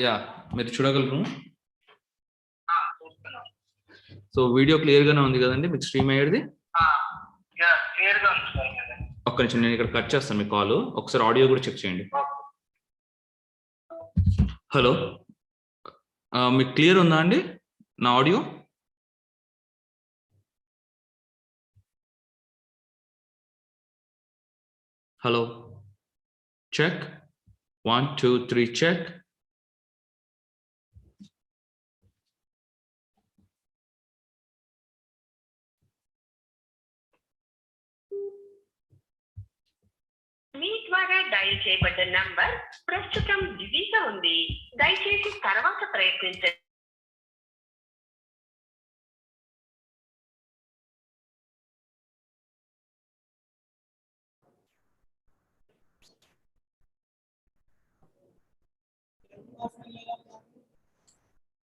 Yeah మీరు చూడగలరు. So video clear గానే ఉంది కదండి మీకు స్ట్రీమ్ అయ్యేది. ఒక్క నిమిషం నేను ఇక్కడ కట్ చేస్తాను మీ కాల్. ఒకసారి ఆడియో కూడా చెక్ చేయండి. హలో, మీకు క్లియర్ ఉందా అండి నా ఆడియో? Hello, check 1 2 3 check. మీ ద్వారా డయల్ చేయబడ్డ నంబర్ ప్రస్తుతం బిజీగా ఉంది. దయచేసి తర్వాత ప్రయత్నించండి.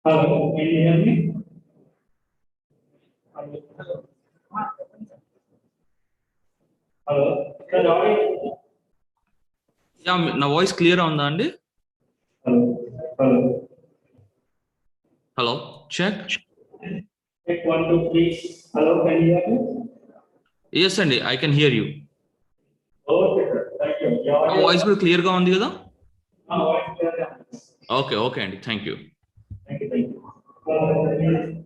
Hello, can you hear me? Hello, sir, audio. Yeah నా వాయిస్ క్లియర్ ఉందా అండి? Hello, hello. Hello, check. Check 1 2 3. Hello, can you hear me? Yes అండి, I can hear you. Okay, sir. Thank you. నా వాయిస్ కూడా క్లియర్ గా ఉంది కదా? Voice clear. ఓకే ఓకే అండి, thank you. Thank you. Thank you.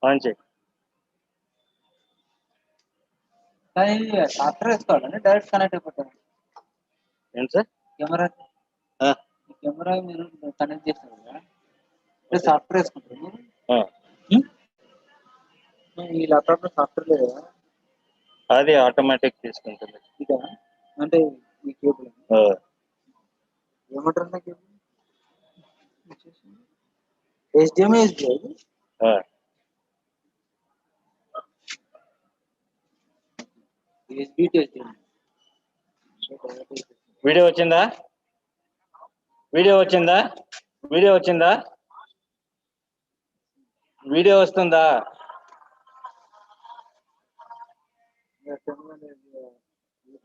On చేయి. కానీ సాఫ్ట్వేర్ వేసుకోవాలండి డైరెక్ట్ కనెక్ట్ అయిపోతాం ఏంటి సార్? కెమెరా ఆ, కెమెరా మీరు కనెక్ట్ చేస్తారు కదా సాఫ్ట్వేర్ వేసుకుంటారు మీరు? ఆ. ఈ ల్యాప్టాప్ లో సాఫ్ట్వేర్ లేదు కదా అది ఆటోమేటిక్ తీసుకుంటుంది. ఇదా అంటే ఈ కేబుల్ ఆ, ఏమంటారు నా కేబుల్ HDMI ఎస్బిఐ ఆ. ఎస్బి టు HDMI వీడియో వచ్చిందా? వీడియో వచ్చిందా? వీడియో వచ్చిందా? వీడియో వస్తుందా?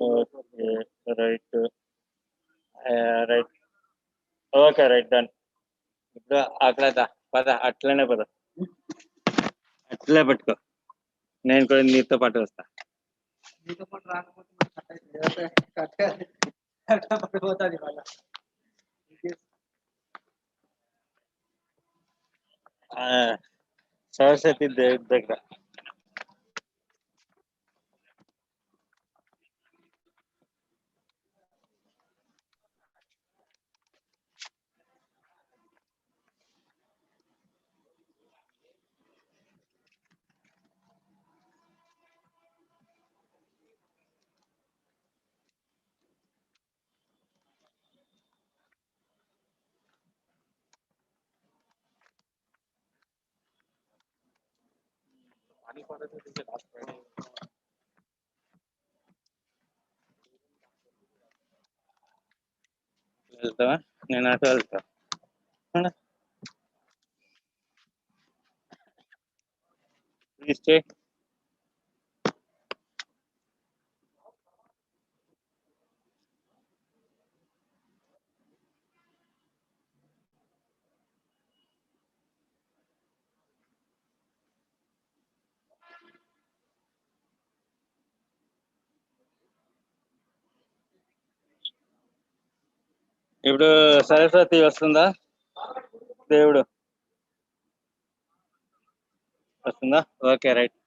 Okay right right okay right done. ఇప్పుడు అక్కడ పద, అట్లనే పద, అట్లే పట్టుకో. నేను కూడా నీతో పాటు వస్తా. మీతో పాటు రాకపోతే కట్ పడిపోతుంది మళ్ళీ సరస్వతి దేవి దగ్గర. వెళ్తావా? నేను అటు వెళ్తా. Please stay. ఇప్పుడు సరస్వతి వస్తుందా? దేవుడు వస్తుందా? Okay right.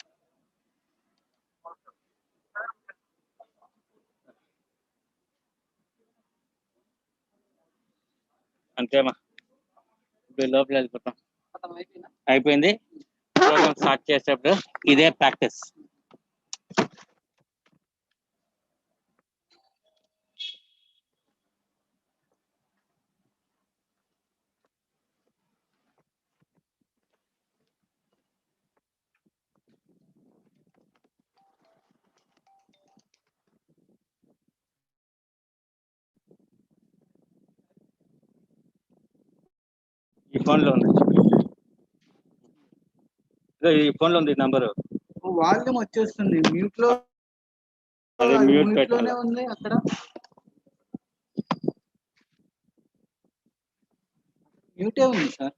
అంతేమా, ఇప్పుడు లోపల వెళ్ళిపోతాం. అయిపోయింది. ప్రోగ్రామ్ స్టార్ట్ చేసేటప్పుడు ఇదే ప్రాక్టీస్. ఈ ఫోన్ లో ఉంది, ఈ ఫోన్ లో ఉంది నంబరు. వాల్యూమ్ వచ్చేస్తుంది మ్యూట్ లో అదే మ్యూట్ మ్యూట్ లోనే పెట్టాలి. ఉంది అక్కడ మ్యూటే ఉంది sir.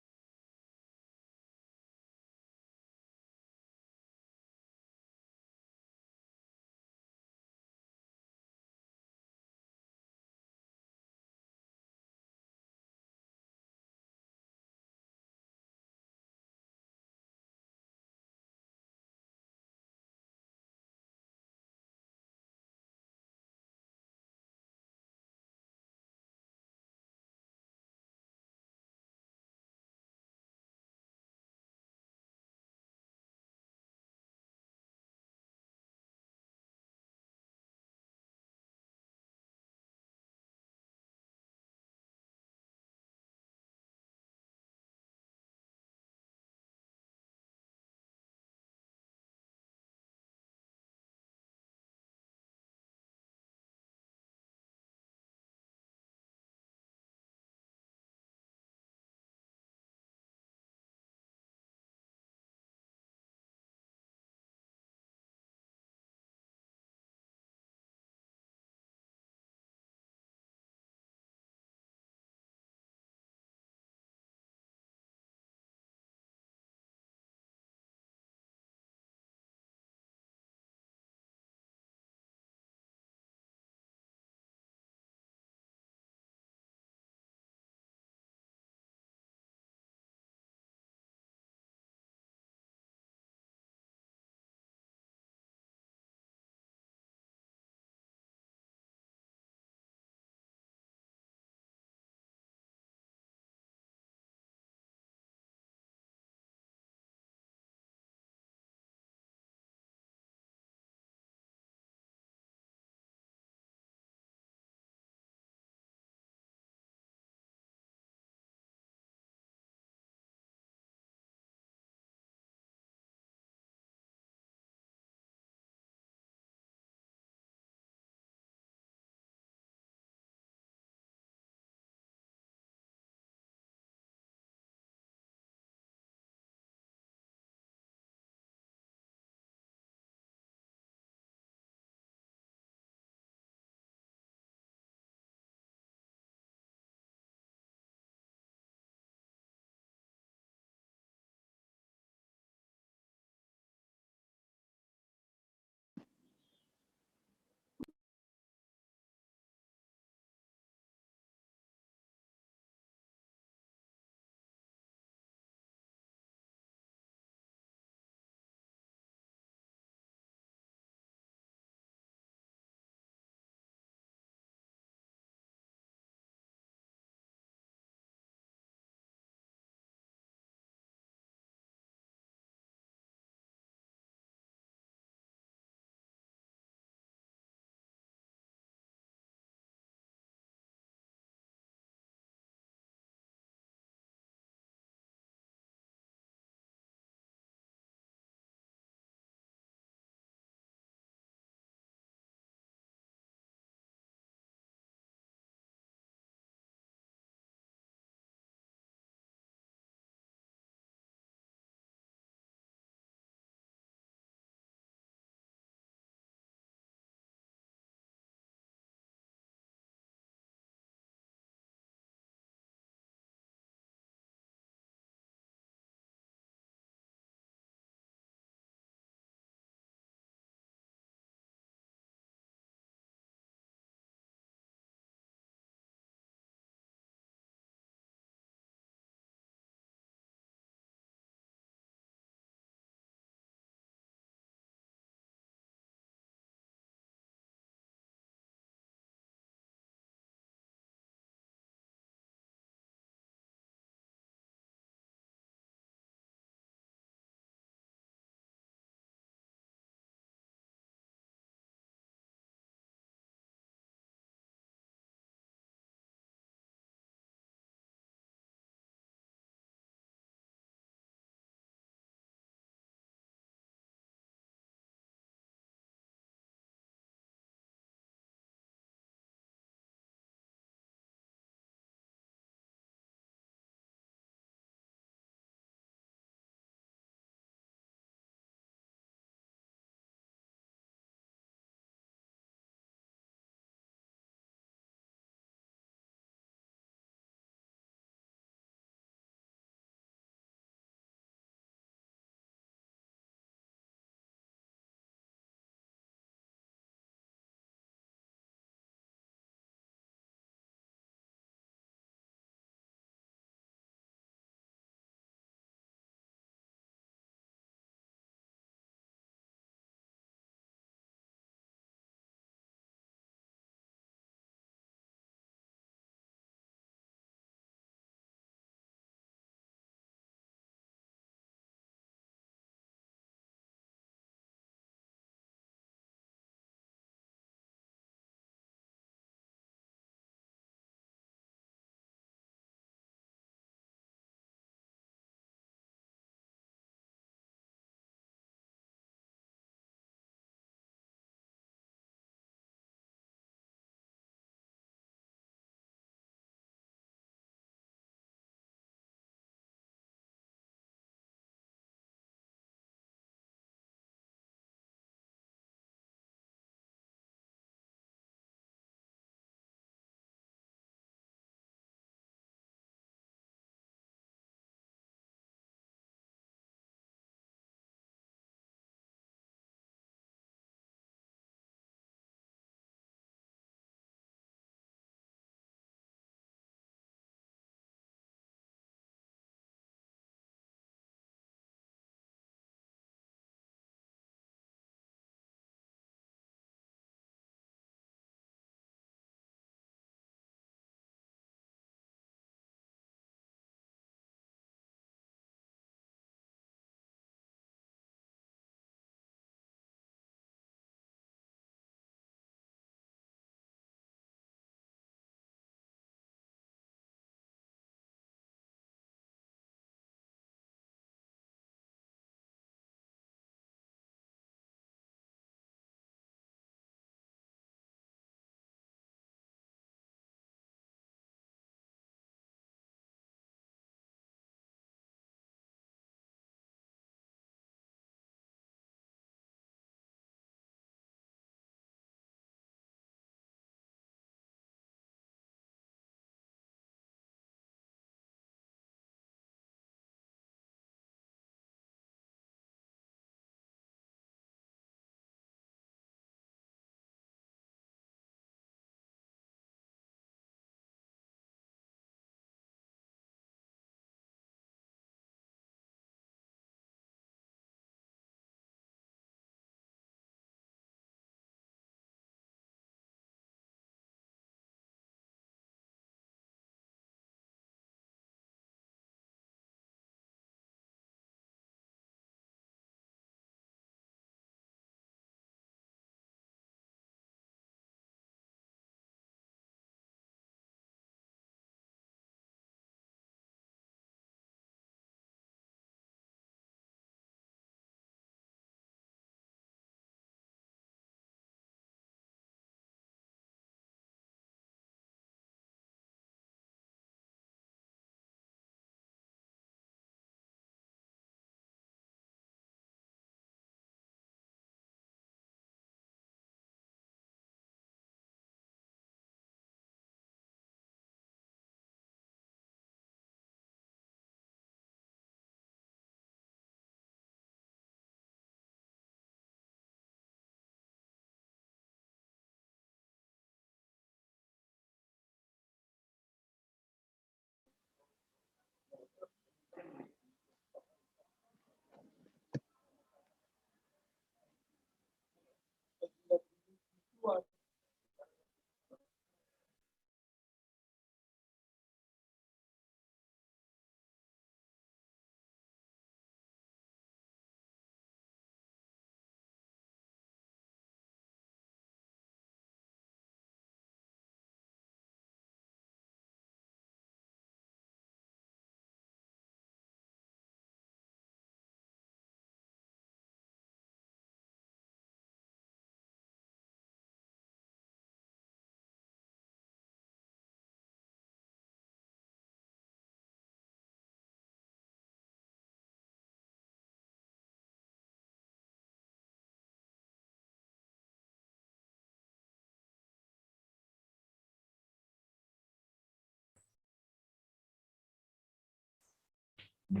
Now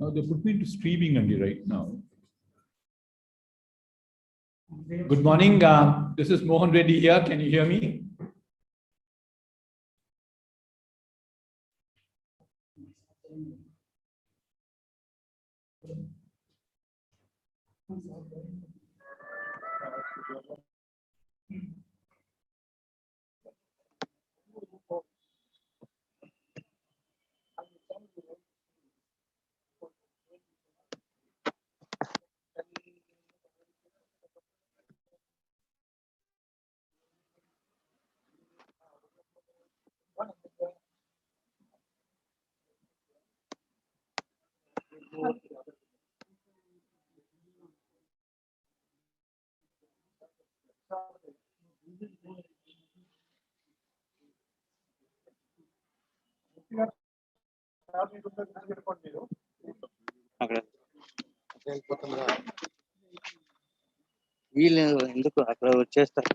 they put me into streaming only right now. Good morning. This is Mohan Reddy here. Can you hear me? అక్కడ వీళ్ళు ఎందుకు అక్కడ వచ్చేస్తారు.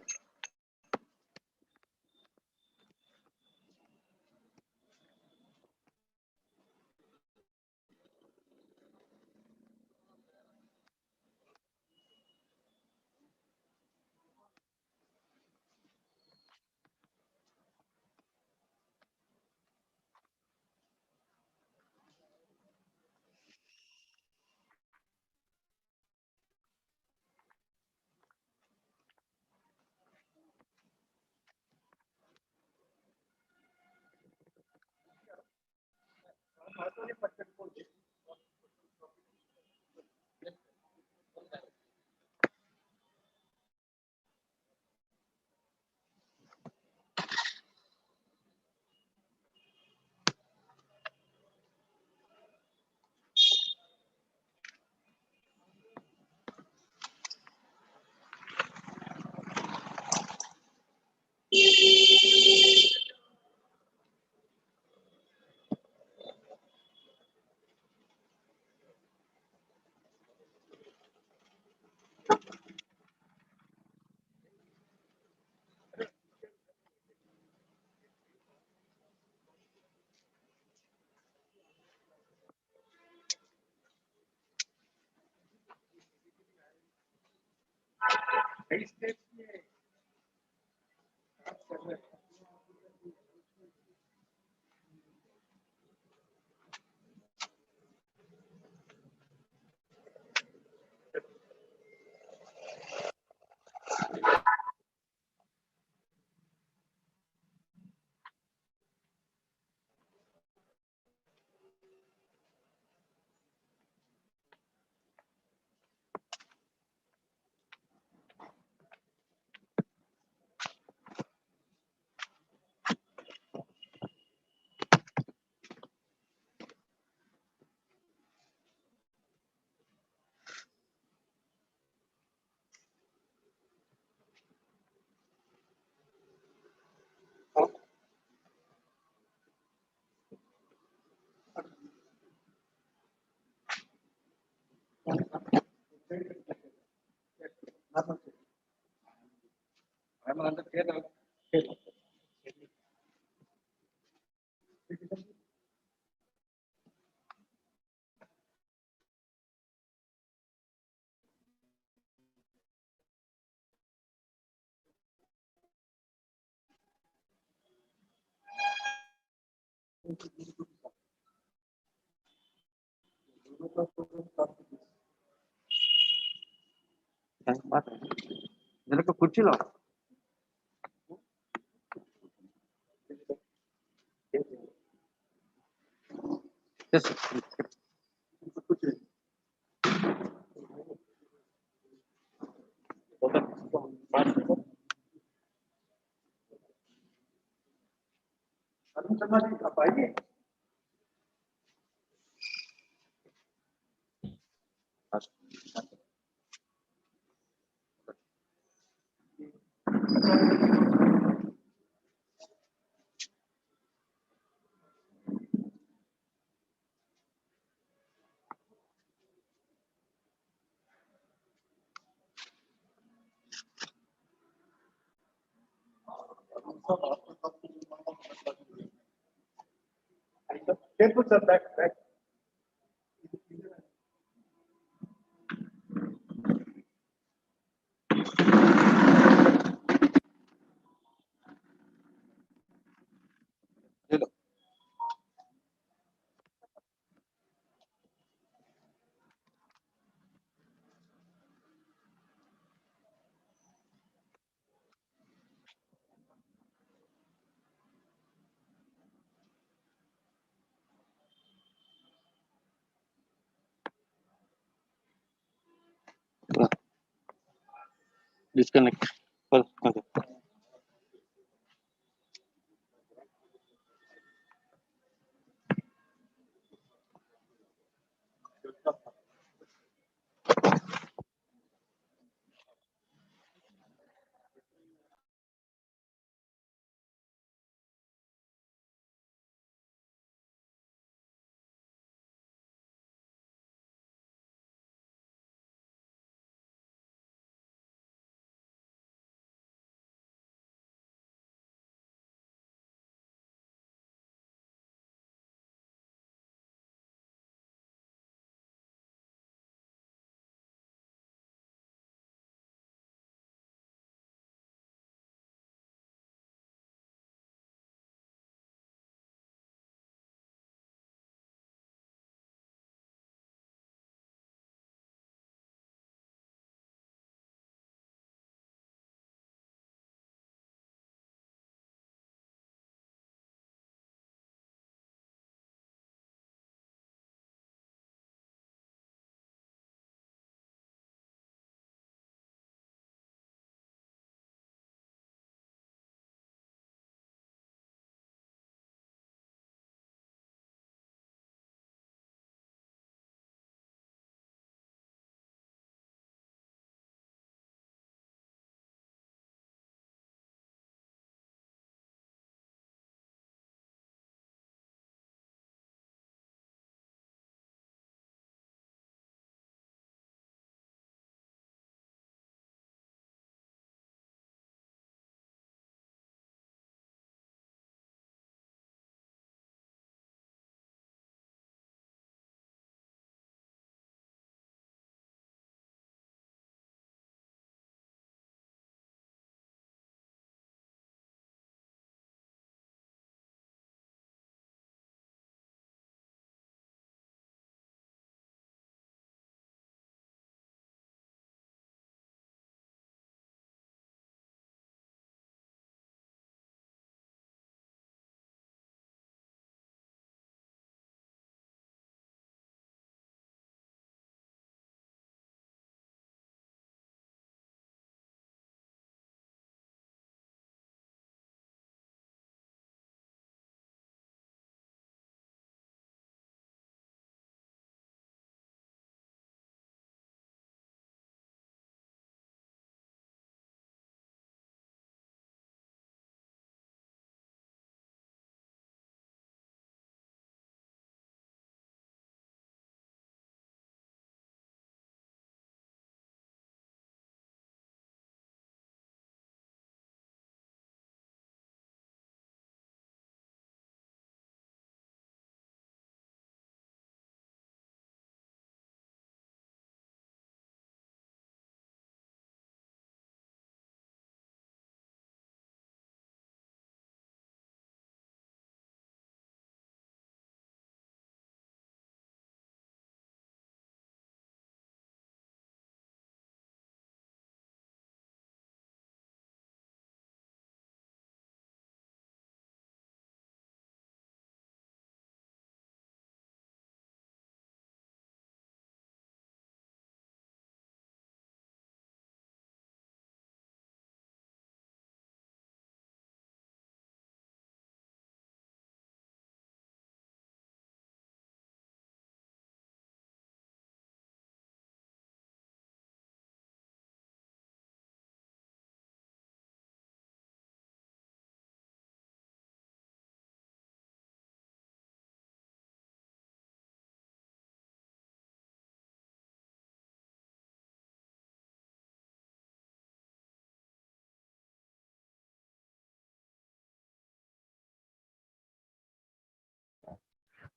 వెనక కుర్చీలో Careful, sir. Back. Disconnect. Okay.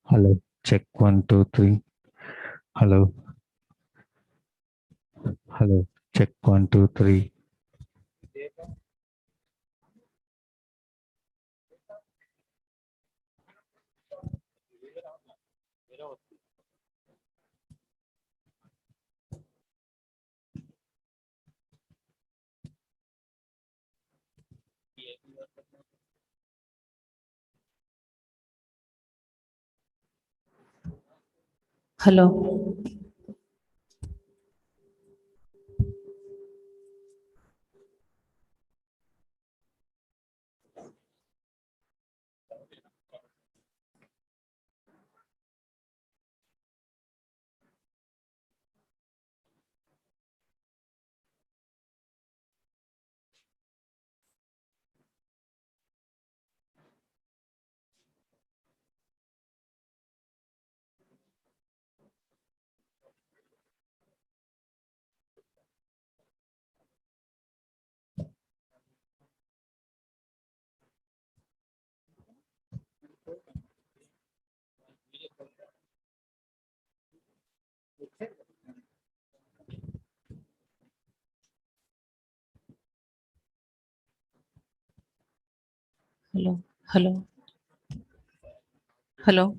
Hello, check 1, 2, 3. Hello, hello, check 1, 2, 3. Hello. Hello. Hello. Hello.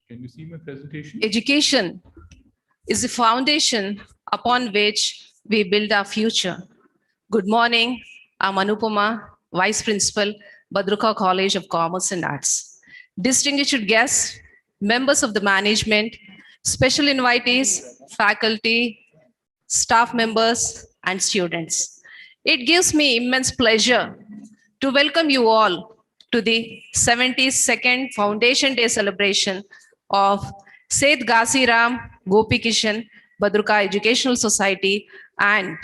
Can you see my presentation? Education is the foundation upon which we build our future. Good morning. I'm Anupama, Vice Principal, Badruka College of Commerce and Arts. Distinguished guests, members of the management, special invitees, faculty, staff members, and students. It gives me immense pleasure to welcome you all to the 72nd Foundation Day celebration of Seth Gasiram Gopikishan Badruka Educational Society and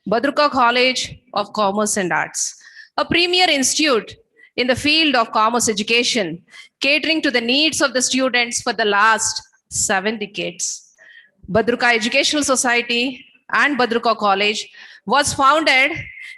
Badruka College of Commerce and Arts, a premier institute in the field of commerce education, catering to the needs of the students for the last 7 decades. Badruka Educational Society and Badruka College was founded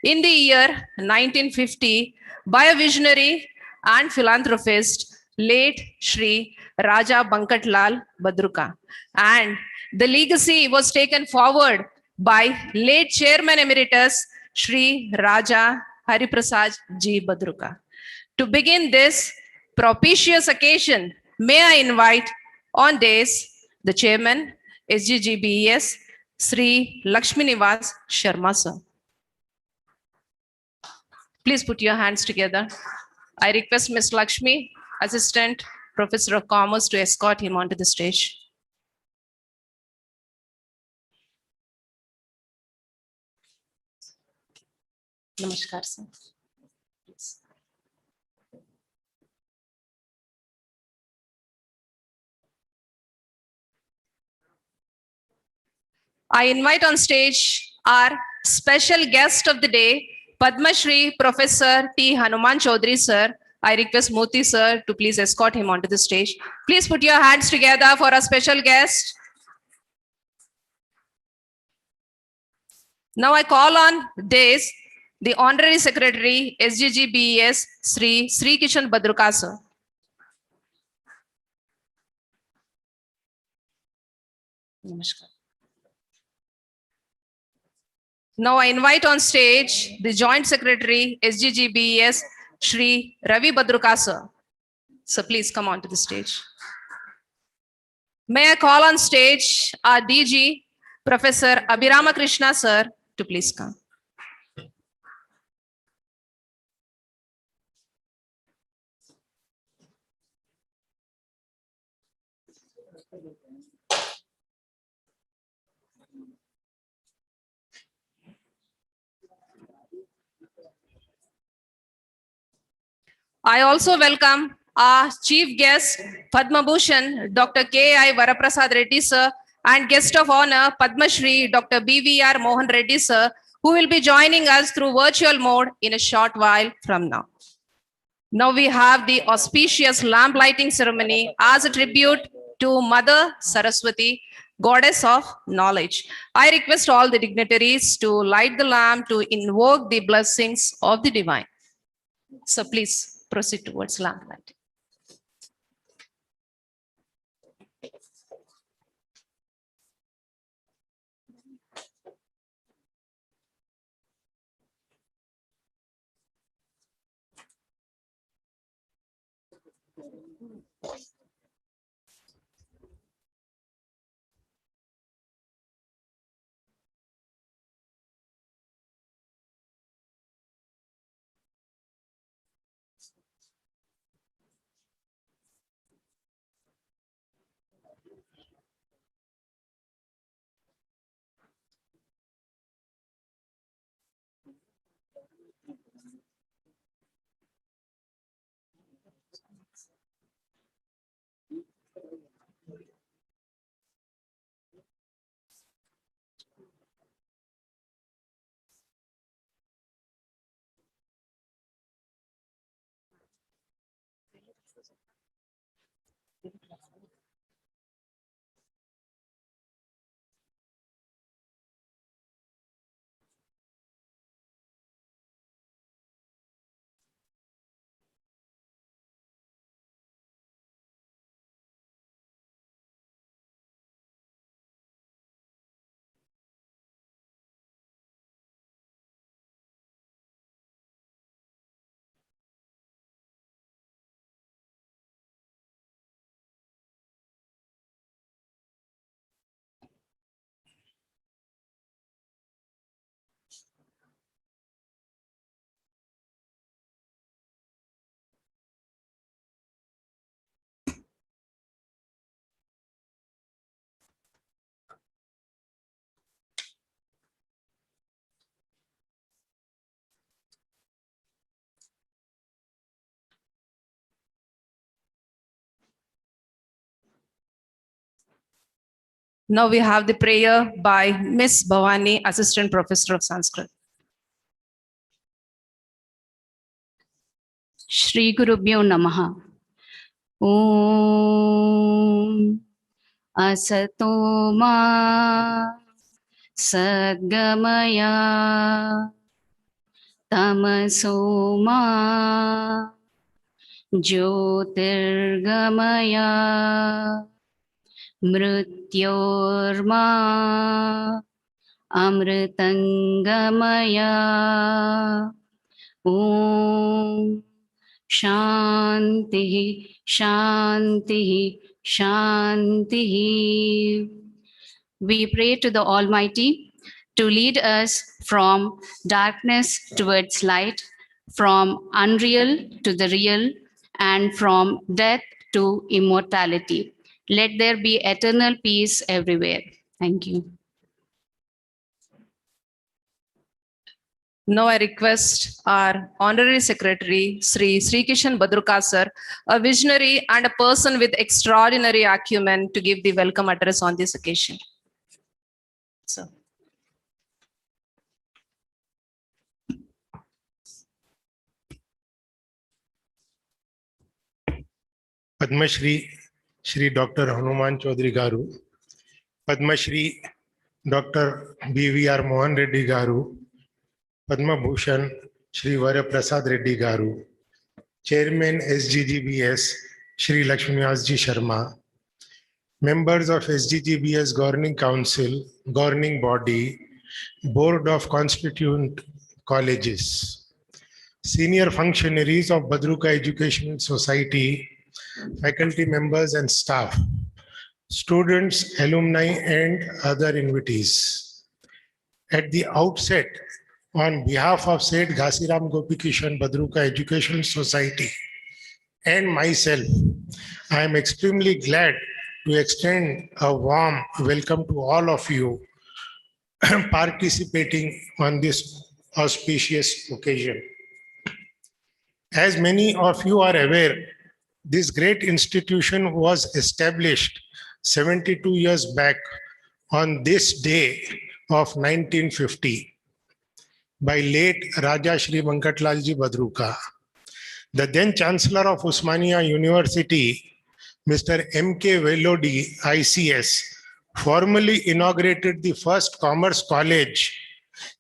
in the year 1950 by a visionary and philanthropist, late Shri Raja Bankatlal Badruka. And the legacy was taken forward by late Chairman Emeritus Shri Raja Hariprasad G. Badruka. To begin this propitious occasion, may I invite on days the Chairman, SGGBES, Sri Lakshmi Nivas Sharma sir. Please put your hands together. I request Ms. Lakshmi, Assistant Professor of Commerce, to escort him onto the stage. Namaskar, sir. Please. I invite on stage our special guest of the day, Padma Shri Professor T. Hanuman Chaudhary sir. I request Moti sir to please escort him onto the stage. Please put your hands together for our special guest. Now I call on days the Honorary Secretary, SGGBES, Sri Kishan Badruka sir. Namaskar. Now I invite on stage the Joint Secretary, SGGBES, Shri Ravi Badruka sir. So please come on to the stage. May I call on stage our DG, Professor Abhirama Krishna sir, to please come. I also welcome our chief guest, Padma Bhushan, Dr. K.I. Varaprasad Reddy sir, and guest of honor, Padma Shri, Dr. B.V.R. Mohan Reddy sir, who will be joining us through virtual mode in a short while from now. Now we have the auspicious lamp lighting ceremony as a tribute to Mother Saraswati, goddess of knowledge. I request all the dignitaries to light the lamp to invoke the blessings of the divine. So please proceed towards lamp lighting. Now we have the prayer by Miss Bhavani, Assistant Professor of Sanskrit. Shri Gurubhyo Namaha. Om Asato Ma Sadgamaya Tamaso Ma Jyotirgamaya Mrityorma Amritangamaya. Om Shanti, Shanti, Shanti. We pray to the Almighty to lead us from darkness towards light, from unreal to the real, and from death to immortality. Let there be eternal peace everywhere. Thank you. Now I request our Honorary Secretary, Sri Kishan Badruka sir, a visionary and a person with extraordinary acumen, to give the welcome address on this occasion. So. Padma Shri Dr. Hanuman Chaudhary Garu, Padma Shri Dr. BVR Mohan Reddy Garu, Padma Bhushan Shri Varya Prasad Reddy Garu, Chairman SGGBS Shri Lakshminasji Sharma, members of SGGBS Governing Council, Governing Body, Board of Constituent Colleges, senior functionaries of Badruka Educational Society, faculty members and staff, students, alumni, and other invitees. At the outset, on behalf of said Ghasiram Gopikishan Badruka Educational Society and myself, I am extremely glad to extend a warm welcome to all of you participating on this auspicious occasion. As many of you are aware, this great institution was established 72 years back on this day of 1950 by late Raja Shri Venkatlalji Badruka. The then Chancellor of Osmania University, Mr. M.K. Velodi, ICS, formally inaugurated the first commerce college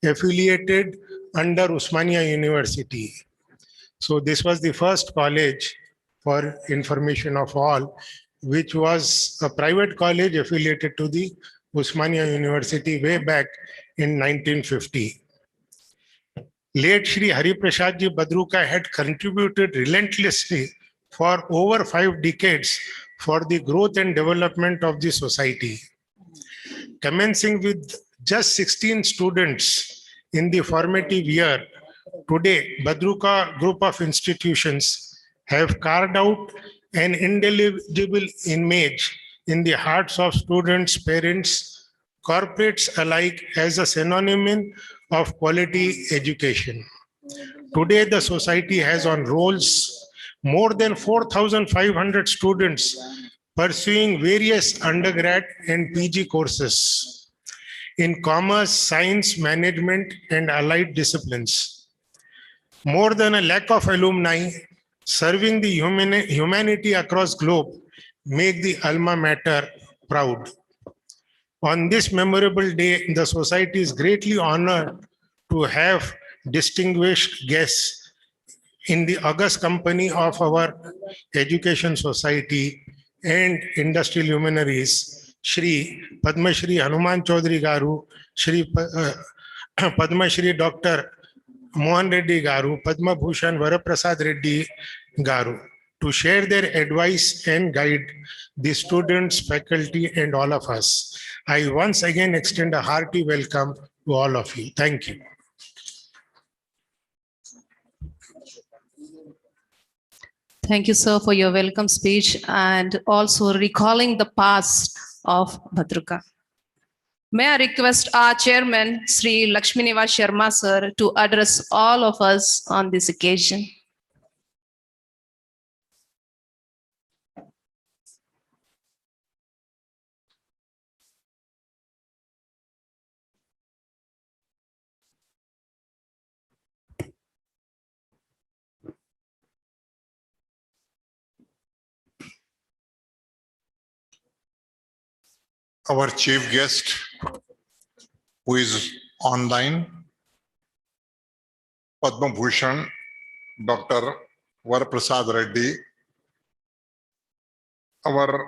affiliated under Osmania University. So this was the first college, for information of all, which was a private college affiliated to the Osmania University way back in 1950. Late Shri Hari Prasad Ji Badruka had contributed relentlessly for over 5 decades for the growth and development of the society. Commencing with just 16 students in the formative year, today Badruka group of institutions have carved out an indelible image in the hearts of students, parents, corporates alike as a synonym of quality education. Today, the society has on rolls more than 4,500 students pursuing various undergrad and PG courses in commerce, science, management, and allied disciplines. More than a lakh of alumni serving the humanity across globe make the alma mater proud. On this memorable day, the society is greatly honored to have distinguished guests in the august company of our education society and industrial luminaries, Shri Padma Shri Hanuman Chaudhary Garu, Shri Padma Shri Dr. Mohan Reddy Garu, Padma Bhushan Varaprasad Reddy Garu, to share their advice and guide the students, faculty, and all of us. I once again extend a hearty welcome to all of you. Thank you. Thank you, sir, for your welcome speech and also recalling the past of Badruka. May I request our chairman, Sri Lakshminivas Sharma, sir, to address all of us on this occasion. Our chief guest, who is online, Padma Bhushan, Dr. Varaprasad Reddy, our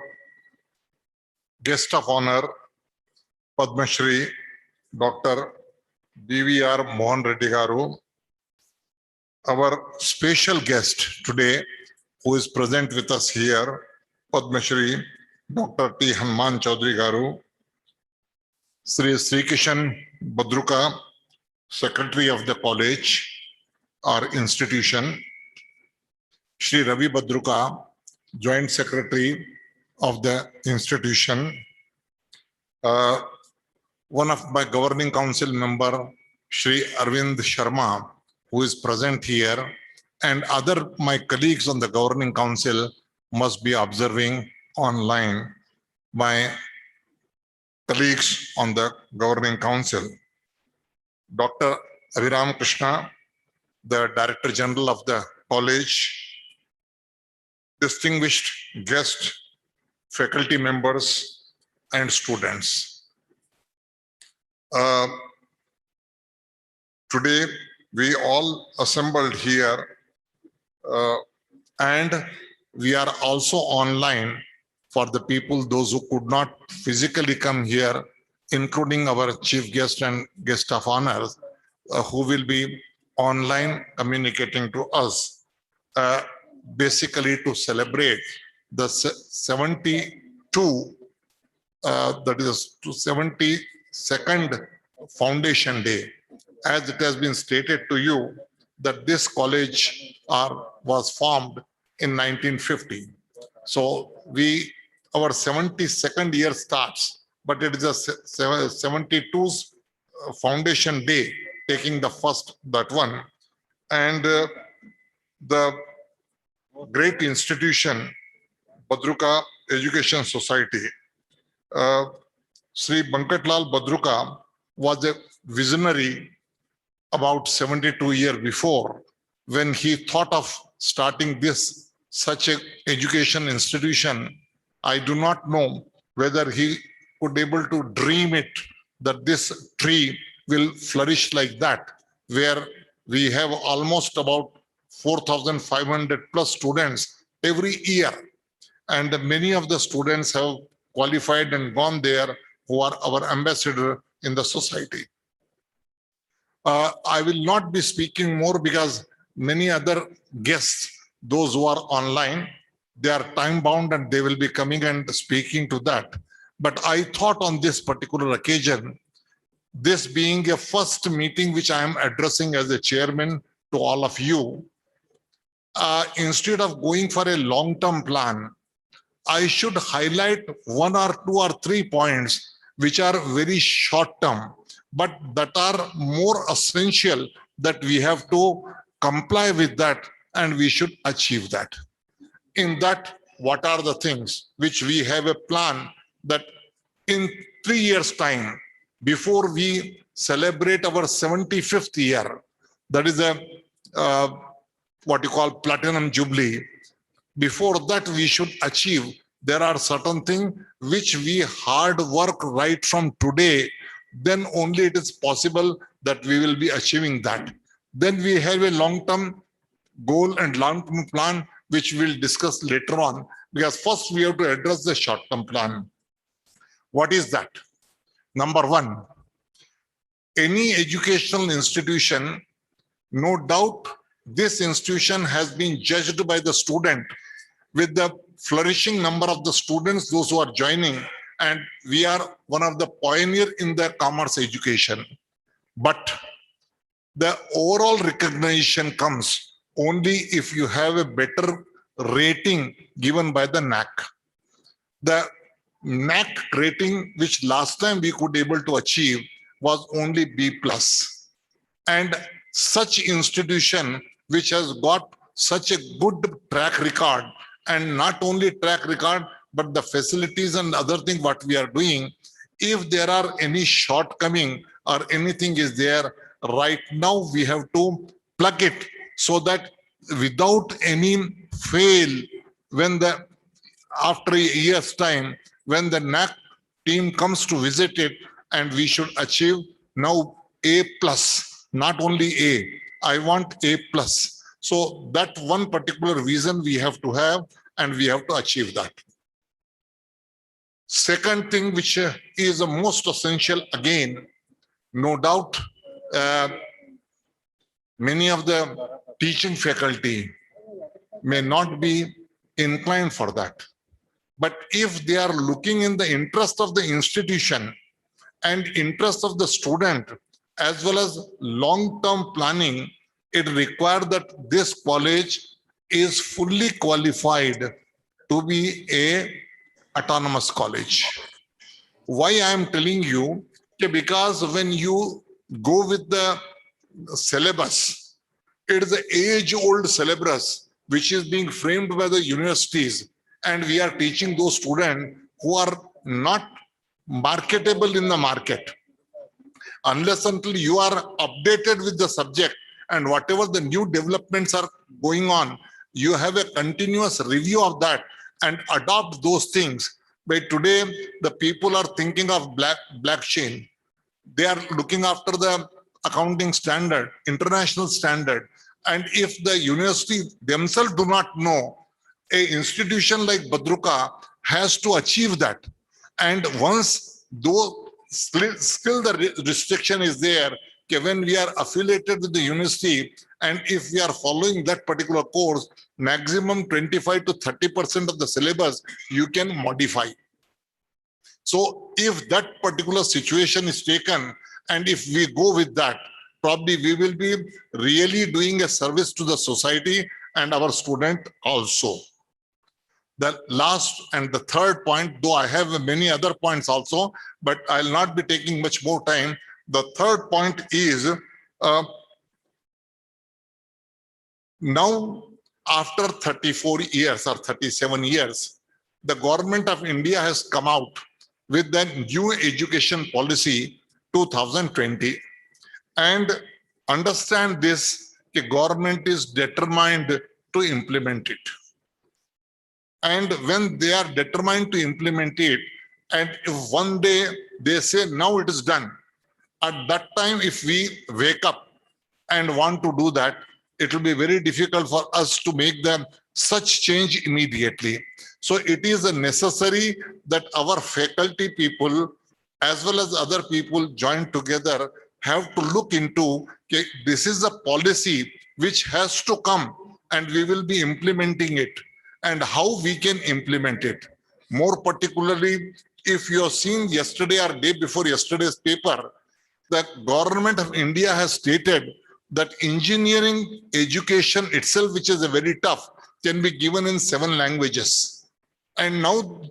guest of honor, Padma Shri, Dr. BVR Mohan Reddy Garu, our special guest today, who is present with us here, Padma Shri, Dr. T. Hanuman Chaudhary Garu, Sri Kishan Badruka, Secretary of the College, our institution, Shri Ravi Badruka, Joint Secretary of the institution, one of my governing council member, Shri Arvind Sharma, who is present here, and other my colleagues on the governing council must be observing online, my colleagues on the governing council, Dr. Aviram Krishna, the Director General of the college, distinguished guests, faculty members, and students. Today, we all assembled here and we are also online for the people, those who could not physically come here, including our chief guest and guest of honor, who will be online communicating to us, basically to celebrate the 72, that is 72nd Foundation Day. As it has been stated to you, that this college was formed in 1950. So our 72nd year starts, but it is a 72th Foundation Day, taking the first, that one. And the great institution, Badruka Education Society, Sri Bankatlal Badruka was a visionary about 72 years before, when he thought of starting this such a education institution, I do not know whether he could able to dream it that this tree will flourish like that, where we have almost about 4,500 plus students every year. And many of the students have qualified and gone there who are our ambassador in the society. I will not be speaking more because many other guests, those who are online, they are time bound and they will be coming and speaking to that. But I thought on this particular occasion, this being a first meeting which I am addressing as a chairman to all of you, instead of going for a long-term plan, I should highlight 1 or 2 or 3 points which are very short-term, but that are more essential that we have to comply with that and we should achieve that. In that, what are the things which we have a plan that in 3 years' time, before we celebrate our 75th year, that is a what you call platinum jubilee, before that we should achieve. There are certain things which we hard work right from today, then only it is possible that we will be achieving that. Then we have a long-term goal and long-term plan, which we'll discuss later on, because first we have to address the short-term plan. What is that? Number one, any educational institution, no doubt this institution has been judged by the student with the flourishing number of the students, those who are joining, and we are one of the pioneer in the commerce education. But the overall recognition comes only if you have a better rating given by the NAC. The NAC rating, which last time we could able to achieve, was only B+. And such institution which has got such a good track record, and not only track record, but the facilities and other thing what we are doing, if there are any shortcoming or anything is there, right now we have to plug it so that without any fail, when the after a year's time, when the NAC team comes to visit it, and we should achieve now A+, not only A, I want A+. So that one particular reason we have to have, and we have to achieve that. Second thing, which is the most essential, again, no doubt, many of the teaching faculty may not be inclined for that. But if they are looking in the interest of the institution and interest of the student, as well as long-term planning, it requires that this college is fully qualified to be a autonomous college. Why I am telling you? Because when you go with the syllabus, it is an age-old syllabus which is being framed by the universities, and we are teaching those students who are not marketable in the market. Unless until you are updated with the subject and whatever the new developments are going on, you have a continuous review of that and adopt those things. But today, the people are thinking of blockchain. They are looking after the accounting standard, international standard. And if the university themselves do not know, an institution like Badruka has to achieve that. And once though still the restriction is there, when we are affiliated with the university, and if we are following that particular course, maximum 25 to 30% of the syllabus you can modify. So if that particular situation is taken, and if we go with that, probably we will be really doing a service to the society and our student also. The last and the third point, though I have many other points also, but I'll not be taking much more time. The third point is now after 34 years or 37 years, the government of India has come out with the new education policy 2020. And understand this, the government is determined to implement it. And when they are determined to implement it, and if one day they say, now it is done, at that time, if we wake up and want to do that, it will be very difficult for us to make them such change immediately. So it is necessary that our faculty people, as well as other people join together, have to look into, okay, this is a policy which has to come and we will be implementing it, and how we can implement it. More particularly, if you have seen yesterday or day before yesterday's paper, the government of India has stated that engineering education itself, which is a very tough, can be given in 7 languages. And now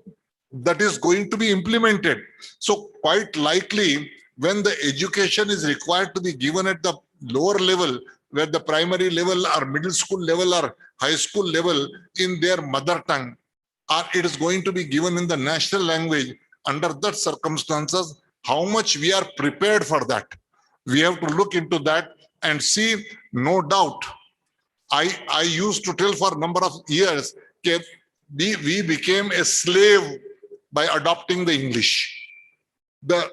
that is going to be implemented. So quite likely, when the education is required to be given at the lower level, where the primary level or middle school level or high school level in their mother tongue, or it is going to be given in the national language, under that circumstances, how much we are prepared for that. We have to look into that and see. No doubt, I used to tell for a number of years, okay, we became a slave by adopting the English.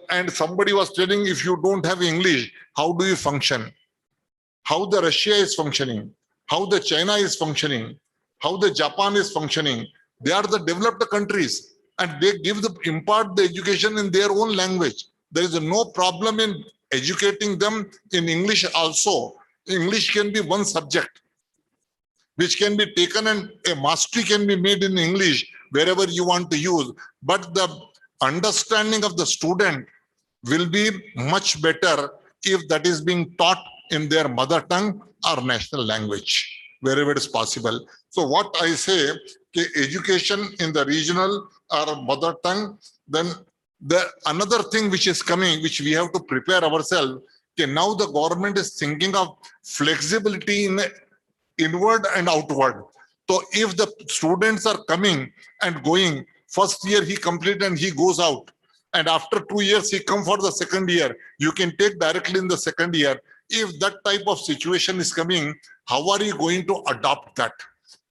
And somebody was telling, if you don't have English, how do you function? How the Russia is functioning, how the China is functioning, how the Japan is functioning. They are the developed countries, and they impart the education in their own language. There is no problem in educating them in English also. English can be one subject which can be taken, and a mastery can be made in English wherever you want to use. But the understanding of the student will be much better if that is being taught in their mother tongue or national language, wherever it is possible. So what I say, education in the regional or mother tongue, then another thing which is coming, which we have to prepare ourselves, now the government is thinking of flexibility in inward and outward. So if the students are coming and going, first year he completes and he goes out, and after 2 years he comes for the second year, you can take directly in the second year. If that type of situation is coming, how are you going to adopt that?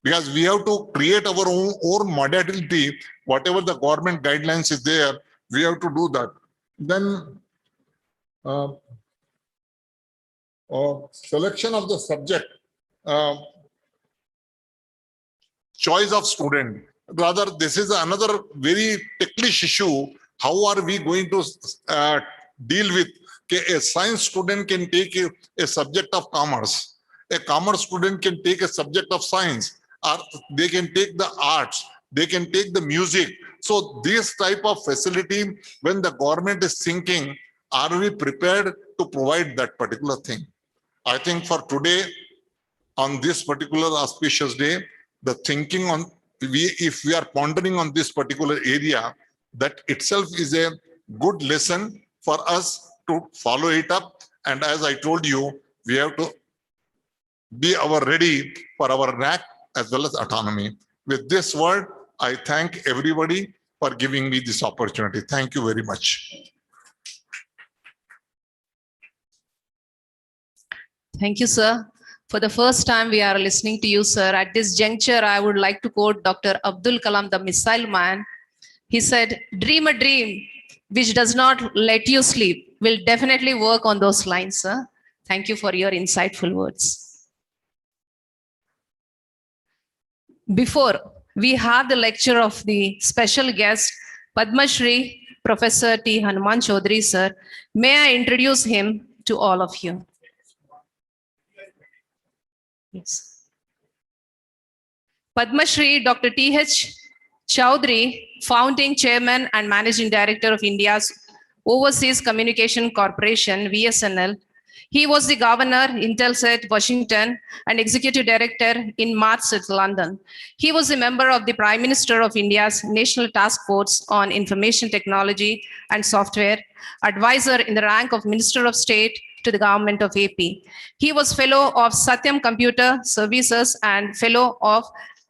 Because we have to create our own modality. Whatever the government guidelines is there, we have to do that. Then selection of the subject, choice of student. Rather, this is another very ticklish issue. How are we going to deal with a science student can take a subject of commerce. A commerce student can take a subject of science, or they can take the arts, they can take the music. So this type of facility, when the government is thinking, are we prepared to provide that particular thing? I think for today, on this particular auspicious day, the thinking on, if we are pondering on this particular area, that itself is a good lesson for us to follow it up. And as I told you, we have to be ready for our NAC as well as autonomy. With this word, I thank everybody for giving me this opportunity. Thank you very much. Thank you, sir. For the first time, we are listening to you, sir. At this juncture, I would like to quote Dr. Abdul Kalam, the missile man. He said, dream a dream which does not let you sleep. Will definitely work on those lines, sir. Thank you for your insightful words. Before we have the lecture of the special guest, Padma Shri Professor T. Hanuman Chaudhary, sir, may I introduce him to all of you. Yes. Padma Shri Dr. T.H. Chaudhary, founding chairman and managing director of India's Overseas Communication Corporation, VSNL. He was the governor, Intelsat, Washington, and executive director in March at London. He was a member of the Prime Minister of India's National Task Force on Information Technology and Software, advisor in the rank of Minister of State to the government of AP. He was fellow of Satyam Computer Services and fellow of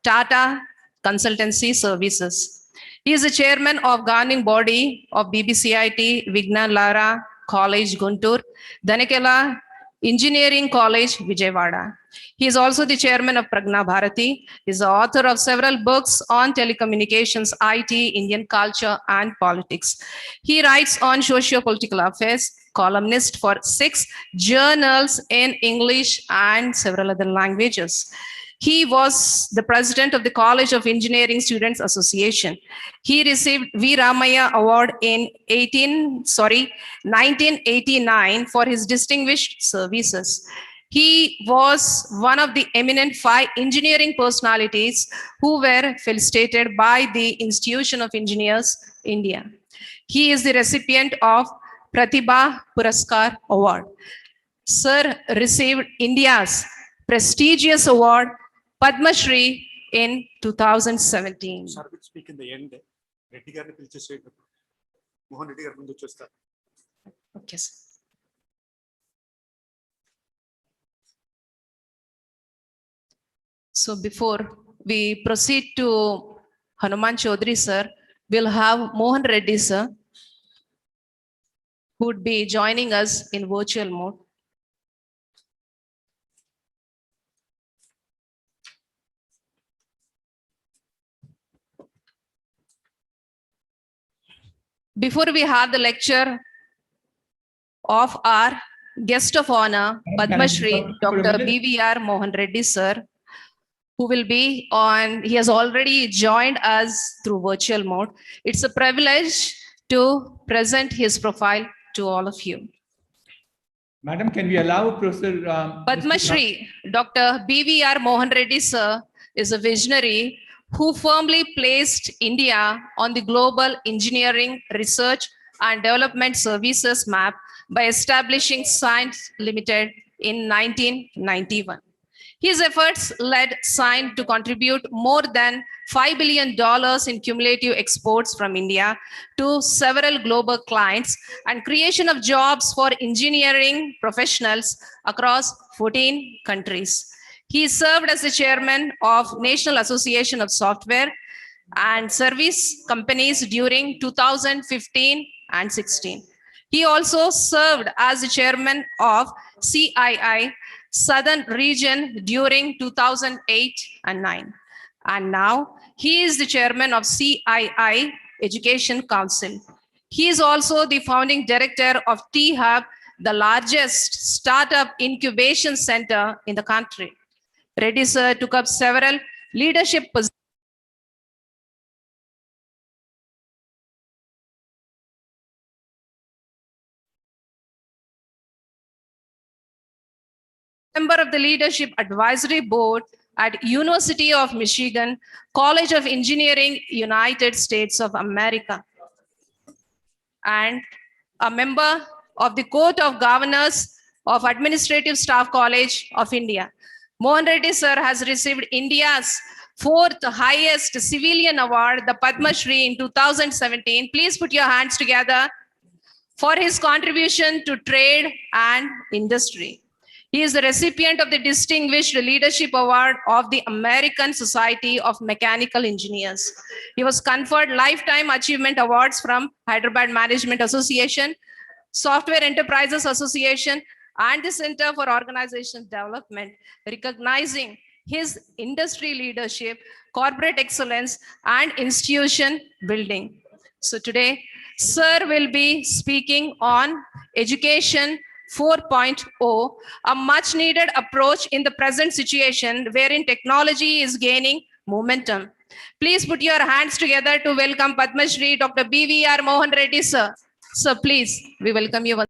Tata Consultancy Services. He is the chairman of governing body of BBCIT Vignan Lara College, Guntur, Danekela Engineering College, Vijayawada. He is also the chairman of Pragna Bharati. He is the author of several books on telecommunications, IT, Indian culture, and politics. He writes on socio-political affairs, columnist for 6 journals in English and several other languages. He was the president of the College of Engineering Students Association. He received V. Ramaya Award in 1989 for his distinguished services. He was one of the eminent 5 engineering personalities who were felicitated by the Institution of Engineers, India. He is the recipient of Pratibha Puraskar Award. Sir received India's prestigious award, Padma Shri, in 2017. Sir will speak in the end. Reddy గారిని పిలిచేసేయండి. మోహన్ రెడ్డి గారు ముందు వచ్చేస్తారు. Okay, sir. So before we proceed to Hanuman Chaudhary sir, we'll have Mohan Reddy sir, who would be joining us in virtual mode. Before we have the lecture of our guest of honor, Padma Shri, Dr. BVR Mohan Reddy sir, who will be on, he has already joined us through virtual mode. It's a privilege to present his profile to all of you. Madam, can we allow Professor Padma Shri, Dr. BVR Mohan Reddy sir is a visionary who firmly placed India on the global engineering, research and development services map by establishing Science Limited in 1991. His efforts led Science to contribute more than $5 billion in cumulative exports from India to several global clients and creation of jobs for engineering professionals across 14 countries. He served as the chairman of National Association of Software and Service Companies during 2015 and 16. He also served as the chairman of CII Southern Region during 2008 and 9. And now he is the chairman of CII Education Council. He is also the founding director of T-Hub, the largest startup incubation center in the country. Reddy sir took up several leadership positions. Member of the Leadership Advisory Board at University of Michigan, College of Engineering, United States of America, and a member of the Court of Governors of Administrative Staff College of India. Mohan Reddy sir has received India's 4th highest civilian award, the Padma Shri, in 2017. Please put your hands together for his contribution to trade and industry. He is the recipient of the Distinguished Leadership Award of the American Society of Mechanical Engineers. He was conferred Lifetime Achievement Awards from Hyderabad Management Association, Software Enterprises Association, and the Center for Organization Development, recognizing his industry leadership, corporate excellence, and institution building. So today, sir will be speaking on Education 4.0, a much needed approach in the present situation wherein technology is gaining momentum. Please put your hands together to welcome Padma Shri Dr. BVR Mohan Reddy sir. Sir, please, we welcome you.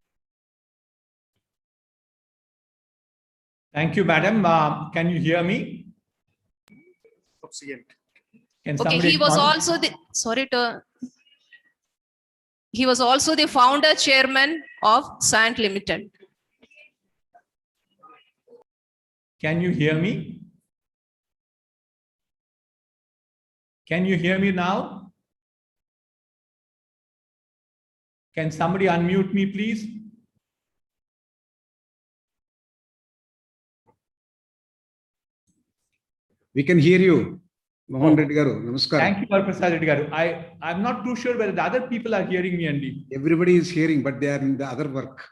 Thank you, madam. Can you hear me? Can Okay, he was also the, he was also the founder chairman of Sant Limited. Can you hear me? Can you hear me now? Can somebody unmute me, please? We can hear you. Mohan Reddy garu, namaskar. Thank you, Professor Reddy garu. I'm not too sure whether the other people are hearing me only. Everybody is hearing, but they are in the other work.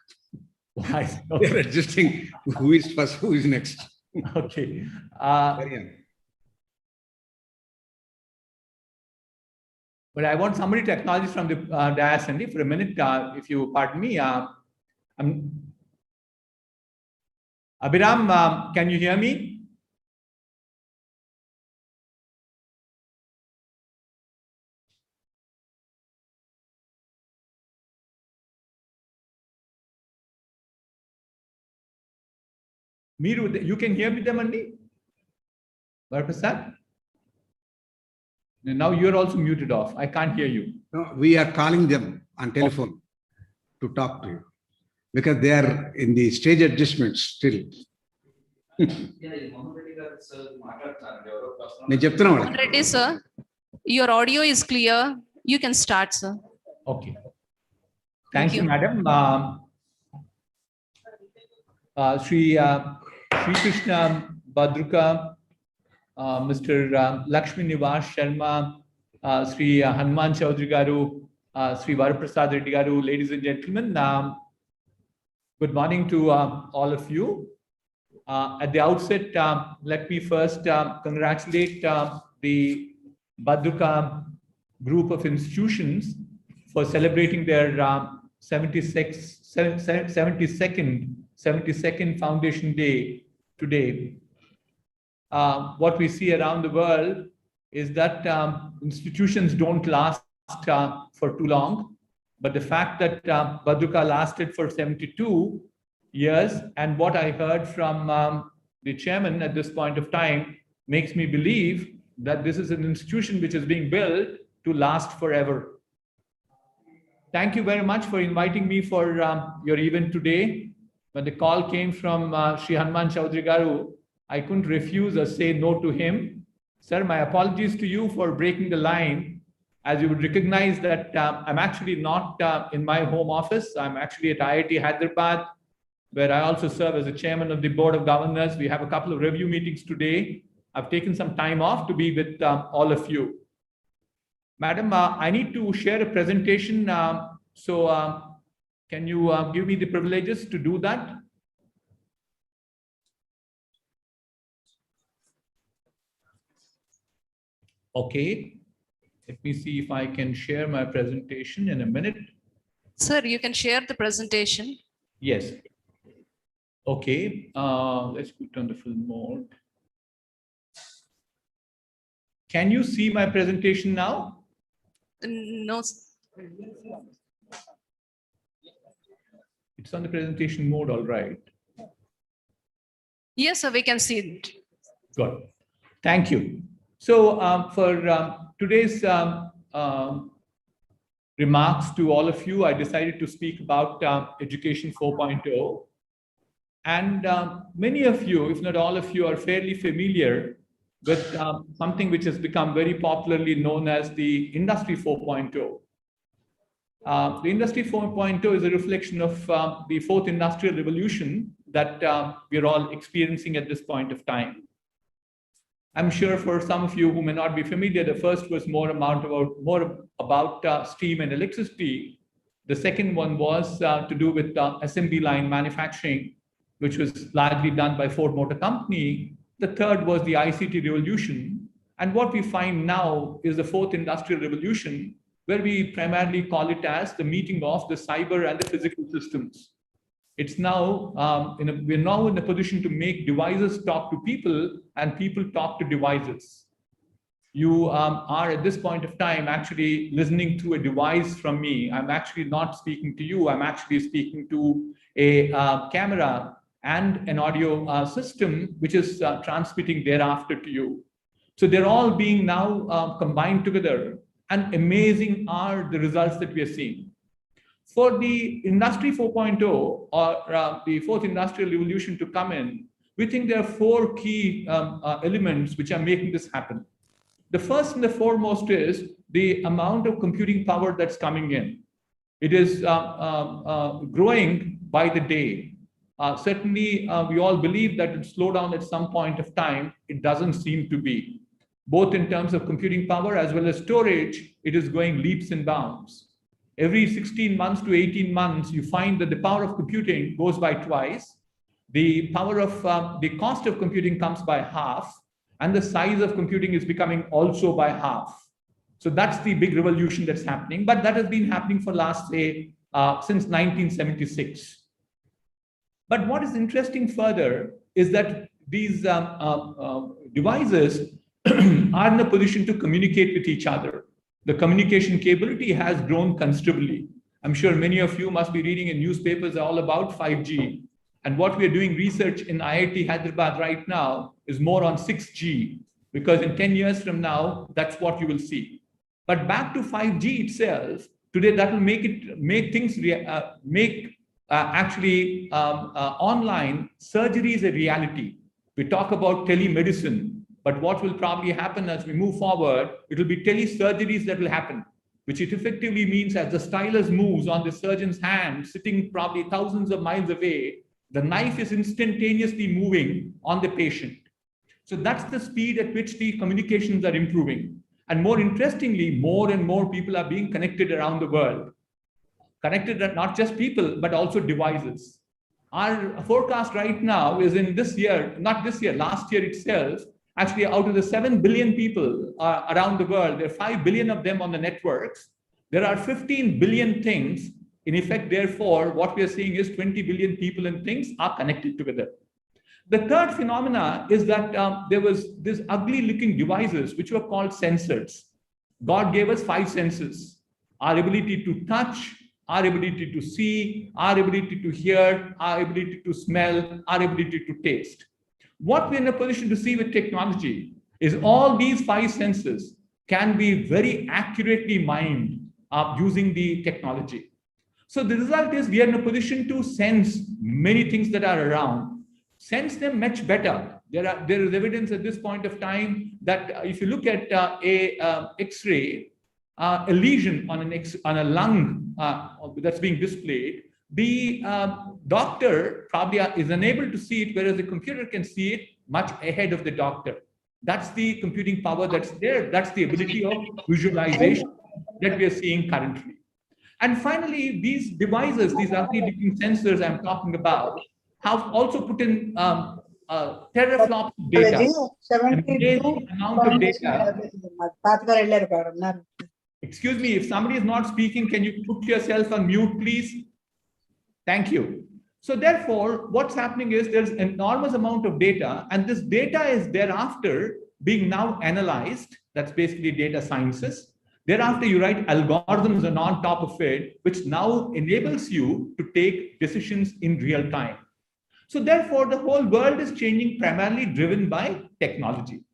Why? We are adjusting who is first, who is next. Okay. Carry on. But I want somebody to acknowledge from the dais, Andy, for a minute, if you pardon me. Abhiram, can you hear me? Meeru, you can hear me, Andy? Prasad? Now you're also muted off. I can't hear you. No, we are calling them on telephone to talk to you because they are in the stage adjustments still. Mohan Reddy, sir, your audio is clear. You can start, sir. Okay. Thank you, madam. Sri Krishna Badruka, Mr. Lakshmi Nivas Sharma, Sri Hanuman Chaudhary Garu, Sri Varaprasad Reddy Garu, ladies and gentlemen, good morning to all of you. At the outset, let me first congratulate the Badruka group of institutions for celebrating their 72nd Foundation Day today. What we see around the world is that institutions don't last for too long, but the fact that Badruka lasted for 72 years, and what I heard from the chairman at this point of time makes me believe that this is an institution which is being built to last forever. Thank you very much for inviting me for your event today. When the call came from Sri Hanuman Chaudhary Garu, I couldn't refuse or say no to him. Sir, my apologies to you for breaking the line. As you would recognize that I'm actually not in my home office. I'm actually at IIT Hyderabad, where I also serve as the chairman of the board of governors. We have a couple of review meetings today. I've taken some time off to be with all of you. Madam, I need to share a presentation. Can you give me the privileges to do that? Okay. Let me see if I can share my presentation in a minute. Sir, you can share the presentation. Yes. Okay. Let's put on the full mode. Can you see my presentation now? No. It's on the presentation mode, all right. Yes, sir, we can see it. Good. Thank you. So for today's remarks to all of you, I decided to speak about Education 4.0. And many of you, if not all of you, are fairly familiar with something which has become very popularly known as the Industry 4.0. The Industry 4.0 is a reflection of the fourth industrial revolution that we're all experiencing at this point of time. I'm sure for some of you who may not be familiar, the first was more about steam and electricity. The second one was to do with assembly line manufacturing, which was largely done by Ford Motor Company. The third was the ICT revolution. And what we find now is the fourth industrial revolution, where we primarily call it as the meeting of the cyber and the physical systems. It's now, we're now in a position to make devices talk to people and people talk to devices. You are at this point of time actually listening to a device from me. I'm actually not speaking to you. I'm actually speaking to a camera and an audio system, which is transmitting thereafter to you. So they're all being now combined together, and amazing are the results that we are seeing. For the Industry 4.0 or the fourth industrial revolution to come in, we think there are four key elements which are making this happen. The first and the foremost is the amount of computing power that's coming in. It is growing by the day. Certainly, we all believe that it'll slow down at some point of time. It doesn't seem to be. Both in terms of computing power as well as storage, it is going leaps and bounds. Every 16 months to 18 months, you find that the power of computing goes by twice. The power of the cost of computing comes by half, and the size of computing is becoming also by half. So that's the big revolution that's happening, but that has been happening for last, say, since 1976. But what is interesting further is that these devices are in a position to communicate with each other. The communication capability has grown considerably. I'm sure many of you must be reading in newspapers all about 5G. And what we are doing research in IIT Hyderabad right now is more on 6G, because in 10 years from now, that's what you will see. But back to 5G itself, today that will make online surgery is a reality. We talk about telemedicine, but what will probably happen as we move forward, it will be telesurgeries that will happen, which it effectively means as the stylus moves on the surgeon's hand, sitting probably thousands of miles away, the knife is instantaneously moving on the patient. So that's the speed at which the communications are improving. And more interestingly, more and more people are being connected around the world. Connected not just people, but also devices. Our forecast right now is in this year, not this year, last year itself, actually out of the 7 billion people around the world, there are 5 billion of them on the networks. There are 15 billion things. In effect, therefore, what we are seeing is 20 billion people and things are connected together. The third phenomena is that there was these ugly looking devices which were called sensors. God gave us 5 senses: our ability to touch, our ability to see, our ability to hear, our ability to smell, our ability to taste. What we're in a position to see with technology is all these 5 senses can be very accurately mined using the technology. So the result is we are in a position to sense many things that are around, sense them much better. There is evidence at this point of time that if you look at a X-ray, a lesion on a lung that's being displayed, the doctor probably is unable to see it, whereas the computer can see it much ahead of the doctor. That's the computing power that's there. That's the ability of visualization that we are seeing currently. And finally, these devices, these ugly-looking sensors I'm talking about, have also put in teraflops of data. Amount of data. Excuse me, if somebody is not speaking, can you put yourself on mute, please? Thank you. So therefore, what's happening is there's an enormous amount of data, and this data is thereafter being now analyzed. That's basically data sciences. Thereafter, you write algorithms on top of it, which now enables you to take decisions in real time. So therefore, the whole world is changing, primarily driven by technology.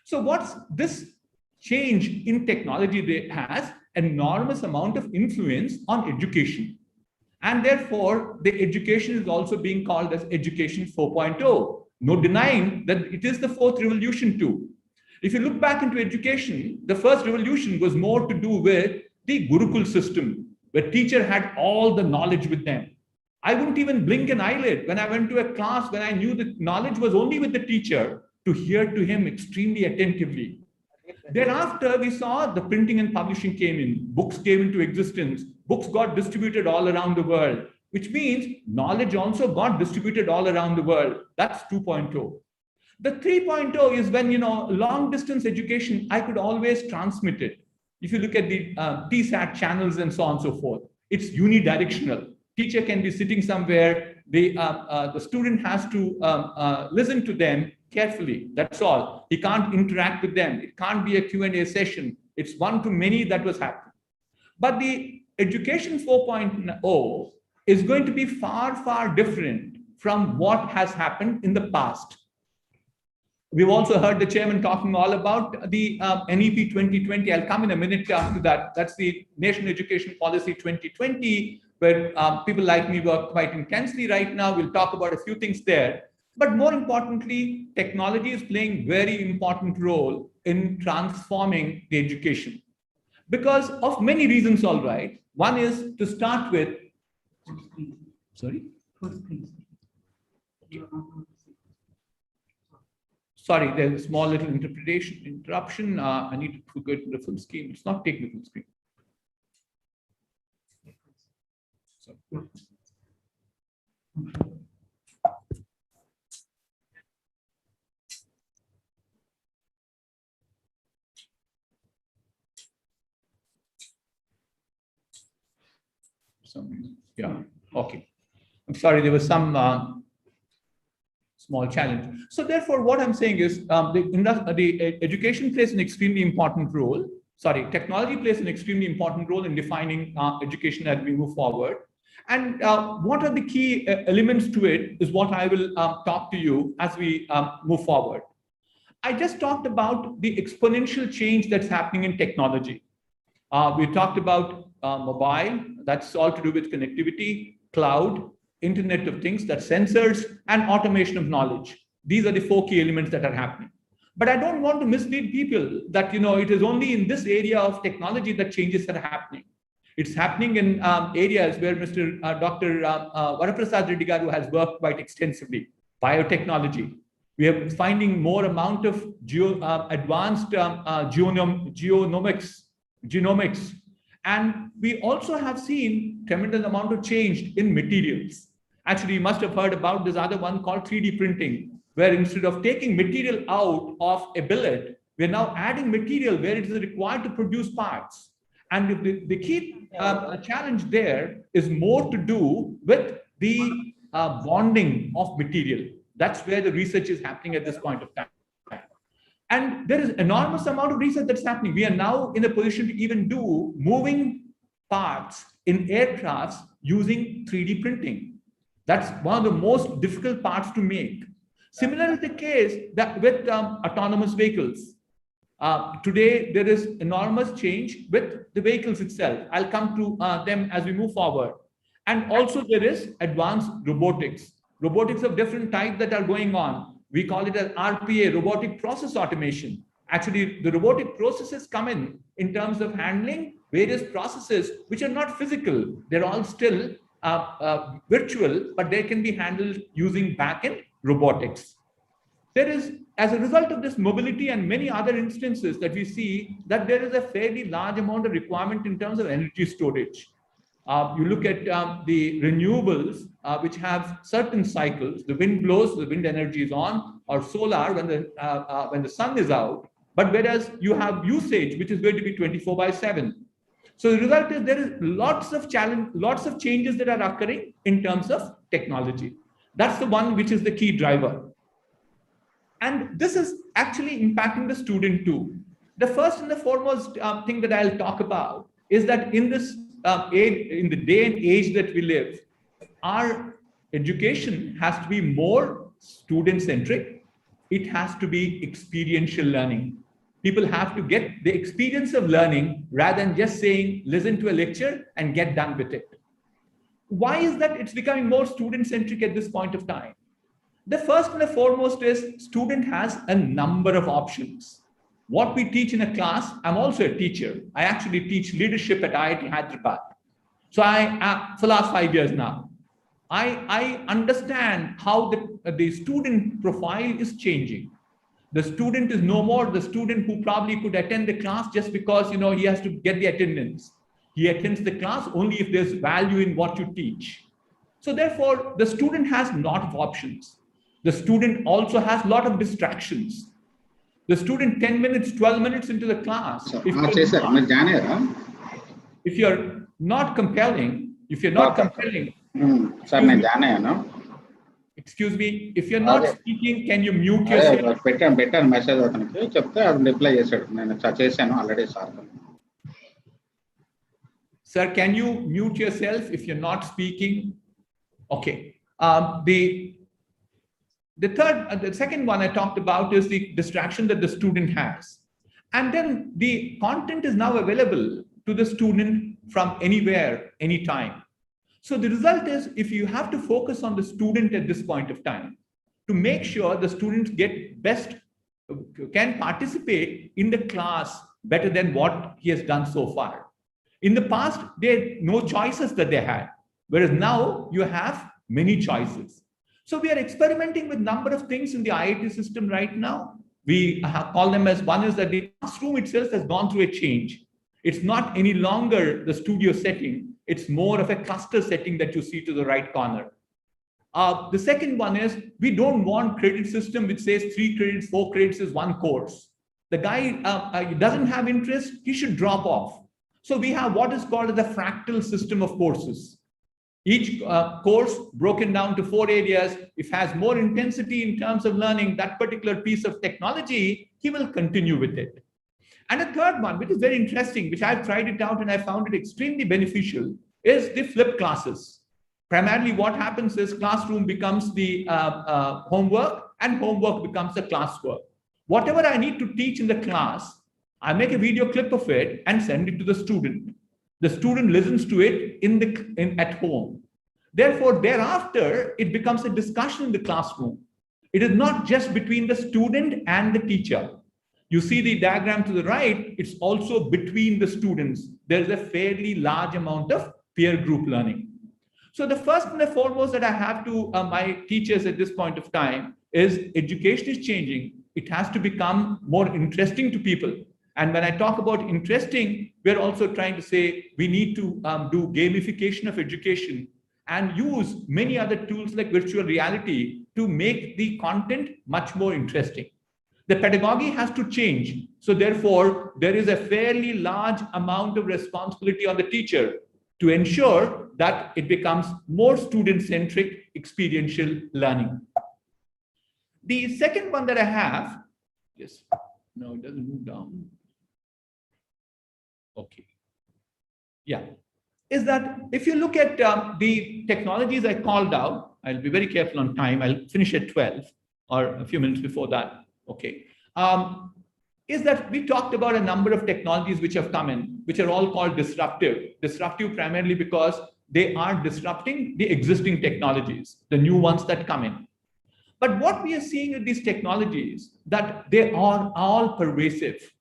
So what's this change in technology that has an enormous amount of influence on education. And therefore, the education is also being called as education 4.0. No denying that it is the 4th revolution too. If you look back into education, the first revolution was more to do with the Gurukul system, where teacher had all the knowledge with them. I wouldn't even blink an eyelid when I went to a class when I knew that knowledge was only with the teacher, to hear to him extremely attentively. Thereafter, we saw the printing and publishing came in, books came into existence, books got distributed all around the world, which means knowledge also got distributed all around the world. That's 2.0. The 3.0 is when, long distance education, I could always transmit it. If you look at the TSAT channels and so on and so forth, it's unidirectional. Teacher can be sitting somewhere, the student has to listen to them carefully. That's all. He can't interact with them. It can't be a Q&A session. It's one-to-many that was happening. But the education 4.0 is going to be far, far different from what has happened in the past. We've also heard the chairman talking all about the NEP 2020. I'll come in a minute to that. That's the National Education Policy 2020, where people like me work quite intensely right now. We'll talk about a few things there. But more importantly, technology is playing a very important role in transforming the education. Because of many reasons, all right. One is to start with, sorry? Sorry, there's a small little interruption. I need to go to the full screen. It's not taking the full screen. Yeah, okay. I'm sorry, there was some small challenge. So therefore, what I'm saying is the education plays an extremely important role. Sorry, technology plays an extremely important role in defining education as we move forward. And what are the key elements to it is what I will talk to you as we move forward. I just talked about the exponential change that's happening in technology. We talked about mobile, that's all to do with connectivity, cloud, Internet of Things, that's sensors, and automation of knowledge. These are the 4 key elements that are happening. But I don't want to mislead people that it is only in this area of technology that changes are happening. It's happening in areas where Dr. Varaprasad Reddy Garu has worked quite extensively. Biotechnology. We are finding more amount of advanced genomics. And we also have seen tremendous amount of change in materials. Actually, you must have heard about this other one called 3D printing, where instead of taking material out of a billet, we're now adding material where it is required to produce parts. And the key challenge there is more to do with the bonding of material. That's where the research is happening at this point of time. And there is enormous amount of research that's happening. We are now in a position to even do moving parts in aircrafts using 3D printing. That's one of the most difficult parts to make. Similar is the case that with autonomous vehicles. Today, there is enormous change with the vehicles itself. I'll come to them as we move forward. And also there is advanced robotics. Robotics of different types that are going on. We call it as RPA, robotic process automation. Actually, the robotic processes come in terms of handling various processes which are not physical. They're all still virtual, but they can be handled using back-end robotics. There is, as a result of this mobility and many other instances that we see, that there is a fairly large amount of requirement in terms of energy storage. You look at the renewables, which have certain cycles. The wind blows, the wind energy is on, or solar when the sun is out. But whereas you have usage, which is going to be 24/7. So the result is there is lots of changes that are occurring in terms of technology. That's the one which is the key driver. And this is actually impacting the student too. The first and the foremost thing that I'll talk about is that in this in the day and age that we live, our education has to be more student-centric. It has to be experiential learning. People have to get the experience of learning rather than just saying, listen to a lecture and get done with it. Why is that it's becoming more student-centric at this point of time? The first and the foremost is student has a number of options. What we teach in a class, I'm also a teacher. I actually teach leadership at IIT Hyderabad. So for the last 5 years now, I understand how the student profile is changing. The student is no more the student who probably could attend the class just because he has to get the attendance. He attends the class only if there's value in what you teach. So therefore, the student has a lot of options. The student also has a lot of distractions. The student 10 minutes, 12 minutes into the class, if you're not compelling, excuse me, if you're not speaking, can you mute yourself? Sir, can you mute yourself if you're not speaking? Okay. The second one I talked about is the distraction that the student has. And then the content is now available to the student from anywhere, anytime. So the result is, if you have to focus on the student at this point of time, to make sure the students can participate in the class better than what he has done so far. In the past, there are no choices that they had, whereas now you have many choices. So we are experimenting with a number of things in the IIT system right now. We call them as, one is that the classroom itself has gone through a change. It's not any longer the studio setting. It's more of a cluster setting that you see to the right corner. The second one is we don't want credit system which says 3 credits, 4 credits is 1 course. The guy doesn't have interest, he should drop off. So we have what is called the fractal system of courses. Each course broken down to 4 areas. If has more intensity in terms of learning that particular piece of technology, he will continue with it. And a third one, which is very interesting, which I've tried it out and I found it extremely beneficial, is the flipped classes. Primarily what happens is classroom becomes the homework and homework becomes the classwork. Whatever I need to teach in the class, I make a video clip of it and send it to the student. The student listens to it at home. Therefore, thereafter, it becomes a discussion in the classroom. It is not just between the student and the teacher. You see the diagram to the right, it's also between the students. There's a fairly large amount of peer group learning. So the first and the foremost that I have to my teachers at this point of time is education is changing. It has to become more interesting to people. And when I talk about interesting, we're also trying to say we need to do gamification of education and use many other tools like virtual reality to make the content much more interesting. The pedagogy has to change. So therefore, there is a fairly large amount of responsibility on the teacher to ensure that it becomes more student-centric experiential learning. The second one that I have, yes, no, it doesn't move down. Okay. Yeah. Is that if you look at the technologies I called out, I'll be very careful on time. I'll finish at 12 or a few minutes before that. Okay. Is that we talked about a number of technologies which have come in, which are all called disruptive. Disruptive primarily because they are disrupting the existing technologies, the new ones that come in. But what we are seeing with these technologies, that they are all pervasive.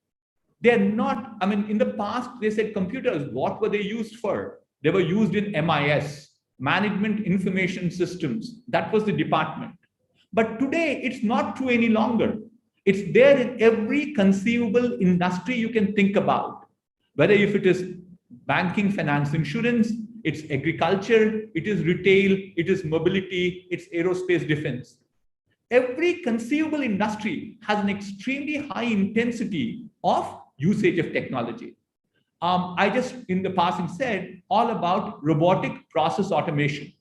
They're not, I mean, in the past, they said computers, what were they used for? They were used in MIS, Management Information Systems. That was the department. But today, it's not true any longer. It's there in every conceivable industry you can think about. Whether if it is banking, finance, insurance, it's agriculture, it is retail, it is mobility, it's aerospace defense. Every conceivable industry has an extremely high intensity of usage of technology. I just in the passing said all about robotic process automation.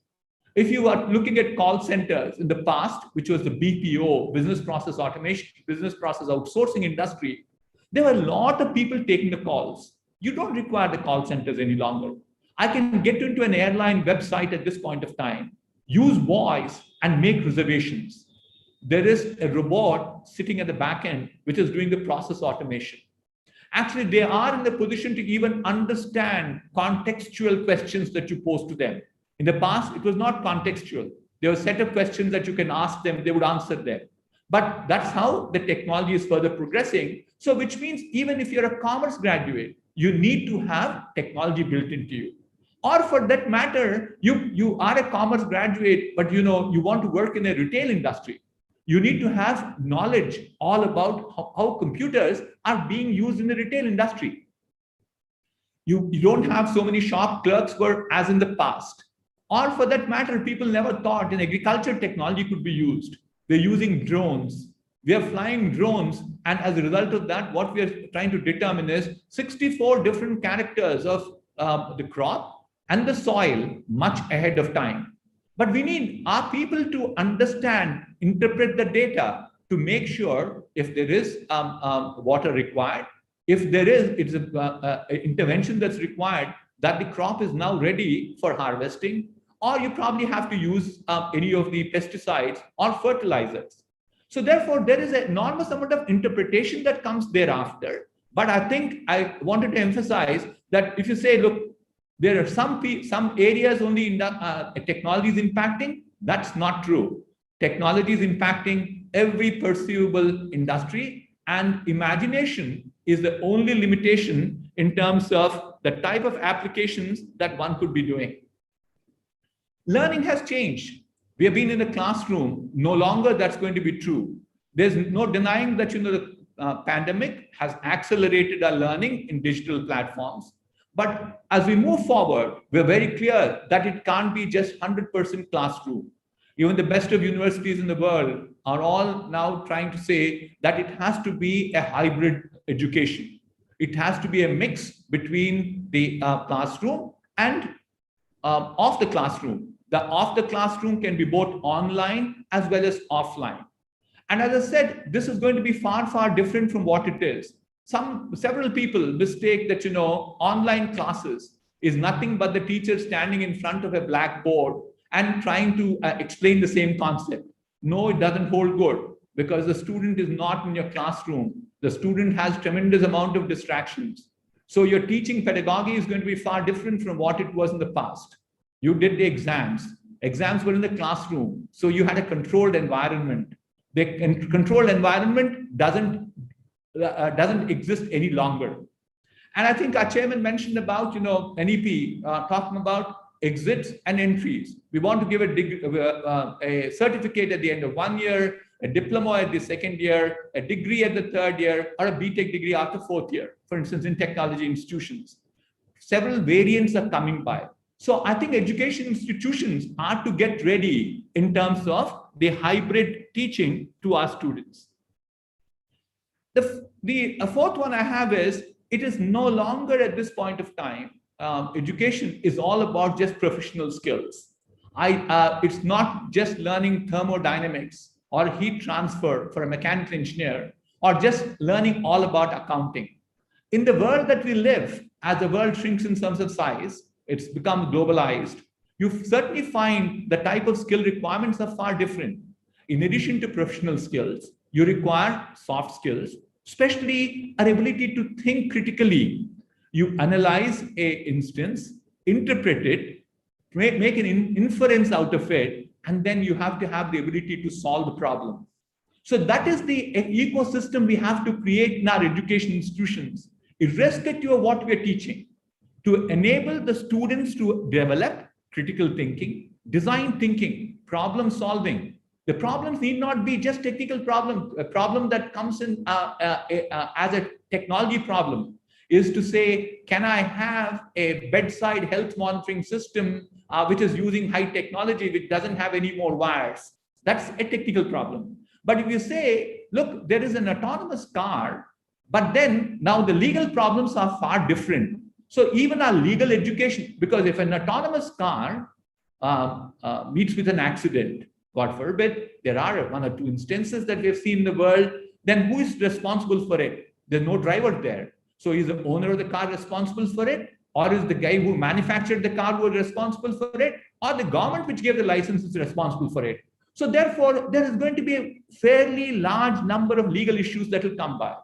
If you are looking at call centers in the past, which was the BPO, business process automation, business process outsourcing industry, there were a lot of people taking the calls. You don't require the call centers any longer. I can get into an airline website at this point of time, use voice and make reservations. There is a robot sitting at the back end, which is doing the process automation. Actually, they are in the position to even understand contextual questions that you pose to them. In the past, it was not contextual. There were a set of questions that you can ask them, they would answer them. But that's how the technology is further progressing. So which means even if you're a commerce graduate, you need to have technology built into you. Or for that matter, you are a commerce graduate, but you want to work in a retail industry. You need to have knowledge all about how computers are being used in the retail industry. You don't have so many shop clerks were as in the past. Or for that matter, people never thought in agriculture technology could be used. We're using drones. We are flying drones. And as a result of that, what we are trying to determine is 64 different characters of the crop and the soil much ahead of time. But we need our people to understand, interpret the data to make sure if there is water required, if there is intervention that's required, that the crop is now ready for harvesting, or you probably have to use any of the pesticides or fertilizers. So therefore, there is an enormous amount of interpretation that comes thereafter. But I think I wanted to emphasize that if you say, look, there are some areas only in technology is impacting, that's not true. Technology is impacting every perceivable industry, and imagination is the only limitation in terms of the type of applications that one could be doing. Learning has changed. We have been in the classroom. No longer that's going to be true. There's no denying that the pandemic has accelerated our learning in digital platforms. But as we move forward, we're very clear that it can't be just 100% classroom. Even the best of universities in the world are all now trying to say that it has to be a hybrid education. It has to be a mix between the classroom and off the classroom. The off the classroom can be both online as well as offline. And as I said, this is going to be far, far different from what it is. Several people mistake that, online classes is nothing but the teacher standing in front of a blackboard and trying to explain the same concept. No, it doesn't hold good because the student is not in your classroom. The student has tremendous amount of distractions. So your teaching pedagogy is going to be far different from what it was in the past. You did the exams. Exams were in the classroom. So you had a controlled environment. The controlled environment doesn't exist any longer. And I think our chairman mentioned about, NEP, talking about exits and entries. We want to give a certificate at the end of 1 year, a diploma at the second year, a degree at the third year, or a BTech degree after fourth year, for instance, in technology institutions. Several variants are coming by. So I think education institutions are to get ready in terms of the hybrid teaching to our students. The fourth one I have is, it is no longer at this point of time, education is all about just professional skills. It's not just learning thermodynamics or heat transfer for a mechanical engineer, or just learning all about accounting. In the world that we live, as the world shrinks in terms of size, it's become globalized. You certainly find the type of skill requirements are far different. In addition to professional skills, you require soft skills, especially our ability to think critically. You analyze an instance, interpret it, make an inference out of it, and then you have to have the ability to solve the problem. So that is the ecosystem we have to create in our education institutions, irrespective of what we're teaching, to enable the students to develop critical thinking, design thinking, problem solving. The problems need not be just technical problem. A problem that comes in as a technology problem is to say, can I have a bedside health monitoring system which is using high technology, which doesn't have any more wires? That's a technical problem. But if you say, look, there is an autonomous car, but then now the legal problems are far different. So even our legal education, because if an autonomous car meets with an accident, God forbid, there are 1 or 2 instances that we have seen in the world, then who is responsible for it? There's no driver there. So is the owner of the car responsible for it? Or is the guy who manufactured the car who is responsible for it? Or the government which gave the license is responsible for it? So therefore, there is going to be a fairly large number of legal issues that will come by.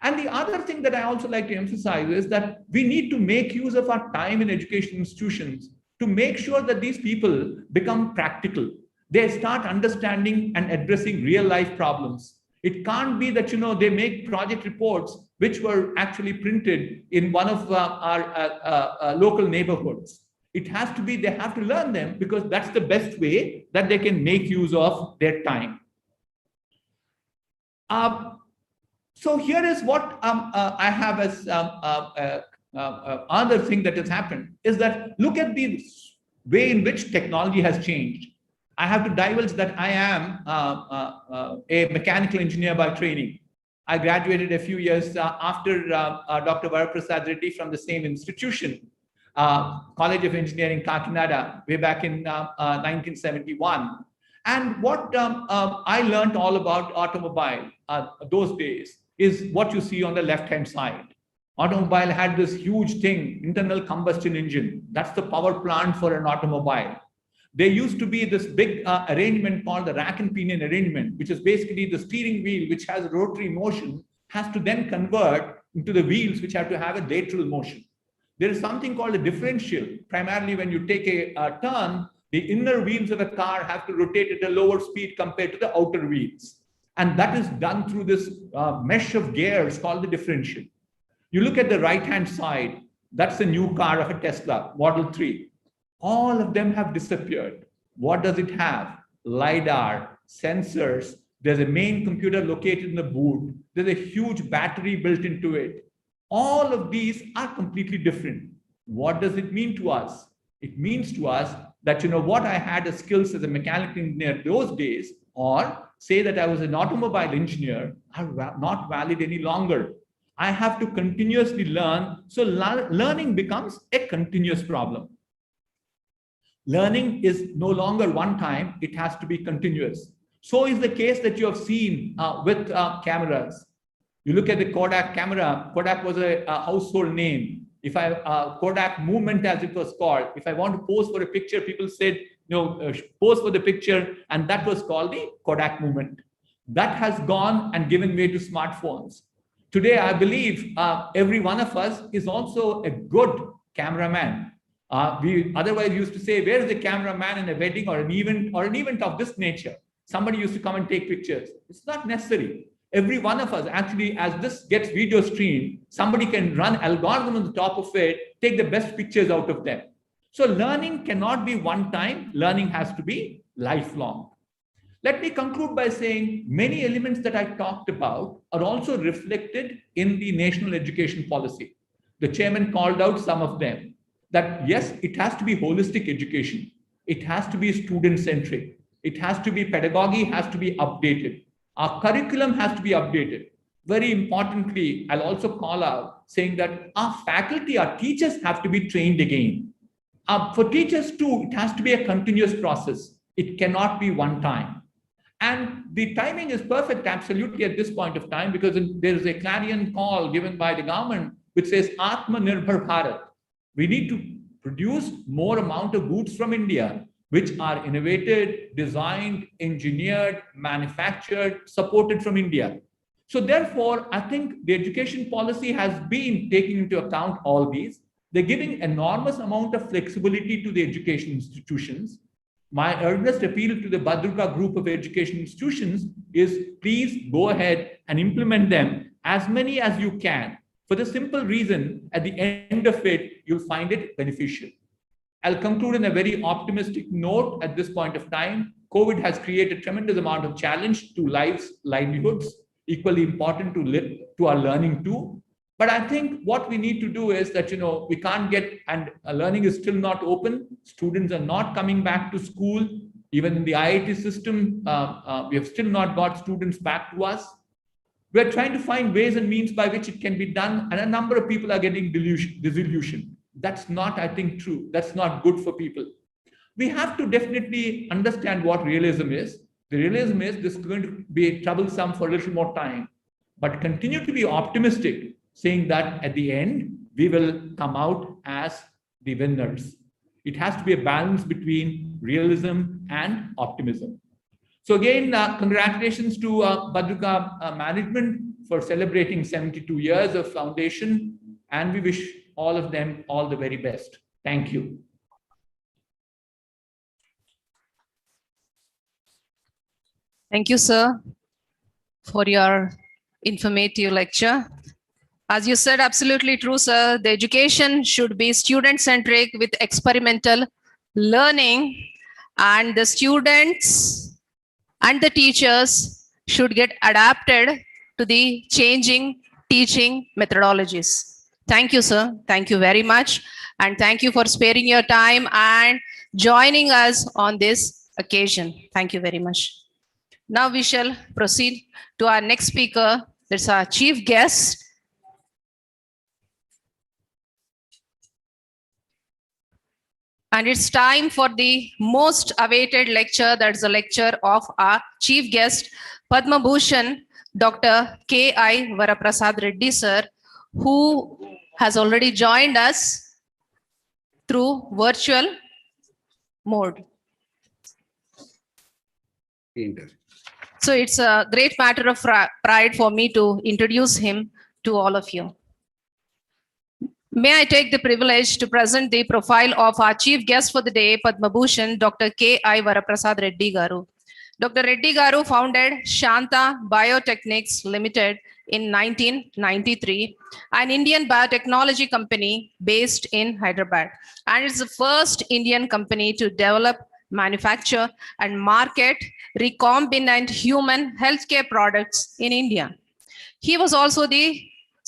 And the other thing that I also like to emphasize is that we need to make use of our time in education institutions to make sure that these people become practical. They start understanding and addressing real life problems. It can't be that, they make project reports which were actually printed in one of our local neighborhoods. It has to be, they have to learn them because that's the best way that they can make use of their time. So here is what I have as other thing that has happened is that look at the way in which technology has changed. I have to divulge that I am a mechanical engineer by training. I graduated a few years after Dr. Varaprasad Reddy from the same institution, College of Engineering, Kakinada, way back in 1971. And what I learned all about automobile those days is what you see on the left-hand side. Automobile had this huge thing, internal combustion engine. That's the power plant for an automobile. There used to be this big arrangement called the rack and pinion arrangement, which is basically the steering wheel, which has rotary motion, has to then convert into the wheels, which have to have a lateral motion. There is something called a differential. Primarily, when you take a turn, the inner wheels of a car have to rotate at a lower speed compared to the outer wheels. And that is done through this mesh of gears called the differential. You look at the right-hand side, that's the new car of a Tesla, Model 3. All of them have disappeared. What does it have? LiDAR, sensors. There's a main computer located in the boot. There's a huge battery built into it. All of these are completely different. What does it mean to us? It means to us that, what I had as skills as a mechanical engineer those days, or say that I was an automobile engineer, are not valid any longer. I have to continuously learn. So learning becomes a continuous problem. Learning is no longer one time, it has to be continuous. So is the case that you have seen with cameras. You look at the Kodak camera. Kodak was a household name. If Kodak movement, as it was called, if I want to pose for a picture, people said, pose for the picture, and that was called the Kodak movement. That has gone and given way to smartphones. Today, I believe every one of us is also a good cameraman. We otherwise used to say, where is the cameraman in a wedding or an event of this nature? Somebody used to come and take pictures. It's not necessary. Every one of us, actually, as this gets video streamed, somebody can run algorithm on the top of it, take the best pictures out of them. So learning cannot be one time. Learning has to be lifelong. Let me conclude by saying many elements that I talked about are also reflected in the national education policy. The chairman called out some of them. That yes, it has to be holistic education. It has to be student-centric. It has to be pedagogy, has to be updated. Our curriculum has to be updated. Very importantly, I'll also call out saying that our faculty, our teachers have to be trained again. For teachers too, it has to be a continuous process. It cannot be one time. And the timing is perfect, absolutely, at this point of time, because there is a clarion call given by the government which says Atmanirbhar Bharat. We need to produce more amount of goods from India, which are innovated, designed, engineered, manufactured, supported from India. So therefore, I think the education policy has been taking into account all these. They're giving enormous amount of flexibility to the education institutions. My earnest appeal to the Badruka group of education institutions is please go ahead and implement them, as many as you can. For the simple reason, at the end of it, you'll find it beneficial. I'll conclude in a very optimistic note at this point of time. COVID has created a tremendous amount of challenge to lives, livelihoods, equally important to our learning too. But I think what we need to do is that, we can't get, and learning is still not open. Students are not coming back to school. Even in the IIT system, we have still not got students back to us. We're trying to find ways and means by which it can be done. And a number of people are getting disillusioned. That's not, I think, true. That's not good for people. We have to definitely understand what realism is. The realism is this is going to be troublesome for a little more time, but continue to be optimistic, saying that at the end, we will come out as the winners. It has to be a balance between realism and optimism. So again, congratulations to Badruka management for celebrating 72 years of foundation, and we wish all of them all the very best. Thank you. Thank you, sir, for your informative lecture. As you said, absolutely true, sir. The education should be student-centric with experimental learning, and the students and the teachers should get adapted to the changing teaching methodologies. Thank you, sir. Thank you very much. And thank you for sparing your time and joining us on this occasion. Thank you very much. Now we shall proceed to our next speaker. That's our chief guest. And it's time for the most awaited lecture. That's the lecture of our chief guest, Padma Bhushan, Dr. K.I. Varaprasad Reddy, sir, who has already joined us through virtual mode. So it's a great matter of pride for me to introduce him to all of you. May I take the privilege to present the profile of our chief guest for the day, Padma Bhushan, Dr. K.I. Varaprasad Reddy Garu. Dr. Reddy Garu founded Shanta Biotechnics Limited in 1993, an Indian biotechnology company based in Hyderabad. And it's the first Indian company to develop, manufacture, and market recombinant human healthcare products in India. He was also the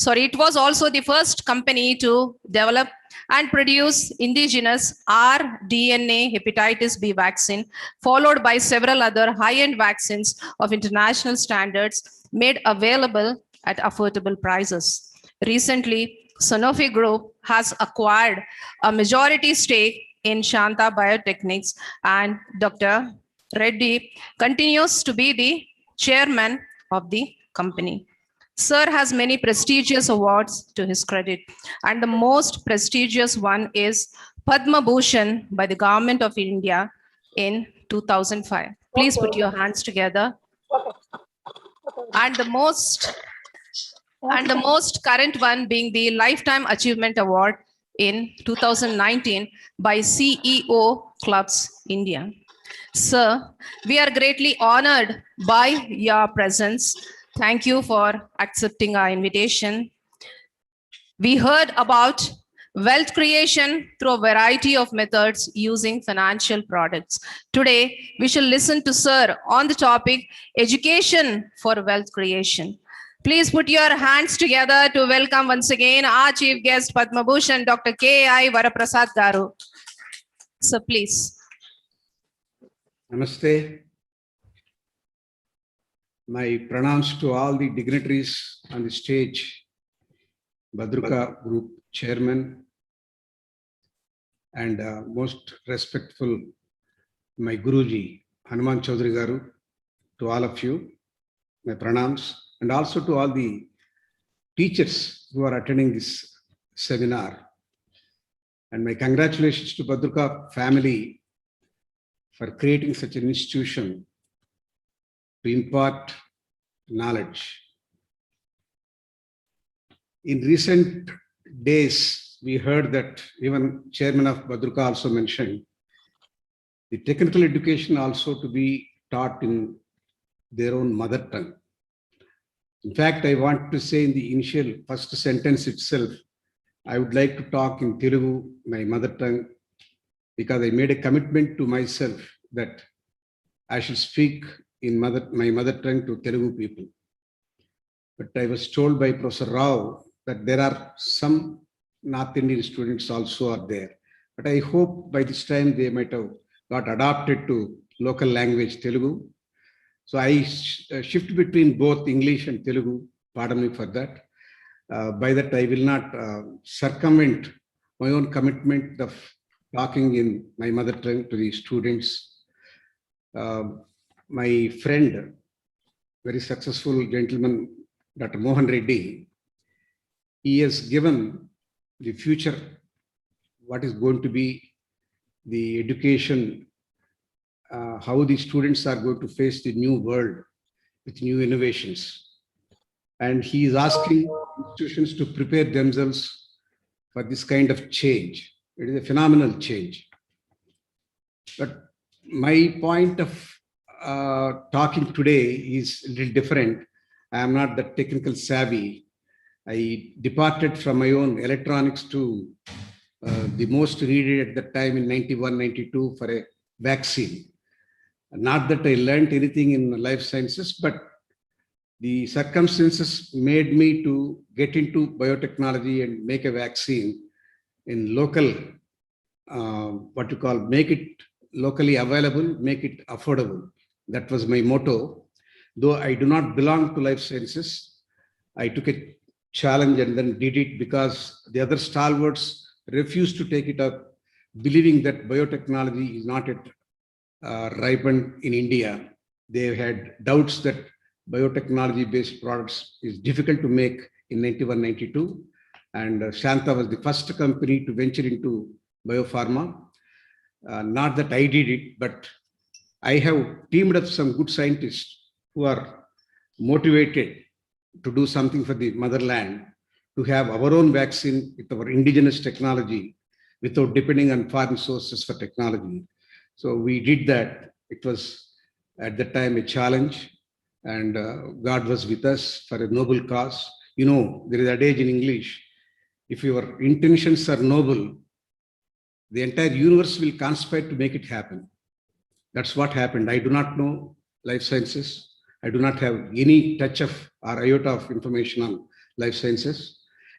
it was also the first company to develop and produce indigenous rDNA hepatitis B vaccine, followed by several other high-end vaccines of international standards made available at affordable prices. Recently, Sanofi Group has acquired a majority stake in Shanta Biotechnics, and Dr. Reddy continues to be the chairman of the company. Sir has many prestigious awards to his credit, and the most prestigious one is Padma Bhushan by the Government of India in 2005. Please put your hands together. And the most current one being the Lifetime Achievement Award in 2019 by CEO Clubs India. Sir, we are greatly honored by your presence. Thank you for accepting our invitation. We heard about wealth creation through a variety of methods using financial products. Today, we shall listen to Sir on the topic education for wealth creation. Please put your hands together to welcome once again our chief guest, Padma Bhushan, Dr. K.I. Varaprasad Garu. Sir, please. Namaste. My pranams to all the dignitaries on the stage, Badruka Group Chairman, and most respectful, my Guruji, Hanuman Chaudhary Garu, to all of you, my pranams, and also to all the teachers who are attending this seminar. And my congratulations to Badruka family for creating such an institution to impart knowledge. In recent days, we heard that even Chairman of Badruka also mentioned the technical education also to be taught in their own mother tongue. In fact, I want to say in the initial first sentence itself, I would like to talk in Telugu, my mother tongue, because I made a commitment to myself that I should speak in my mother tongue to Telugu people. But I was told by Professor Rao that there are some North Indian students also are there. But I hope by this time they might have got adapted to local language Telugu. So I shift between both English and Telugu. Pardon me for that. By that I will not circumvent my own commitment of talking in my mother tongue to the students. My friend, very successful gentleman, Dr. Mohan Reddy, he has given the future, what is going to be the education, how the students are going to face the new world with new innovations. And he is asking institutions to prepare themselves for this kind of change. It is a phenomenal change. But my point of talking today is a little different. I am not that technical savvy. I departed from my own electronics to the most needed at the time in 91, 92 for a vaccine. Not that I learned anything in life sciences, but the circumstances made me to get into biotechnology and make a vaccine in local, what you call, make it locally available, make it affordable. That was my motto. Though I do not belong to life sciences, I took a challenge and then did it because the other stalwarts refused to take it up, believing that biotechnology is not yet ripened in India. They had doubts that biotechnology-based products is difficult to make in 91, 92. And Shanta was the first company to venture into biopharma. Not that I did it, but I have teamed up some good scientists who are motivated to do something for the motherland, to have our own vaccine with our indigenous technology without depending on foreign sources for technology. So we did that. It was at that time a challenge, and God was with us for a noble cause. You know, there is an adage in English, if your intentions are noble, the entire universe will conspire to make it happen. That's what happened. I do not know life sciences. I do not have any touch of or iota of information on life sciences.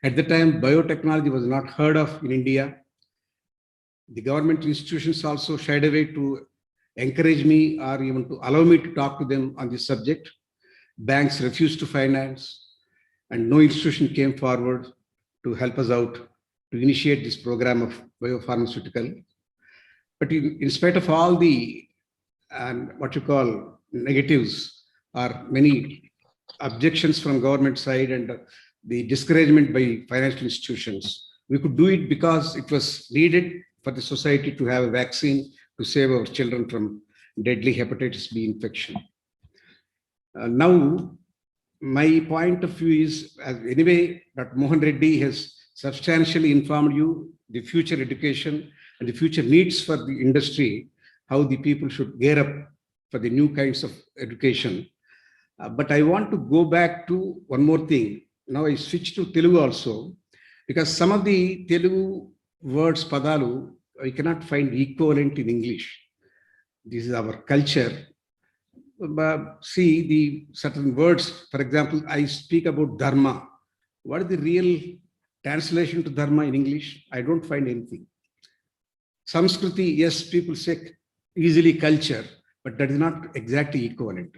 At the time, biotechnology was not heard of in India. The government institutions also shied away to encourage me or even to allow me to talk to them on this subject. Banks refused to finance, and no institution came forward to help us out to initiate this program of biopharmaceutical. But in spite of all the what you call negatives or many objections from government side and the discouragement by financial institutions, we could do it because it was needed for the society to have a vaccine to save our children from deadly hepatitis B infection. Now, my point of view is, anyway, Dr. Mohan Reddy has substantially informed you the future education and the future needs for the industry, how the people should gear up for the new kinds of education. But I want to go back to one more thing. Now I switch to Telugu also, because some of the Telugu words, padalu, I cannot find equivalent in English. This is our culture. But see the certain words, for example, I speak about dharma. What is the real translation to dharma in English? I don't find anything. Samskriti, yes, people say easily culture, but that is not exactly equivalent.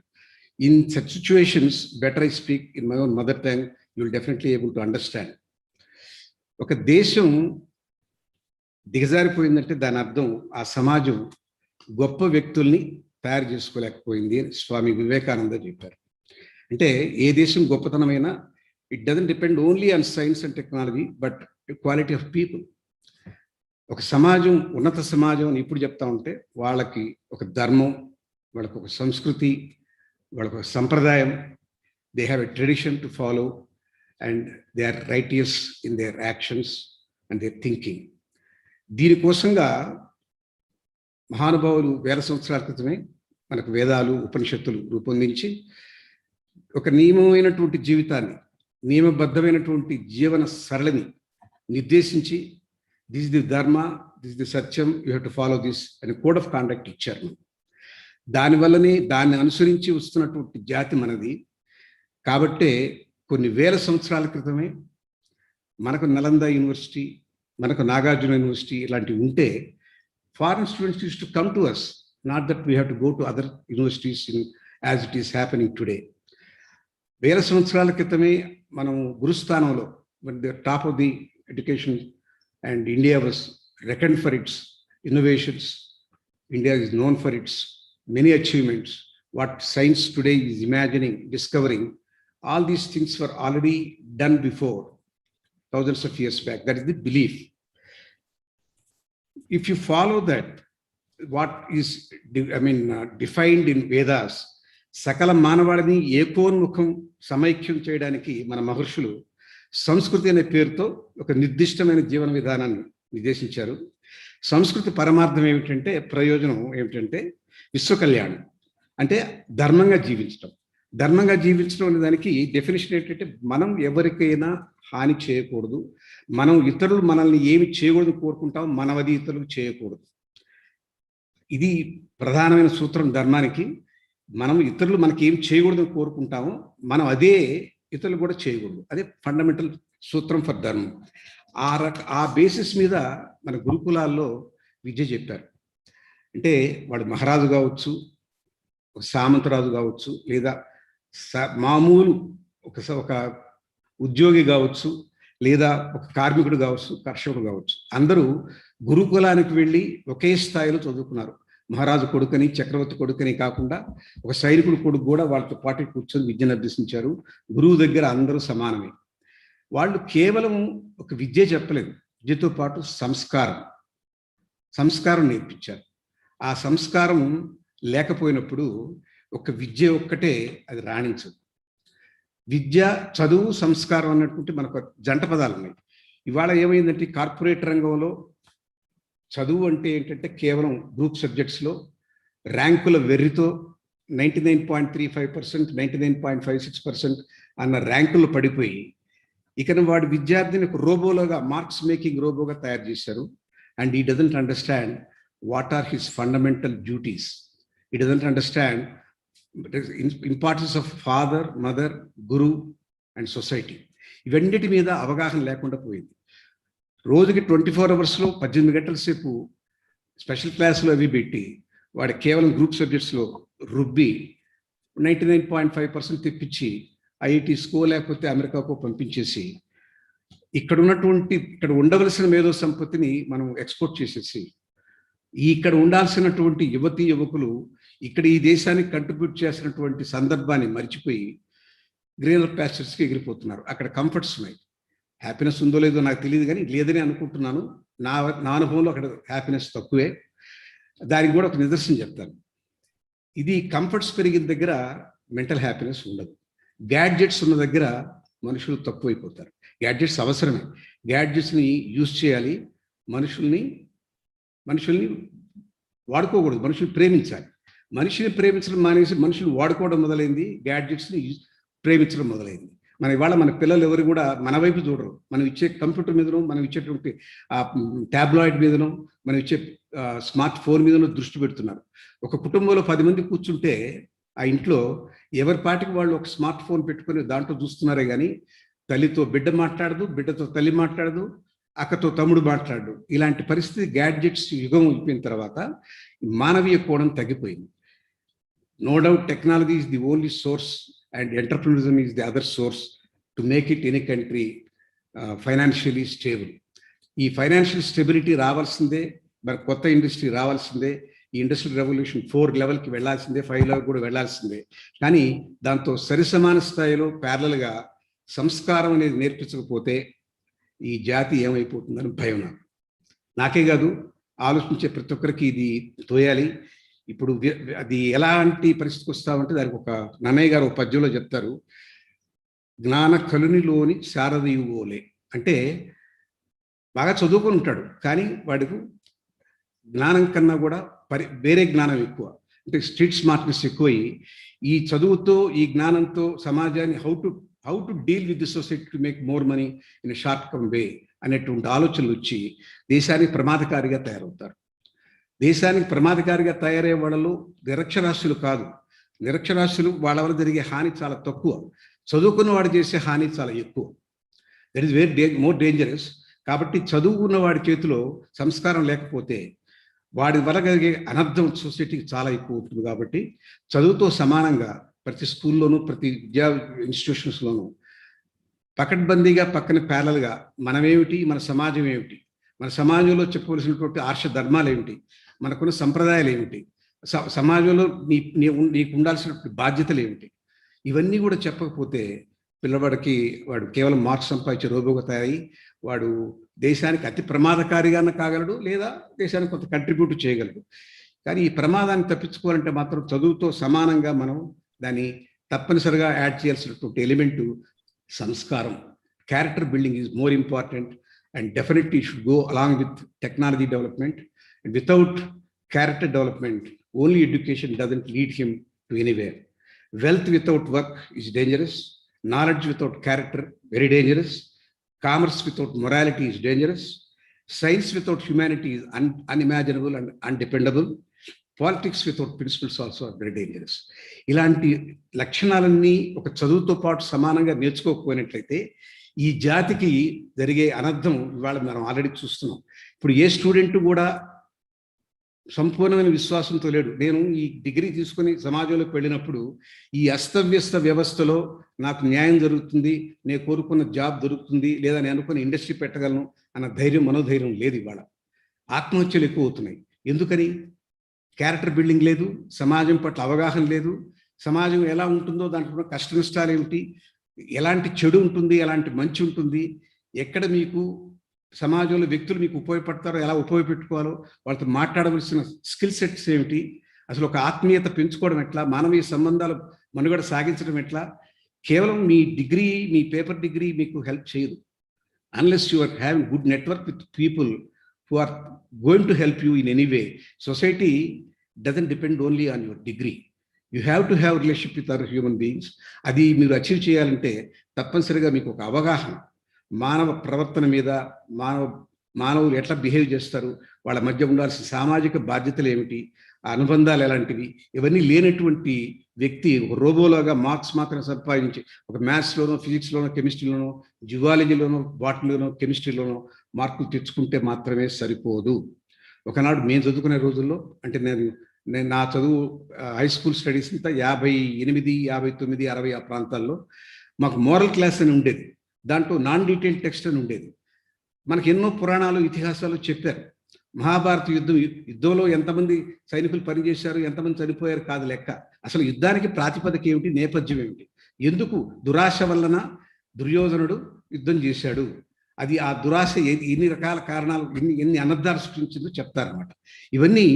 In such situations, better I speak in my own mother tongue, you will definitely able to understand. ఒక దేశం దిగజారిపోయిందంటే దాని అర్థం ఆ సమాజం గొప్ప వ్యక్తుల్ని తయారు చేసుకోలేకపోయింది అని స్వామి వివేకానంద చెప్పారు. అంటే ఏ దేశం గొప్పతనమైనా it doesn't depend only on science and technology but quality of people. ఒక సమాజం ఉన్నత సమాజం అని ఇప్పుడు చెప్తా ఉంటే వాళ్ళకి ఒక ధర్మం, వాళ్ళకి ఒక సంస్కృతి, వాళ్ళకి ఒక సంప్రదాయం, they have a tradition to follow and they are righteous in their actions and their thinking. దీనికోసంగా మహానుభావులు వేల సంవత్సరాల క్రితమే మనకు వేదాలు, ఉపనిషత్తులు రూపొందించి ఒక నియమమైనటువంటి జీవితాన్ని, నియమబద్ధమైనటువంటి జీవన సరళిని నిర్దేశించి దిస్ ఇస్ ది ధర్మ, this the Satyam, you have to follow this అని కోడ్ ఆఫ్ కాండక్ట్ ఇచ్చారు. దానివల్లనే దాన్ని అనుసరించి వస్తున్నటువంటి జాతి మనది. కాబట్టే కొన్ని వేల సంవత్సరాల క్రితమే మనకు నలంద యూనివర్సిటీ, మనకు నాగార్జున యూనివర్సిటీ ఇలాంటివి ఉంటే foreign students used to come to us, not that we have to go to other universities as it is happening today. వేల సంవత్సరాల క్రితమే మనం గురుస్థానంలో, when the top of the education and India was reckoned for its innovations, India is known for its many achievements, what science today is imagining, discovering, all these things were already done before, thousands of years back. That is the belief. If you follow that, what is defined in Vedas, సకల మానవాళిని ఏకోన్ముఖం సమైక్యం చేయడానికి మన మహర్షులు సంస్కృతి అనే పేరుతో ఒక నిర్దిష్టమైన జీవన విధానాన్ని నిర్దేశించారు. సంస్కృతి పరమార్థం ఏమిటంటే, ప్రయోజనం ఏమిటంటే విశ్వ కళ్యాణం, అంటే ధర్మంగా జీవించడం. ధర్మంగా జీవించడం అనే దానికి డెఫినేషన్ ఏంటంటే, మనం ఎవరికైనా హాని చేయకూడదు, మనం ఇతరులు మనల్ని ఏమి చేయకూడదు కోరుకుంటాం, మనవది ఇతరులకు చేయకూడదు. ఇది ప్రధానమైన సూత్రం ధర్మానికి. మనం ఇతరులు మనకి ఏం చేయకూడదు కోరుకుంటామో, మనం అదే ఇతరులు కూడా చేయకూడదు. అదే ఫండమెంటల్ సూత్రం ఫర్ ధర్మం. ఆ బేసిస్ మీద మన గురుకులాల్లో విద్య చెప్పారు. అంటే వాడు మహారాజు కావచ్చు, ఒక సామంతరాజు కావచ్చు, లేదా మామూలు ఒక ఉద్యోగి కావచ్చు, లేదా ఒక కార్మికుడు కావచ్చు, కర్షకుడు కావచ్చు, అందరూ గురుకులానికి వెళ్ళి ఒకే స్థాయిలో చదువుకున్నారు. మహారాజు కొడుకని, చక్రవర్తి కొడుకని కాకుండా ఒక సైనికుడు కొడుకు కూడా వాళ్ళతో పాటు కూర్చొని విద్యను అభ్యసించారు. గురువు దగ్గర అందరూ సమానమే. వాళ్ళు కేవలం ఒక విద్య చెప్పలేదు, విద్యతో పాటు సంస్కారం నేర్పించారు. ఆ సంస్కారం లేకపోయినప్పుడు ఒక విద్య ఒక్కటే అది రాణించదు. విద్య, చదువు, సంస్కారం అన్నటువంటి మనకు జంట పదాలు ఉన్నాయి. ఇవాళ ఏమైందంటే కార్పొరేట్ రంగంలో చదువు అంటే ఏంటంటే కేవలం గ్రూప్ సబ్జెక్ట్స్లో ర్యాంకుల వెర్రితో 99.35%, 99.56% అన్న ర్యాంకులు పడిపోయి ఇక వాడి విద్యార్థిని ఒక రోబోలోగా, మార్క్స్ మేకింగ్ రోబోగా తయారు చేశారు. And he doesn't understand what are his fundamental duties. He doesn't understand importance of father, mother, guru and society. ఇవన్నిటి మీద అవగాహన లేకుండా పోయింది. రోజుకి 24 అవర్స్లో 18 గంటల సేపు స్పెషల్ క్లాసులు అవి పెట్టి వాడు కేవలం గ్రూప్ సబ్జెక్ట్స్లో రుబ్బి 99.5% తెప్పించి ఐఐటీస్కో లేకపోతే అమెరికాకో పంపించేసి ఇక్కడ ఉండవలసిన మేధో సంపత్తిని మనం ఎక్స్పోర్ట్ చేసేసి ఇక్కడ ఉండాల్సినటువంటి యువతీ యువకులు ఇక్కడ ఈ దేశానికి కంట్రిబ్యూట్ చేసినటువంటి సందర్భాన్ని మర్చిపోయి గ్రీనర్ ప్యాస్చర్స్కి ఎగిరిపోతున్నారు. అక్కడ కంఫర్ట్స్ ఉన్నాయి. హ్యాపీనెస్ ఉందో లేదో నాకు తెలియదు, కానీ లేదని అనుకుంటున్నాను. నా అనుభవంలో అక్కడ హ్యాపీనెస్ తక్కువే. దానికి కూడా ఒక నిదర్శనం చెప్తాను. ఇది కంఫర్ట్స్ పెరిగిన దగ్గర మెంటల్ హ్యాపీనెస్ ఉండదు. గ్యాడ్జెట్స్ ఉన్న దగ్గర మనుషులు తక్కువైపోతారు. గ్యాడ్జెట్స్ అవసరమే, గ్యాడ్జెట్స్ని యూజ్ చేయాలి. మనుషుల్ని వాడుకోకూడదు, మనుషుల్ని ప్రేమించాలి. మనిషిని ప్రేమించడం మానేసి మనుషులు వాడుకోవడం మొదలైంది, గ్యాడ్జెట్స్ని ప్రేమించడం మొదలైంది. ఇవాళ మన పిల్లలు ఎవరు కూడా మన వైపు చూడరు. మనం ఇచ్చే కంప్యూటర్ మీదనో, మనం ఇచ్చేటువంటి ట్యాబ్లాయిడ్ మీదనో, మనం ఇచ్చే స్మార్ట్ ఫోన్ మీదనో దృష్టి పెడుతున్నారు. ఒక కుటుంబంలో 10 మంది కూర్చుంటే ఆ ఇంట్లో ఎవరి పాటికి వాళ్ళు ఒక స్మార్ట్ ఫోన్ పెట్టుకొని దాంట్లో చూస్తున్నారే కానీ తల్లితో బిడ్డ మాట్లాడదు, బిడ్డతో తల్లి మాట్లాడదు, అక్కతో తమ్ముడు మాట్లాడు. ఇలాంటి పరిస్థితి గ్యాడ్జెట్స్ యుగం అయిపోయిన తర్వాత మానవీయ కోణం తగ్గిపోయింది. No doubt technology is the only source and entrepreneurism is the other source to make it any country financially stable. ఈ ఫైనాన్షియల్ స్టెబిలిటీ రావాల్సిందే, మరి కొత్త ఇండస్ట్రీ రావాల్సిందే. ఈ ఇండస్ట్రియల్ రెవల్యూషన్ 4 లెవెల్కి వెళ్లాల్సిందే, 5 లెవెల్ కూడా వెళ్లాల్సిందే. కానీ దాంతో సరిసమాన స్థాయిలో ప్యారలల్గా సంస్కారం అనేది నేర్పించకపోతే ఈ జాతి ఏమైపోతుందని భయం నాకే కాదు, ఆలోచించే ప్రతి ఒక్కరికి ఇది తోయాలి. ఇప్పుడు అది ఎలాంటి పరిస్థితికి వస్తామంటే దానికి ఒక నన్నయ్య గారు ఒక పద్యంలో చెప్తారు, జ్ఞాన కలునిలోని శారదయువోలే. అంటే బాగా చదువుకొని ఉంటాడు కానీ వాడికి జ్ఞానం కన్నా కూడా వేరే జ్ఞానం ఎక్కువ, అంటే స్ట్రీట్ స్మార్ట్నెస్ ఎక్కువయి ఈ చదువుతో ఈ జ్ఞానంతో సమాజాన్ని how to deal with the society to make more money in short come way అనేటువంటి ఆలోచనలు వచ్చి దేశానికి ప్రమాదకారిగా తయారవుతారు. దేశానికి ప్రమాదకారిగా తయారయ్యే వాళ్ళలో నిరక్షరాస్యులు కాదు. నిరక్షరాస్యులు వాళ్ళ వల్ల జరిగే హాని చాలా తక్కువ, చదువుకున్న వాడు చేసే హాని చాలా ఎక్కువ. That is very more dangerous. కాబట్టి చదువుకున్న వాడి చేతిలో సంస్కారం లేకపోతే వాడి వల్ల కలిగే అనర్థం సొసైటీకి చాలా ఎక్కువ ఉంటుంది. కాబట్టి చదువుతో సమానంగా ప్రతి స్కూల్లోనూ, ప్రతి విద్యా ఇన్స్టిట్యూషన్స్లోనూ పకడ్బందీగా పక్కన ప్యారల్గా మనమేమిటి, మన సమాజం ఏమిటి, మన సమాజంలో చెప్పవలసినటువంటి ఆర్ష ధర్మాలు ఏమిటి, మనకున్న సంప్రదాయాలు ఏమిటి, సమాజంలో నీకు ఉండాల్సినటువంటి బాధ్యతలు ఏమిటి, ఇవన్నీ కూడా చెప్పకపోతే పిల్లవాడికి వాడు కేవలం మార్క్స్ సంపాదించే రోబోగా తయారై వాడు దేశానికి అతి ప్రమాదకారిగానే కాగలడు, లేదా దేశానికి కొంత కంట్రిబ్యూట్ చేయగలడు. కానీ ఈ ప్రమాదాన్ని తప్పించుకోవాలంటే మాత్రం చదువుతో సమానంగా మనం దాన్ని తప్పనిసరిగా యాడ్ చేయాల్సినటువంటి ఎలిమెంటు సంస్కారం. Character building is more important and definitely should go along with technology development. And without character development only education doesn't lead him to anywhere. Wealth without work is dangerous. Knowledge without character, very dangerous. Commerce without morality is dangerous. Science without humanity is unimaginable and undependable. Politics without principles also are very dangerous. ఇలాంటి లక్షణాలన్నీ ఒక చదువుతో పాటు సమానంగా నేర్చుకోకపోయినట్లయితే ఈ జాతికి జరిగే అనర్థం ఇవాళ మనం ఆల్రెడీ చూస్తున్నాం. ఇప్పుడు ఏ స్టూడెంట్ కూడా సంపూర్ణమైన విశ్వాసంతో లేడు. నేను ఈ డిగ్రీ తీసుకుని సమాజంలోకి వెళ్ళినప్పుడు ఈ అస్తవ్యస్త వ్యవస్థలో నాకు న్యాయం జరుగుతుంది, నేను కోరుకున్న జాబ్ దొరుకుతుంది, లేదా నేను అనుకున్న ఇండస్ట్రీ పెట్టగలను అన్న ధైర్యం, మనోధైర్యం లేదు. ఇవాళ ఆత్మహత్యలు ఎక్కువ అవుతున్నాయి. ఎందుకని? క్యారెక్టర్ బిల్డింగ్ లేదు, సమాజం పట్ల అవగాహన లేదు. సమాజం ఎలా ఉంటుందో దాంట్లో కష్ట నష్టాలు ఏమిటి, ఎలాంటి చెడు ఉంటుంది, ఎలాంటి మంచి ఉంటుంది, ఎక్కడ మీకు సమాజంలో వ్యక్తులు మీకు ఉపయోగపడతారో, ఎలా ఉపయోగపెట్టుకోవాలో, వాళ్ళతో మాట్లాడవలసిన స్కిల్ సెట్స్ ఏమిటి, అసలు ఒక ఆత్మీయత పెంచుకోవడం ఎట్లా, మానవీయ సంబంధాలు మనుగడ సాగించడం ఎట్లా. కేవలం మీ డిగ్రీ, మీ పేపర్ డిగ్రీ మీకు హెల్ప్ చేయదు. Unless you are having good network with people who are going to help you in any way. Society doesn't depend only on your degree. You have to have relationship with other human beings. అది మీరు achieve చేయాలంటే తప్పనిసరిగా మీకు ఒక అవగాహన, మానవ ప్రవర్తన మీద, మానవులు ఎట్లా బిహేవ్ చేస్తారు, వాళ్ళ మధ్య ఉండాల్సిన సామాజిక బాధ్యతలు ఏమిటి, అనుబంధాలు ఎలాంటివి, ఇవన్నీ లేనటువంటి వ్యక్తి ఒక రోబోలాగా మార్క్స్ మాత్రం సంపాదించి ఒక మ్యాథ్స్లోనో, ఫిజిక్స్లోనో, కెమిస్ట్రీలోనో, జువాలజీలోనో, బాటనీలోనో, కెమిస్ట్రీలోనో మార్కులు తెచ్చుకుంటే మాత్రమే సరిపోదు. ఒకనాడు మేము చదువుకునే రోజుల్లో, అంటే నేను నా చదువు హై స్కూల్ స్టడీస్ అంతా 58, 59, 60 ఆ ప్రాంతాల్లో మాకు మోరల్ క్లాస్ అని ఉండేది. దాంట్లో నాన్ డీటెయిల్ టెక్స్ట్ అని ఉండేది. మనకి ఎన్నో పురాణాలు, ఇతిహాసాలు చెప్పారు. మహాభారత యుద్ధంలో ఎంతమంది సైనికులు పనిచేశారు, ఎంతమంది చనిపోయారు కాదు లెక్క. అసలు యుద్ధానికి ప్రాతిపదిక ఏమిటి, నేపథ్యం ఏమిటి, ఎందుకు దురాశ వలన దుర్యోధనుడు యుద్ధం చేశాడు, అది ఆ దురాశ ఎన్ని రకాల కారణాలు, ఎన్ని అనర్థాలు సృష్టించిందో చెప్తారన్నమాట. ఇవన్నీ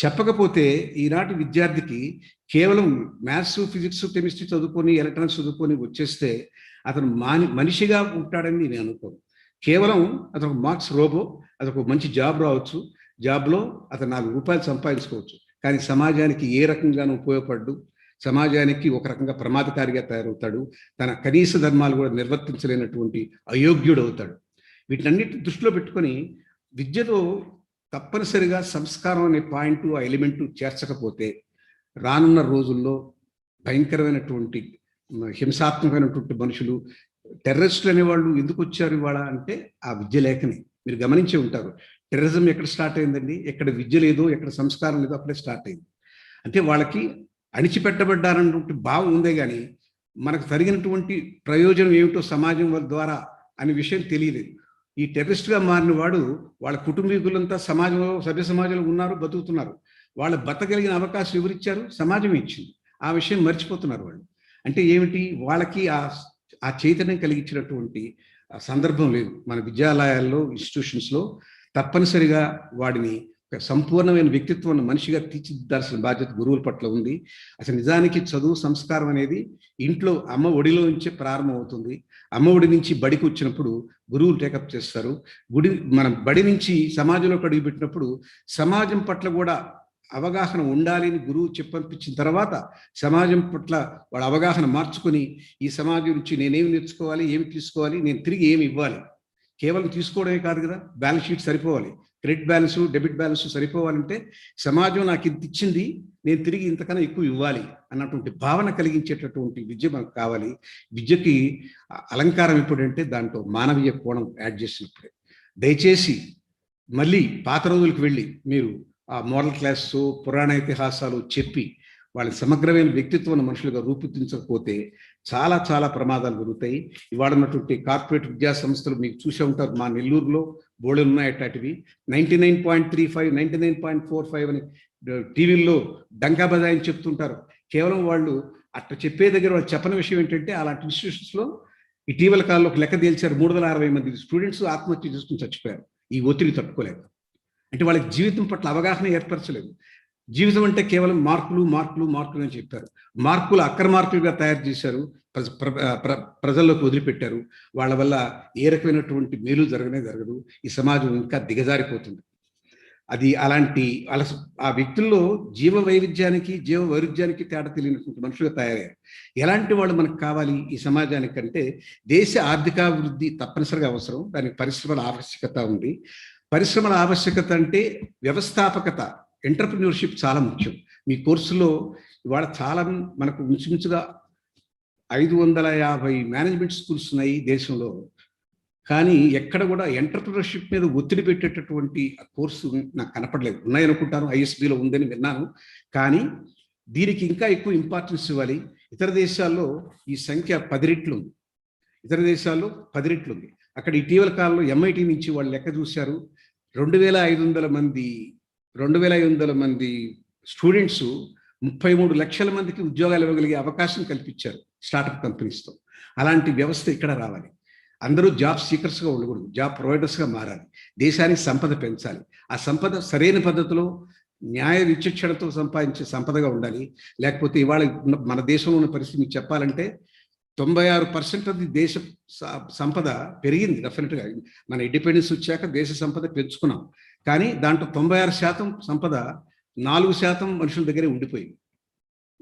చెప్పకపోతే ఈనాటి విద్యార్థికి కేవలం మ్యాథ్స్, ఫిజిక్స్, కెమిస్ట్రీ చదువుకొని, ఎలక్ట్రానిక్స్ చదువుకొని వచ్చేస్తే అతను మనిషిగా ఉంటాడని నేను అనుకోను. కేవలం అతను మార్క్స్ రోబో, అదొక మంచి జాబ్ రావచ్చు, జాబ్లో అతను 4 రూపాయలు సంపాదించుకోవచ్చు, కానీ సమాజానికి ఏ రకంగానూ ఉపయోగపడ్డు, సమాజానికి ఒక రకంగా ప్రమాదకారిగా తయారవుతాడు, తన కనీస ధర్మాలు కూడా నిర్వర్తించలేనటువంటి అయోగ్యుడు అవుతాడు. వీటన్నిటి దృష్టిలో పెట్టుకొని విద్యలో తప్పనిసరిగా సంస్కారం అనే పాయింట్, ఆ ఎలిమెంటు చేర్చకపోతే రానున్న రోజుల్లో భయంకరమైనటువంటి హింసాత్మకమైనటువంటి మనుషులు, టెర్రరిస్టులు అనేవాళ్ళు ఎందుకు వచ్చారు ఇవాళ అంటే ఆ విద్య లేకనే. మీరు గమనించే ఉంటారు, టెర్రరిజం ఎక్కడ స్టార్ట్ అయిందండి, ఎక్కడ విద్య లేదో, ఎక్కడ సంస్కారం లేదో అక్కడే స్టార్ట్ అయింది. అంటే వాళ్ళకి అణిచిపెట్టబడ్డారన్నటువంటి భావం ఉందే కానీ మనకు జరిగినటువంటి ప్రయోజనం ఏమిటో సమాజం ద్వారా అనే విషయం తెలియలేదు. ఈ టెర్రరిస్ట్గా మారిన వాడు వాళ్ళ కుటుంబీకులంతా సమాజంలో, సభ్య సమాజంలో ఉన్నారు, బతుకుతున్నారు. వాళ్ళ బతకగలిగిన అవకాశం ఎవరిచ్చారు? సమాజం ఇచ్చింది. ఆ విషయం మర్చిపోతున్నారు వాళ్ళు. అంటే ఏమిటి, వాళ్ళకి ఆ చైతన్యం కలిగించినటువంటి సందర్భం లేదు. మన విద్యాలయాల్లో, ఇన్స్టిట్యూషన్స్లో తప్పనిసరిగా వాడిని సంపూర్ణమైన వ్యక్తిత్వం మనిషిగా తీర్చిదిద్దాల్సిన బాధ్యత గురువుల పట్ల ఉంది. అసలు నిజానికి చదువు, సంస్కారం అనేది ఇంట్లో అమ్మ ఒడిలో నుంచే ప్రారంభం అవుతుంది. అమ్మ ఒడి నుంచి బడికి వచ్చినప్పుడు గురువులు టేకప్ చేస్తారు. మనం బడి నుంచి సమాజంలోకి అడుగుపెట్టినప్పుడు సమాజం పట్ల కూడా అవగాహన ఉండాలి అని గురువు చెప్పంపించిన తర్వాత సమాజం పట్ల వాళ్ళ అవగాహన మార్చుకొని ఈ సమాజం నుంచి నేనేమి నేర్చుకోవాలి, ఏమి తీసుకోవాలి, నేను తిరిగి ఏమి ఇవ్వాలి. కేవలం తీసుకోవడమే కాదు కదా, బ్యాలెన్స్ షీట్ సరిపోవాలి, క్రెడిట్ బ్యాలెన్స్, డెబిట్ బ్యాలెన్స్ సరిపోవాలంటే సమాజం నాకు ఇంత ఇచ్చింది, నేను తిరిగి ఇంతకన్నా ఎక్కువ ఇవ్వాలి అన్నటువంటి భావన కలిగించేటటువంటి విద్య మనకు కావాలి. విద్యకి అలంకారం ఎప్పుడంటే దాంట్లో మానవీయ కోణం యాడ్ చేసినప్పుడే. దయచేసి మళ్ళీ పాత రోజులకు వెళ్ళి మీరు ఆ మోరల్ క్లాస్, పురాణ ఇతిహాసాలు చెప్పి వాళ్ళ సమగ్రమైన వ్యక్తిత్వాన్ని మనుషులుగా రూపుదిద్దించకపోతే చాలా చాలా ప్రమాదాలు జరుగుతాయి. ఇవాళ ఉన్నటువంటి కార్పొరేట్ విద్యా సంస్థలు మీకు చూసే ఉంటారు, మా నెల్లూరులో బోర్డులు ఉన్నాయి అట్లాంటివి. 99.35, 99.45 అని టీవీల్లో డంకా బజాయిని చెప్తుంటారు. కేవలం వాళ్ళు అట్లా చెప్పే దగ్గర వాళ్ళు చెప్పని విషయం ఏంటంటే, అలాంటి ఇన్స్టిట్యూషన్స్లో ఇటీవల కాలంలో ఒక లెక్క తేల్చారు, 360 మంది స్టూడెంట్స్ ఆత్మహత్య చేసుకుని చచ్చిపోయారు ఈ ఒత్తిడి తట్టుకోలేక. అంటే వాళ్ళకి జీవితం పట్ల అవగాహన ఏర్పరచలేదు. జీవితం అంటే కేవలం మార్కులు మార్కులు మార్కులు అని చెప్పారు. మార్కులు అక్రమార్కులుగా తయారు చేశారు, ప్రజల్లోకి వదిలిపెట్టారు. వాళ్ళ వల్ల ఏ రకమైనటువంటి మేలు జరగదు. ఈ సమాజం ఇంకా దిగజారిపోతుంది. అది అలాంటి ఆ వ్యక్తుల్లో జీవ వైవిధ్యానికి, జీవ వైరుధ్యానికి తేడా తెలియనటువంటి మనుషులుగా తయారయ్యారు. ఎలాంటి వాళ్ళు మనకు కావాలి ఈ సమాజానికంటే? దేశ ఆర్థికాభివృద్ధి తప్పనిసరిగా అవసరం, దానికి పరిశ్రమల ఆవశ్యకత ఉంది. పరిశ్రమల ఆవశ్యకత అంటే వ్యవస్థాపకత, ఎంటర్ప్రిన్యూర్షిప్ చాలా ముఖ్యం. మీ కోర్సులో ఇవాళ చాలా మనకు ఇంచుమించుగా 550 మేనేజ్మెంట్ స్కూల్స్ ఉన్నాయి దేశంలో, కానీ ఎక్కడ కూడా ఎంటర్ప్రినర్షిప్ మీద ఒత్తిడి పెట్టేటటువంటి కోర్సు నాకు కనపడలేదు. ఉన్నాయనుకుంటాను, ఐఎస్బిలో ఉందని విన్నాను, కానీ దీనికి ఇంకా ఎక్కువ ఇంపార్టెన్స్ ఇవ్వాలి. ఇతర దేశాల్లో ఈ సంఖ్య 10 రెట్లు ఉంది. అక్కడ ఇటీవల కాలంలో MIT నుంచి వాళ్ళు లెక్క చూశారు, 2500 మంది స్టూడెంట్స్ 33 లక్షల మందికి ఉద్యోగాలు ఇవ్వగలిగే అవకాశం కల్పించారు స్టార్టప్ కంపెనీస్తో. అలాంటి వ్యవస్థ ఇక్కడ రావాలి. అందరూ జాబ్ సీకర్స్గా ఉండకూడదు, జాబ్ ప్రొవైడర్స్గా మారాలి. దేశానికి సంపద పెంచాలి. ఆ సంపద సరైన పద్ధతిలో న్యాయ విచక్షణతో సంపాదించే సంపదగా ఉండాలి. లేకపోతే ఇవాళ మన దేశంలో ఉన్న పరిస్థితి మీకు చెప్పాలంటే 96% అది దేశ సంపద పెరిగింది. డెఫినెట్గా మన ఇండిపెండెన్స్ వచ్చాక దేశ సంపద పెంచుకున్నాం, కానీ దాంట్లో 96% సంపద 4% మనుషుల దగ్గరే ఉండిపోయింది.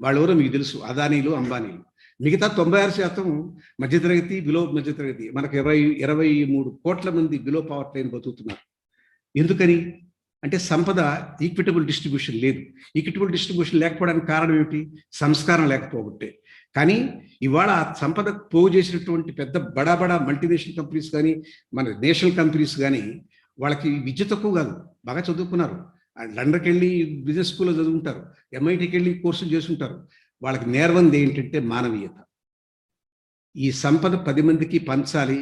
వాళ్ళెవరో మీకు తెలుసు, అదానీలు, అంబానీలు. మిగతా 96% మధ్యతరగతి, బిలో మధ్యతరగతి. మనకు 23 కోట్ల మంది బిలో పవర్టీ లైన్ బతుకుతున్నారు. ఎందుకని? అంటే సంపద ఈక్విటబుల్ డిస్ట్రిబ్యూషన్ లేదు. ఈక్విటబుల్ డిస్ట్రిబ్యూషన్ లేకపోవడానికి కారణం ఏమిటి? సంస్కారం లేకపోబట్టే. కానీ ఇవాళ సంపద పోగు చేసినటువంటి పెద్ద బడా మల్టీనేషనల్ కంపెనీస్ కానీ, మన నేషనల్ కంపెనీస్ కానీ, వాళ్ళకి విద్య తక్కువ కాదు, బాగా చదువుకున్నారు. లండన్కి వెళ్ళి బిజినెస్ స్కూల్లో చదువుకుంటారు, ఎంఐటికి వెళ్ళి కోర్సులు చేసుకుంటారు. వాళ్ళకి నేర్వంది ఏంటంటే మానవీయత. ఈ సంపద 10 మందికి పంచాలి.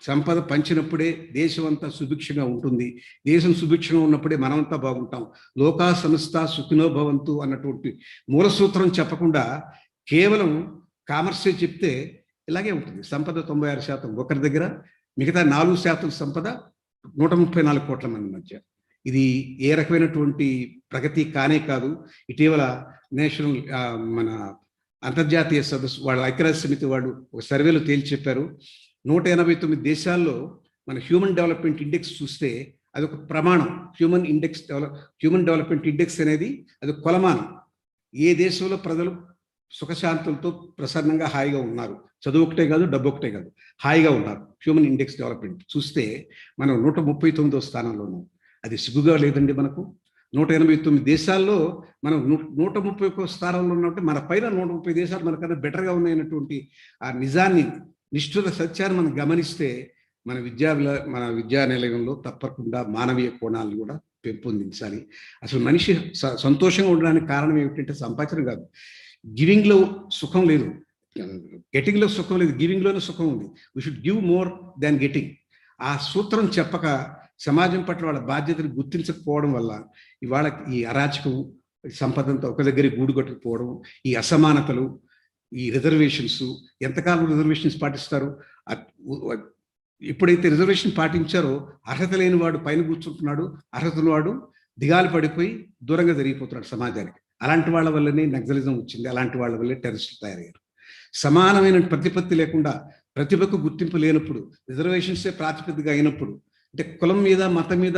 సంపద పంచినప్పుడే దేశం అంతా సుభిక్షంగా ఉంటుంది. దేశం సుభిక్షంగా ఉన్నప్పుడే మనమంతా బాగుంటాం. లోకా సంస్థ సుఖినో భవంతు అన్నటువంటి మూల సూత్రం చెప్పకుండా కేవలం కామర్సే చెప్తే ఇలాగే ఉంటుంది. సంపద 96% ఒకరి దగ్గర, మిగతా 4% సంపద 134 కోట్ల మంది మధ్య. ఇది ఏ రకమైనటువంటి ప్రగతి కానే కాదు. ఇటీవల నేషనల్ మన అంతర్జాతీయ సదస్సు వాళ్ళ ఐక్యరాజ్య సమితి వాళ్ళు ఒక సర్వేలో తేల్చి చెప్పారు, 189 దేశాల్లో మన హ్యూమన్ డెవలప్మెంట్ ఇండెక్స్ చూస్తే అది ఒక ప్రమాణం. హ్యూమన్ డెవలప్మెంట్ ఇండెక్స్ అనేది అది కొలమానం. ఏ దేశంలో ప్రజలు సుఖశాంతులతో ప్రసన్నంగా హాయిగా ఉన్నారు, చదువు ఒకటే కాదు, డబ్బు ఒకటే కాదు, హాయిగా ఉన్నారు. హ్యూమన్ ఇండెక్స్ డెవలప్మెంట్ చూస్తే మనం 139వ స్థానంలో ఉన్నాం. అది సిగ్గుగా లేదండి మనకు? 189 దేశాల్లో మనం 131వ స్థానంలో ఉన్నట్టు మన పైన 130 దేశాలు మనకన్నా బెటర్గా ఉన్నాయన్నటువంటి ఆ నిజాన్ని, నిష్ఠుర సత్యాన్ని మనం గమనిస్తే మన విద్యా నిలయంలో తప్పకుండా మానవీయ కోణాలను కూడా పెంపొందించాలి. అసలు మనిషి సంతోషంగా ఉండడానికి కారణం ఏమిటంటే సంపాదన కాదు. గివింగ్లో సుఖం లేదు, గెటింగ్లో సుఖం లేదు, గివింగ్లోనే సుఖం ఉంది. We should give more than getting. ఆ సూత్రం చెప్పక సమాజం పట్ల వాళ్ళ బాధ్యతలు గుర్తించకపోవడం వల్ల ఇవాళ ఈ అరాచకం, సంపదంతా ఒక దగ్గర గూడుగట్టుకుపోవడం, ఈ అసమానతలు, ఈ రిజర్వేషన్స్. ఎంతకాలం రిజర్వేషన్స్ పాటిస్తారు? ఎప్పుడైతే రిజర్వేషన్ పాటించారో అర్హత లేని వాడు పైన కూర్చుంటున్నాడు, అర్హత వాడు దిగాలు పడిపోయి దూరంగా జరిగిపోతున్నాడు సమాజానికి. అలాంటి వాళ్ళ వల్లనే నక్సలిజం వచ్చింది, అలాంటి వాళ్ళ వల్లే టెర్రరిస్టులు తయారయ్యారు. సమానమైన ప్రతిపత్తి లేకుండా, ప్రతిభకు గుర్తింపు లేనప్పుడు, రిజర్వేషన్సే ప్రాతిపదికగా అయినప్పుడు, అంటే కులం మీద మతం మీద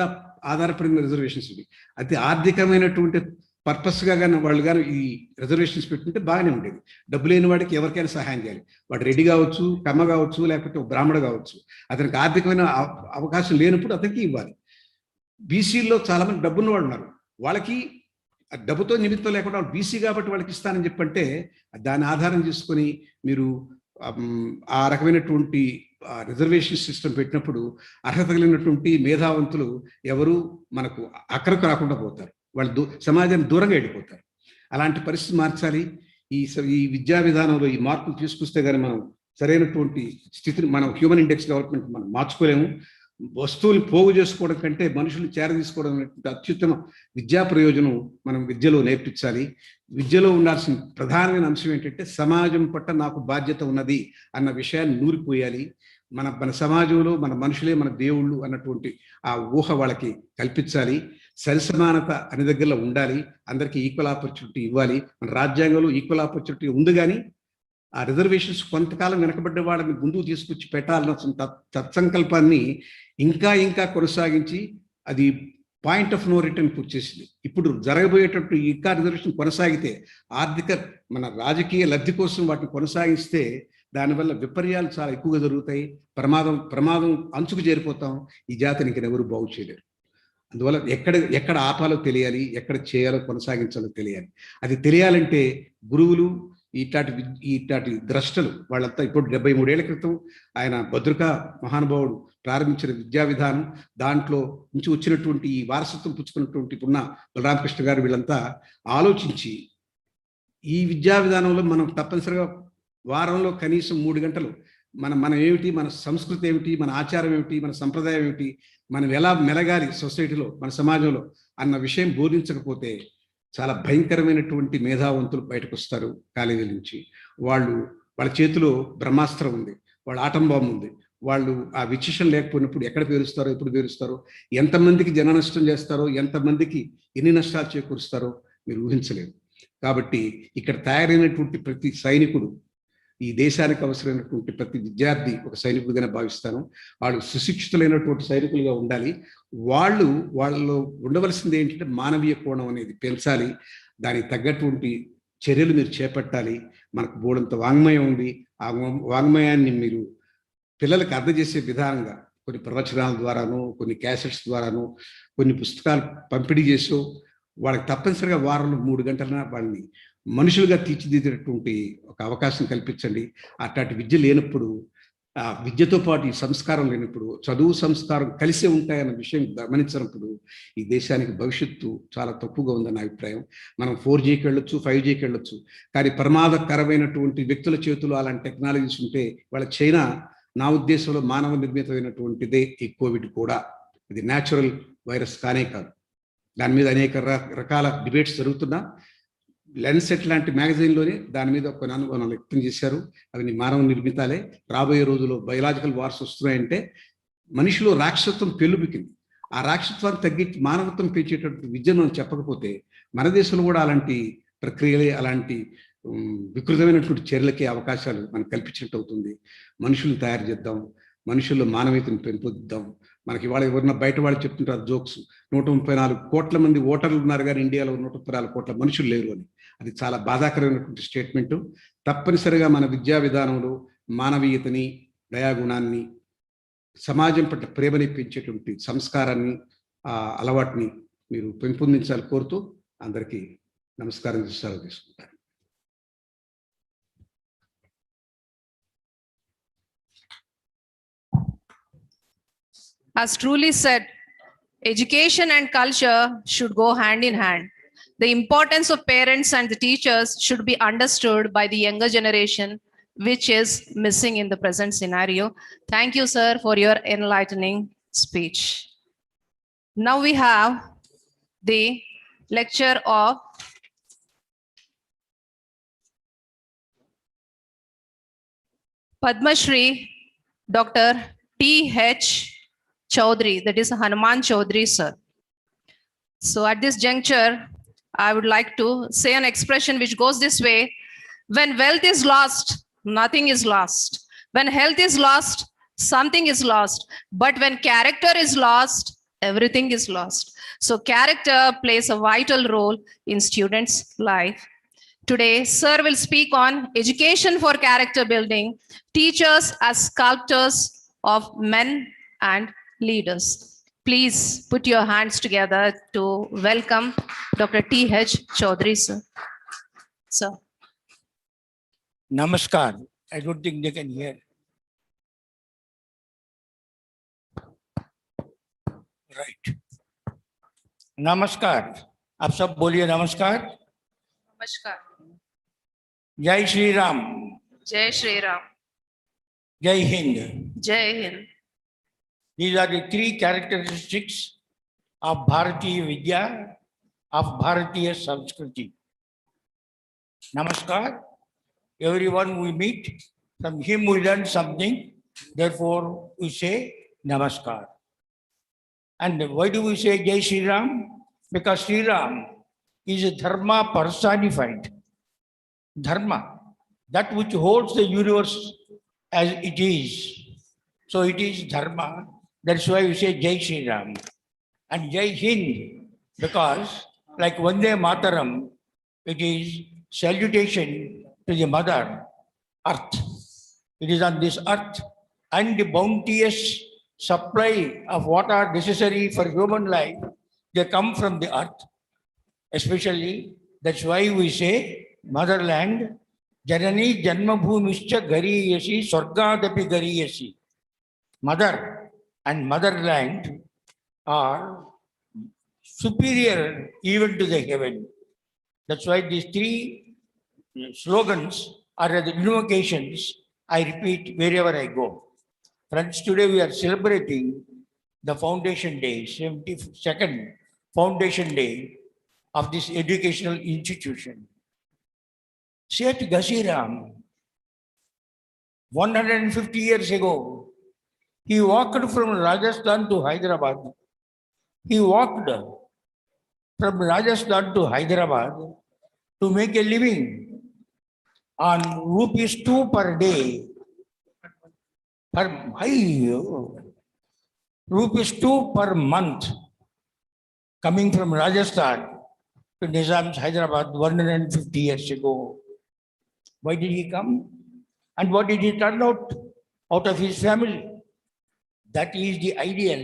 ఆధారపడిన రిజర్వేషన్స్ ఇవి. అది ఆర్థికమైనటువంటి పర్పస్గా కానీ వాళ్ళు కానీ ఈ రిజర్వేషన్స్ పెట్టుకుంటే బాగానే ఉండేది. డబ్బు లేని వాడికి ఎవరికైనా సహాయం చేయాలి. వాడు రెడ్డి కావచ్చు, కమ్మ కావచ్చు, లేకపోతే బ్రాహ్మణ కావచ్చు. అతనికి ఆర్థికమైన అవకాశం లేనప్పుడు అతనికి ఇవ్వాలి. బీసీల్లో చాలామంది డబ్బున్న వాళ్ళు ఉన్నారు, వాళ్ళకి డబ్బుతో నిమిత్తం లేకుండా బీసీ కాబట్టి వాళ్ళకి ఇస్తానని చెప్పంటే దాన్ని ఆధారం చేసుకొని మీరు ఆ రకమైనటువంటి రిజర్వేషన్ సిస్టమ్ పెట్టినప్పుడు అర్హత కలిగినటువంటి మేధావంతులు ఎవరు మనకు అక్కరకు రాకుండా పోతారు, వాళ్ళు సమాజానికి దూరంగా వెళ్ళిపోతారు. అలాంటి పరిస్థితి మార్చాలి. ఈ విద్యా విధానంలో ఈ మార్పులు తీసుకొస్తే కానీ మనం సరైనటువంటి స్థితిని, మనం హ్యూమన్ ఇండెక్స్ డెవలప్మెంట్ మనం మార్చుకోలేము. వస్తువులు పోగు చేసుకోవడం కంటే మనుషులు చేరదీసుకోవడం అనేటువంటి అత్యుత్తమ విద్యా ప్రయోజనం మనం విద్యలో నేర్పించాలి. విద్యలో ఉండాల్సిన ప్రధానమైన అంశం ఏంటంటే సమాజం పట్ల నాకు బాధ్యత ఉన్నది అన్న విషయాన్ని నూరిపోయాలి. మన సమాజంలో మన మనుషులే మన దేవుళ్ళు అన్నటువంటి ఆ ఊహ వాళ్ళకి కల్పించాలి. సరిసమానత అనే దగ్గరలో ఉండాలి, అందరికీ ఈక్వల్ ఆపర్చునిటీ ఇవ్వాలి. మన రాజ్యాంగంలో ఈక్వల్ ఆపర్చునిటీ ఉంది, కానీ ఆ రిజర్వేషన్స్ కొంతకాలం వెనకబడ్డ వాళ్ళని ముందుకు తీసుకొచ్చి పెట్టాలన్న తత్సంకల్పాన్ని ఇంకా కొనసాగించి అది పాయింట్ ఆఫ్ నో రిటర్న్కి వచ్చేసింది. ఇప్పుడు జరగబోయేటట్టు ఇంకా రిజర్వేషన్ కొనసాగితే, ఆర్థిక మన రాజకీయ లబ్ధి కోసం వాటిని కొనసాగిస్తే దానివల్ల విపర్యాలు చాలా ఎక్కువగా జరుగుతాయి. ప్రమాదం అంచుకు చేరిపోతాం. ఈ జాతిని ఇంకెవరు బాగు చేయలేరు. అందువల్ల ఎక్కడ ఆపాలో తెలియాలి, ఎక్కడ చేయాలో కొనసాగించాలో తెలియాలి. అది తెలియాలంటే గురువులు, ఇట్లాంటి ద్రష్టలు వాళ్ళంతా ఇప్పుడు 73 ఏళ్ల క్రితం ఆయన భద్రుక మహానుభావుడు ప్రారంభించిన విద్యా విధానం, దాంట్లో నుంచి వచ్చినటువంటి ఈ వారసత్వం పుచ్చుకున్నటువంటి ఇప్పుడున్న బలరామకృష్ణ గారు, వీళ్ళంతా ఆలోచించి ఈ విద్యా విధానంలో మనం తప్పనిసరిగా వారంలో కనీసం 3 గంటలు మనం ఏమిటి, మన సంస్కృతి ఏమిటి, మన ఆచారం ఏమిటి, మన సంప్రదాయం ఏమిటి, మనం ఎలా మెలగాలి సొసైటీలో, మన సమాజంలో అన్న విషయం బోధించకపోతే చాలా భయంకరమైనటువంటి మేధావంతులు బయటకు వస్తారు కాలేజీల నుంచి. వాళ్ళ చేతిలో బ్రహ్మాస్త్రం ఉంది, వాళ్ళ ఆటం బాంబు ఉంది. వాళ్ళు ఆ విచక్షణ లేకపోయినప్పుడు ఎక్కడ పేరుస్తారో, ఎప్పుడు పేరుస్తారో, ఎంతమందికి జన నష్టం చేస్తారో, ఎంతమందికి ఎన్ని నష్టాలు చేకూరుస్తారో మీరు ఊహించలేరు. కాబట్టి ఇక్కడ తయారైనటువంటి ప్రతి సైనికుడు, ఈ దేశానికి అవసరమైనటువంటి ప్రతి విద్యార్థి ఒక సైనికుడిగానే భావిస్తాను. వాళ్ళు సుశిక్షితులైనటువంటి సైనికులుగా ఉండాలి. వాళ్ళలో ఉండవలసింది ఏంటంటే మానవీయ కోణం అనేది పెంచాలి. దానికి తగ్గటువంటి చర్యలు మీరు చేపట్టాలి. మనకు బోడంత వాంగ్మయం ఉంది. ఆ వాంగ్మయాన్ని మీరు పిల్లలకు అర్థం చేసే విధానంగా కొన్ని ప్రవచనాల ద్వారాను, కొన్ని క్యాసెట్స్ ద్వారాను, కొన్ని పుస్తకాలు పంపిణీ చేస్తూ వాళ్ళకి తప్పనిసరిగా వారంలో 3 గంటలన వాళ్ళని మనుషులుగా తీర్చిదిద్దేటటువంటి ఒక అవకాశం కల్పించండి. అట్లాంటి విద్య లేనప్పుడు, ఆ విద్యతో పాటు ఈ సంస్కారం లేనప్పుడు, చదువు సంస్కారం కలిసే ఉంటాయన్న విషయం గమనించినప్పుడు ఈ దేశానికి భవిష్యత్తు చాలా తక్కువగా ఉందన్న అభిప్రాయం. మనం 4Gకి వెళ్ళొచ్చు, 5Gకి వెళ్ళొచ్చు, కానీ ప్రమాదకరమైనటువంటి వ్యక్తుల చేతులు అలాంటి టెక్నాలజీస్ ఉంటే వాళ్ళ చైనా, నా ఉద్దేశంలో మానవ నిర్మితమైనటువంటిదే ఈ కోవిడ్ కూడా. ఇది న్యాచురల్ వైరస్ కానే కాదు. దాని మీద అనేక రకాల డిబేట్స్ జరుగుతున్నా, లెన్సెట్ లాంటి మ్యాగజైన్లోనే దాని మీద కొన్ని అనుమానాలు వ్యక్తం చేశారు. అవి మానవ నిర్మితాలే. రాబోయే రోజుల్లో బయలాజికల్ వార్స్ వస్తున్నాయంటే మనిషిలో రాక్షసత్వం పెళ్ళుబికింది. ఆ రాక్షసత్వాన్ని తగ్గించి మానవత్వం పెంచేటటువంటి విద్యను మనం చెప్పకపోతే మన దేశంలో కూడా అలాంటి ప్రక్రియలే, అలాంటి వికృతమైనటువంటి చర్యలకే అవకాశాలు మనకు కల్పించినట్టు అవుతుంది. మనుషులను తయారు చేద్దాం, మనుషుల్లో మానవీయతను పెంపొద్దాం. మనకి ఇవాళ ఎవరన్నా బయట వాళ్ళు చెప్తుంటారు జోక్స్, 134 కోట్ల మంది ఓటర్లు ఉన్నారు కానీ ఇండియాలో 134 కోట్ల మనుషులు లేరు అని. అది చాలా బాధాకరమైనటువంటి స్టేట్మెంటు. తప్పనిసరిగా మన విద్యా విధానంలో మానవీయతని, దయాగుణాన్ని, సమాజం పట్ల ప్రేమని పెంచేటువంటి సంస్కారాన్ని, ఆ అలవాటుని మీరు పెంపొందించాలి కోరుతూ అందరికీ నమస్కారం చేసి సెలవు తీసుకుంటాను. As truly said, education and culture should go hand in hand. The importance of parents and the teachers should be understood by the younger generation, which is missing in the present scenario. Thank you, sir, for your enlightening speech. Now we have the lecture of Padma Shri Dr. T.H. Chaudhary, that is Hanuman Chaudhary, sir. So at this juncture, I would like to say an expression which goes this way: when wealth is lost, nothing is lost. When health is lost, something is lost. But when character is lost, everything is lost. So character plays a vital role in students' life. Today, sir will speak on education for character building, teachers as sculptors of men and leaders. Please put your hands together to welcome Dr. T.H. Chaudhary, sir. Sir. Namaskar. I don't think they can hear. Right. Namaskar. आप सब बोलिए नमस्कार. Namaskar. जय Shri Ram. Jai Shri Ram. Jai Hind. Jai Hind. These are the 3 characteristics of Bharatiya Vidya, of Bharatiya Sanskriti. Namaskar. Everyone we meet, from him we learn something. Therefore, we say Namaskar. And why do we say Jai Shri Ram? Because Shri Ram is a dharma personified. Dharma, that which holds the universe as it is. So it is dharma. That's why we say Jai Shri Ram. And Jai Hind, because like Vande Mataram, it is salutation to the mother earth. It is on this earth and the bounteous supply of what are necessary for human life, they come from the earth. Especially, that's why we say motherland, Janani Janmabhumischa Gariyasi Swargadapi Gariyasi. Mother and motherland are superior even to the heaven. That's why these 3 slogans are the invocations I repeat wherever I go. Friends, today we are celebrating the foundation day, 72nd foundation day of this educational institution. Seth Gasiram, 150 years ago, he walked from Rajasthan to Hyderabad. He walked from Rajasthan to Hyderabad to make a living on ₹2 per day. ₹2 per month, coming from Rajasthan to Nizam's Hyderabad 150 years ago. Why did he come? And what did he turn out of his family? That is the ideal,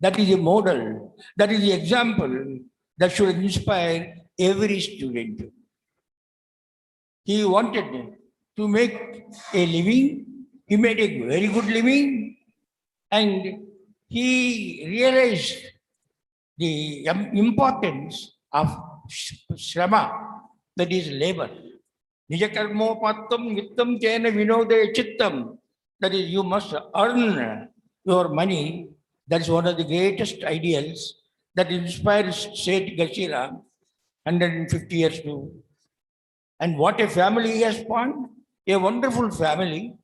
that is the model, that is the example that should inspire every student. He wanted to make a living, he made a very good living, and he realized the importance of shrama, that is labor. Nijakarmopattam vittam chena vinodaya chittam, that is, you must earn your money. That is one of the greatest ideals that inspires Seth Gashiram 150 years to. And what a family he has spawned, a wonderful family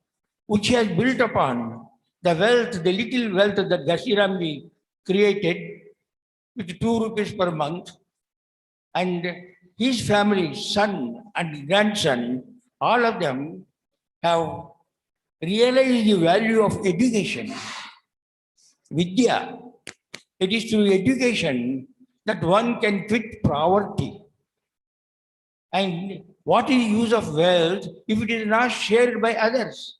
which has built upon the wealth, the little wealth that Gashiramji created with 2 rupees per month. And his family, son and grandson, all of them have realized the value of education. Vidya. It is through education that one can quit poverty. And what is the use of wealth if it is not shared by others?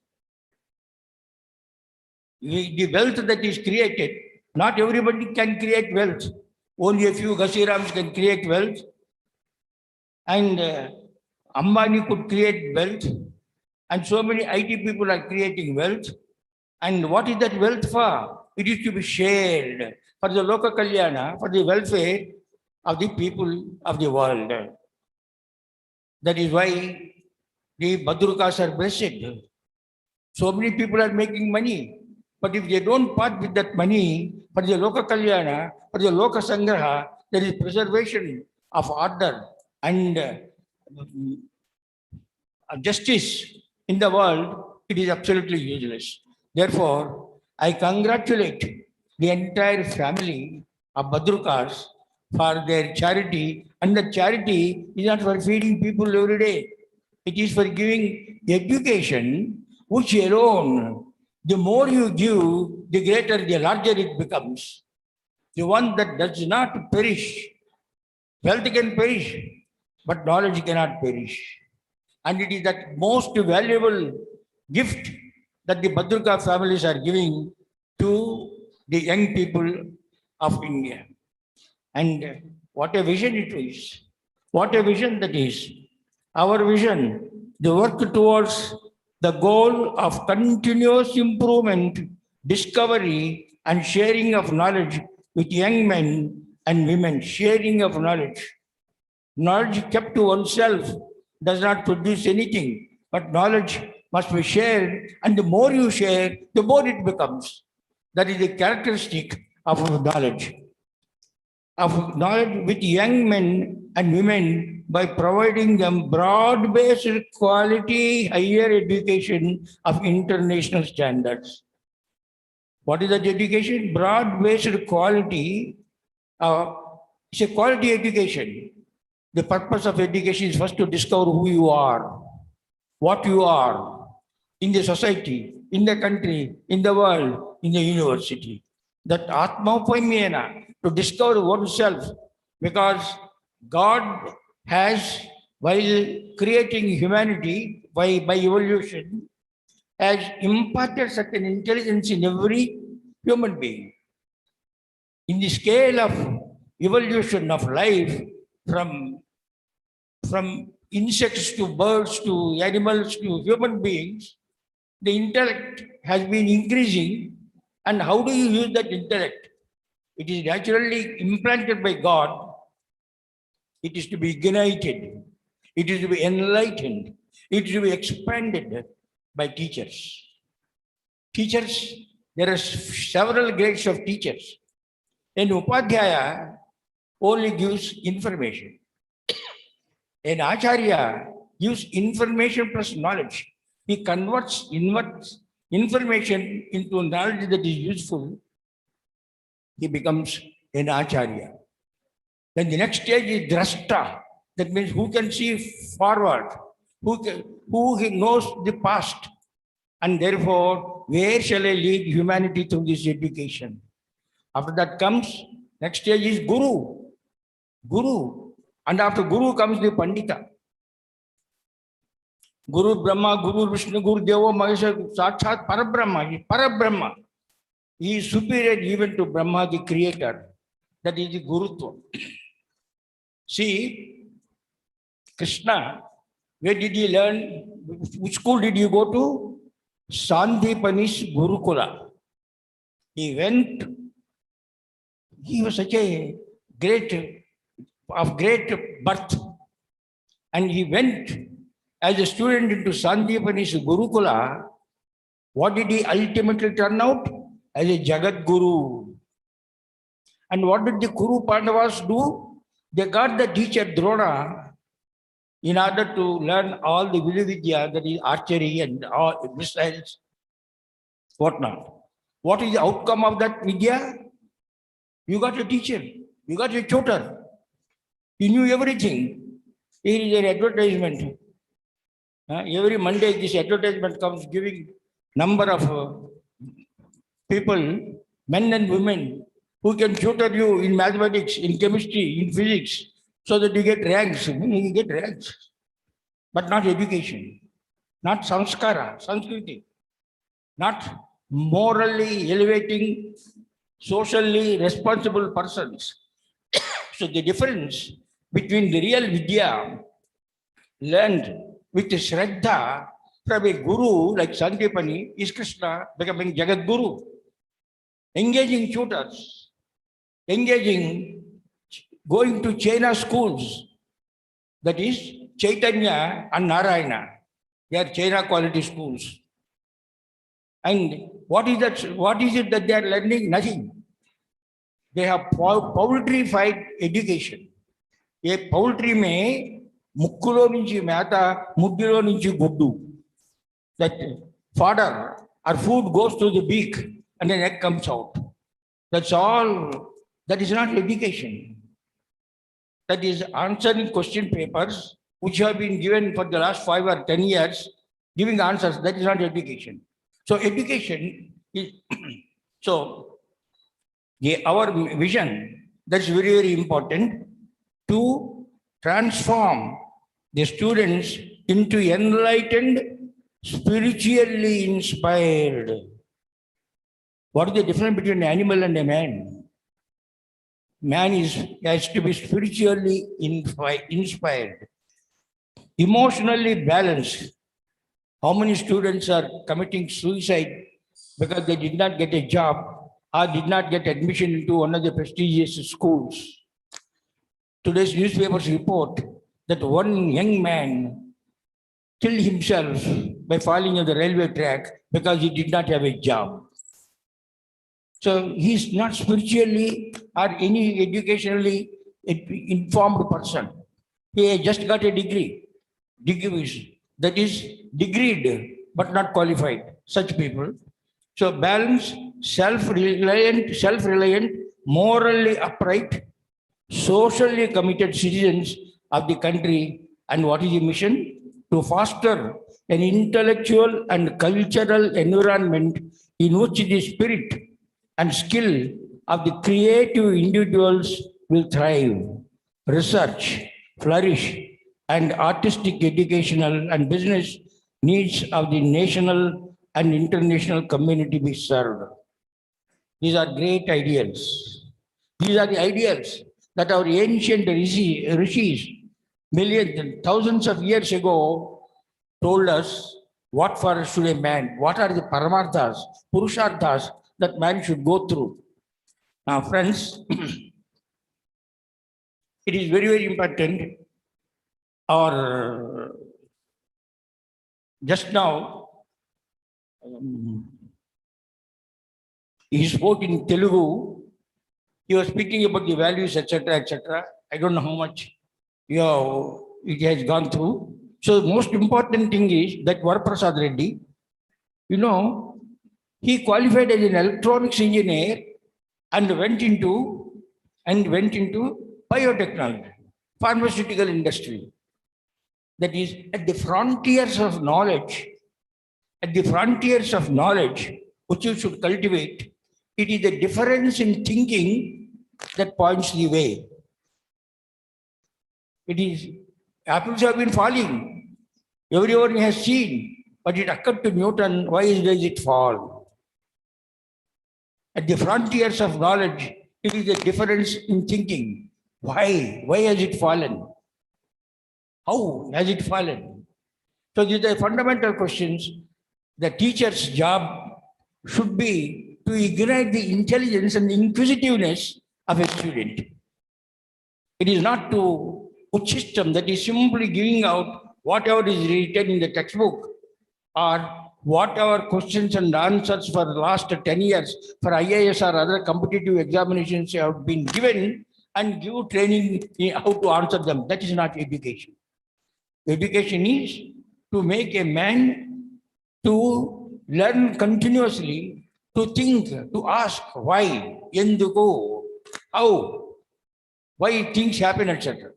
The wealth that is created, not everybody can create wealth. Only a few Gasirams can create wealth. And Ambani could create wealth. And so many IT people are creating wealth. And what is that wealth for? It is to be shared for the loka kalyana, for the welfare of the people of the world. That is why the Badrukas are blessed. So many people are making money. But if they don't part with that money for the loka kalyana, for the loka sangraha, there is preservation of order and justice in the world, it is absolutely useless. Therefore, I congratulate the entire family of Badrukas for their charity. And the charity is not for feeding people every day. It is for giving education, which alone, the more you give, the greater, the larger it becomes. The one that does not perish. Wealth can perish, but knowledge cannot perish. And it is that most valuable gift that the Badruka families are giving to the young people of India. And what a vision it is. What a vision that is. Our vision, the work towards the goal of continuous improvement, discovery, and sharing of knowledge with young men and women. Sharing of knowledge. Knowledge kept to oneself does not produce anything, but knowledge must be shared, and the more you share, the more it becomes. That is the characteristic of knowledge. Of knowledge with young men and women by providing them broad-based quality higher education of international standards. What is that education? Broad-based quality. It's a quality education. The purpose of education is first to discover who you are, what you are in the society, in the country, in the world, in the university. That Atma-upamyena, to discover oneself, because God has, while creating humanity by evolution, has imparted certain intelligence in every human being. In the scale of evolution of life, from insects to birds to animals to human beings, the intellect has been increasing. And how do you use that intellect? It is naturally implanted by God. It is to be ignited. It is to be enlightened. It is to be expanded by teachers. Teachers, there are several grades of teachers. An Upadhyaya only gives information. An Acharya gives information plus knowledge. He converts information into knowledge that is useful. He becomes an Acharya. Then the next stage is Drashta. That means who can see forward, who knows the past. And therefore, where shall I lead humanity through this education? After that comes, next stage is Guru. Guru. And after Guru comes the Pandita. Guru Brahma, Guru Vishnu, Guru Deva, Mahesha, Sakshat Parabrahma. Parabrahma. He is superior even to Brahma, the creator. That is the Gurutva. See, Krishna, where did he learn? Which school did you go to? Sandipani's Gurukula. He went, he was such a great birth. And he went as a student into Sandipani's Gurukula. What did he ultimately turn out? As a Jagat Guru. And what did the Kuru Pandavas do? They got the teacher Drona in order to learn all the Vidya, that is archery and all missiles, whatnot. What is the outcome of that Vidya? You got a teacher, you got a tutor, you knew everything. Here is an advertisement. Every Monday, this advertisement comes giving number of people, men and women, who can tutor you in mathematics, in chemistry, in physics, so that you get ranks. You get ranks, but not education, not samskara, sanskriti, not morally elevating, socially responsible persons. So the difference between the real Vidya learned with Shraddha from a guru like Sandipani is Krishna becoming Jagat Guru. Engaging tutors, going to China schools, that is Chaitanya and Narayana. They are China quality schools. And what is it that they are learning? Nothing. They have poultry-fied education. A poultry may mukkulo nunchi meta, muddilo nunchi guddu. That fodder or food goes to the beak and an egg comes out. That's all. That is not education. That is answering question papers which have been given for the last 5 or 10 years, giving answers. That is not education. So education is, so our vision, that's very, very important, to transform the students into enlightened, spiritually inspired. What is the difference between an animal and a man? Man has to be spiritually inspired, emotionally balanced. How many students are committing suicide because they did not get a job or did not get admission into one of the prestigious schools? Today's newspapers report that one young man killed himself by falling on the railway track because he did not have a job. So he is not spiritually or any educationally informed person. He just got a degree. That is degreed but not qualified. Such people. So balanced, self-reliant, morally upright, socially committed citizens of the country. And what is the mission? To foster an intellectual and cultural environment in which the spirit and skill of the creative individuals will thrive, research, flourish, and artistic, educational, and business needs of the national and international community be served. These are great ideals. These are the ideals that our ancient rishis, millions and thousands of years ago, told us what for should a man, what are the paramarthas, purusharthas that man should go through. Now, friends, it is very, very important. Or just now, he spoke in Telugu. He was speaking about the values, etc., etc. I don't know how much it has gone through. So the most important thing is that Varaprasad Reddy, he qualified as an electronics engineer and went into biotechnology, pharmaceutical industry. That is at the frontiers of knowledge, which you should cultivate. It is the difference in thinking that points the way. It is, apples have been falling. Everyone has seen, but it occurred to Newton, why does it fall? at the frontiers of knowledge, it is a difference in thinking. Why? Why has it fallen? How has it fallen? So these are fundamental questions. The teacher's job should be to ignite the intelligence and inquisitiveness of a student. It is not to put system that is simply giving out whatever is written in the textbook or whatever questions and answers for the last 10 years for IAS or other competitive examinations have been given and give training in how to answer them. That is not education. Education is to make a man to learn continuously, to think, to ask why, enduko, how, why things happen, etc.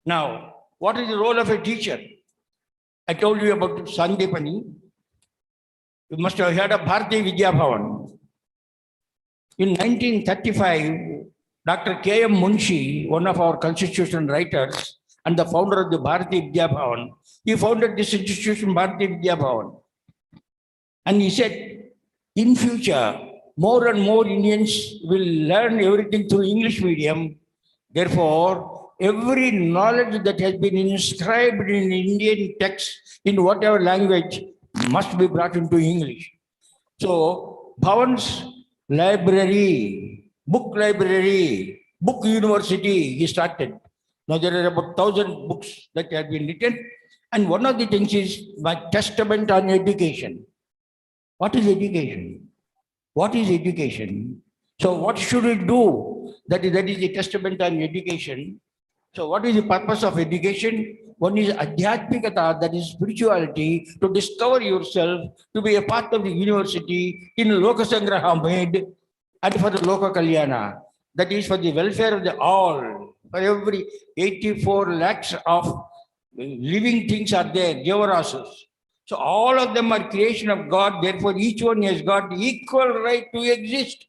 Now, what is the role of a teacher? I told you about Sandipani. You must have heard of Bharati Vidya Bhavan. In 1935, Dr. K.M. Munshi, one of our constitution writers and the founder of the Bharati Vidya Bhavan, he founded this institution, Bharati Vidya Bhavan. And he said, in future, more and more Indians will learn everything through English medium. Therefore, every knowledge that has been inscribed in Indian text in whatever language must be brought into English. So, Bhavan's library, book university, he started. Now there are about 1,000 books that have been written. And one of the things is my testament on education. What is education? What is education? So what should we do? That is the testament on education. So what is the purpose of education? One is adhyatmikata, that is spirituality, to discover yourself, to be a part of the university in Loka Sangraha made, and for the Loka Kalyana. That is for the welfare of the all. For every 84 lakhs of living things are there, Javarasas. So all of them are creation of God, therefore each one has got equal right to exist.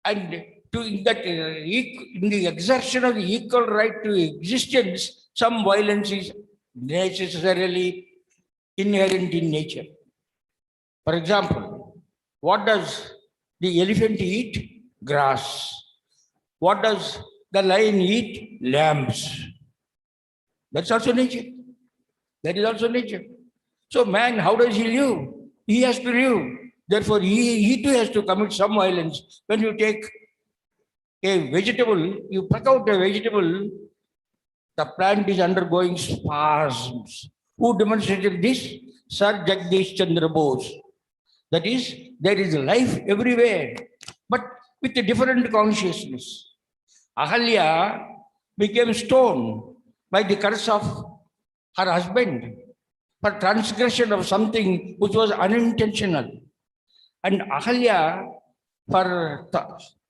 And in the exertion of the equal right to existence, some violence is necessarily inherent in nature. For example, what does the elephant eat? Grass. What does the lion eat? Lambs. That's also nature. That is also nature. So man, how does he live? He has to live. Therefore, he too has to commit some violence. When you take a vegetable, you pluck out a vegetable, the plant is undergoing spasms. Who demonstrated this? Sir Jagdish Chandra Bose. That is, there is life everywhere, but with a different consciousness. Ahalya became stone by the curse of her husband for transgression of something which was unintentional. And Ahalya, for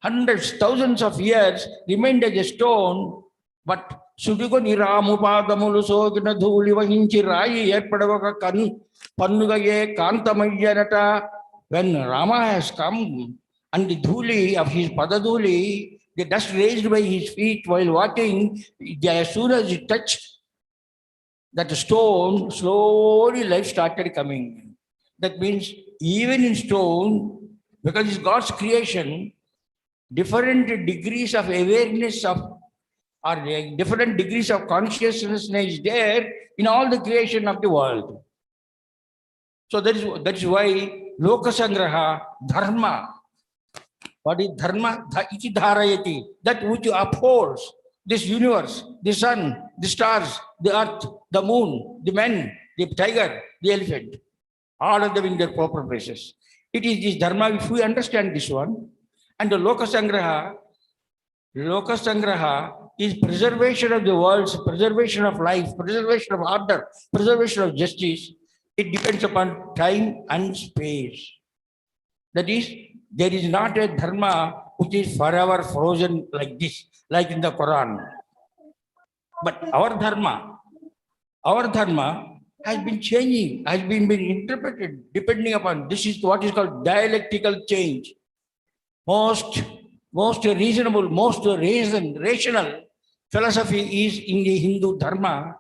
hundreds, thousands of years, remained as a stone, but Sudugoni Ramupadamulo Sogina Dhuli Vahinchi Rai Erpadavaka Panugaye Kantamayanata, when Rama has come and the dhuli of his Padaduli, the dust raised by his feet while walking, as soon as it touched that stone, slowly life started coming. That means even in stone, because it's God's creation, different degrees of awareness of or different degrees of consciousness is there in all the creation of the world. So that is why Loka Sangraha, Dharma. What is Dharma? Iti dharayati, that which upholds this universe, the sun, the stars, the earth, the moon, the man, the tiger, the elephant, all of them in their proper places. It is this Dharma, if we understand this one, and the Loka Sangraha is preservation of the worlds, preservation of life, preservation of order, preservation of justice. It depends upon time and space. That is, there is not a Dharma which is forever frozen like this, like in the Quran. But our Dharma has been changing, has been interpreted depending upon, this is what is called dialectical change. Most reasonable, most rational philosophy is in the Hindu Dharma,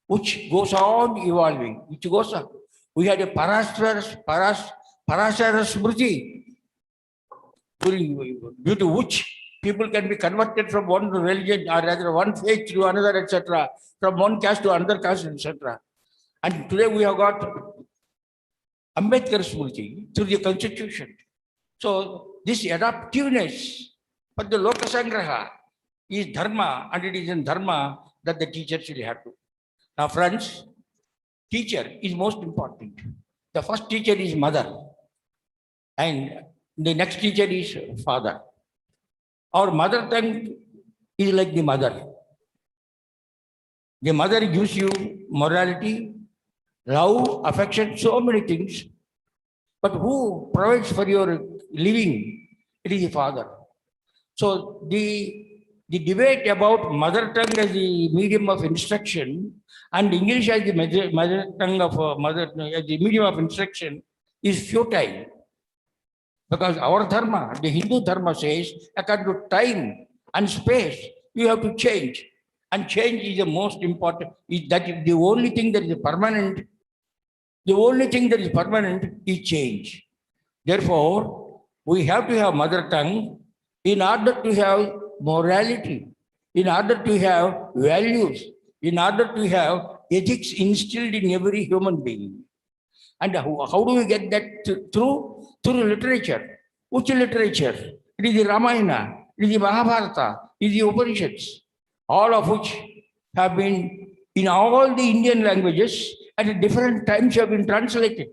which goes on evolving, which goes on. We had a Parasara Smriti, due to which people can be converted from one religion or rather one faith to another, etc., from one caste to another caste, etc. And today we have got Ambedkar Smriti through the constitution. So this adaptiveness for the Lokasangraha is dharma, and it is in dharma that the teacher should have to. Now friends, teacher is most important. The first teacher is mother, and the next teacher is father. Our mother tongue is like the mother. The mother gives you morality, love, affection, so many things. But who provides for your living? It is the father. So the debate about mother tongue as the medium of instruction and English as the mother tongue of as the medium of instruction is futile. Because our dharma, the Hindu dharma says, according to time and space, you have to change. And change is the most important, that is the only thing that is permanent. The only thing that is permanent is change. Therefore, we have to have mother tongue in order to have morality, in order to have values, in order to have ethics instilled in every human being. And how do we get that through literature? Which literature? It is the Ramayana, it is the Mahabharata, it is the Upanishads, all of which have been in all the Indian languages at different times have been translated.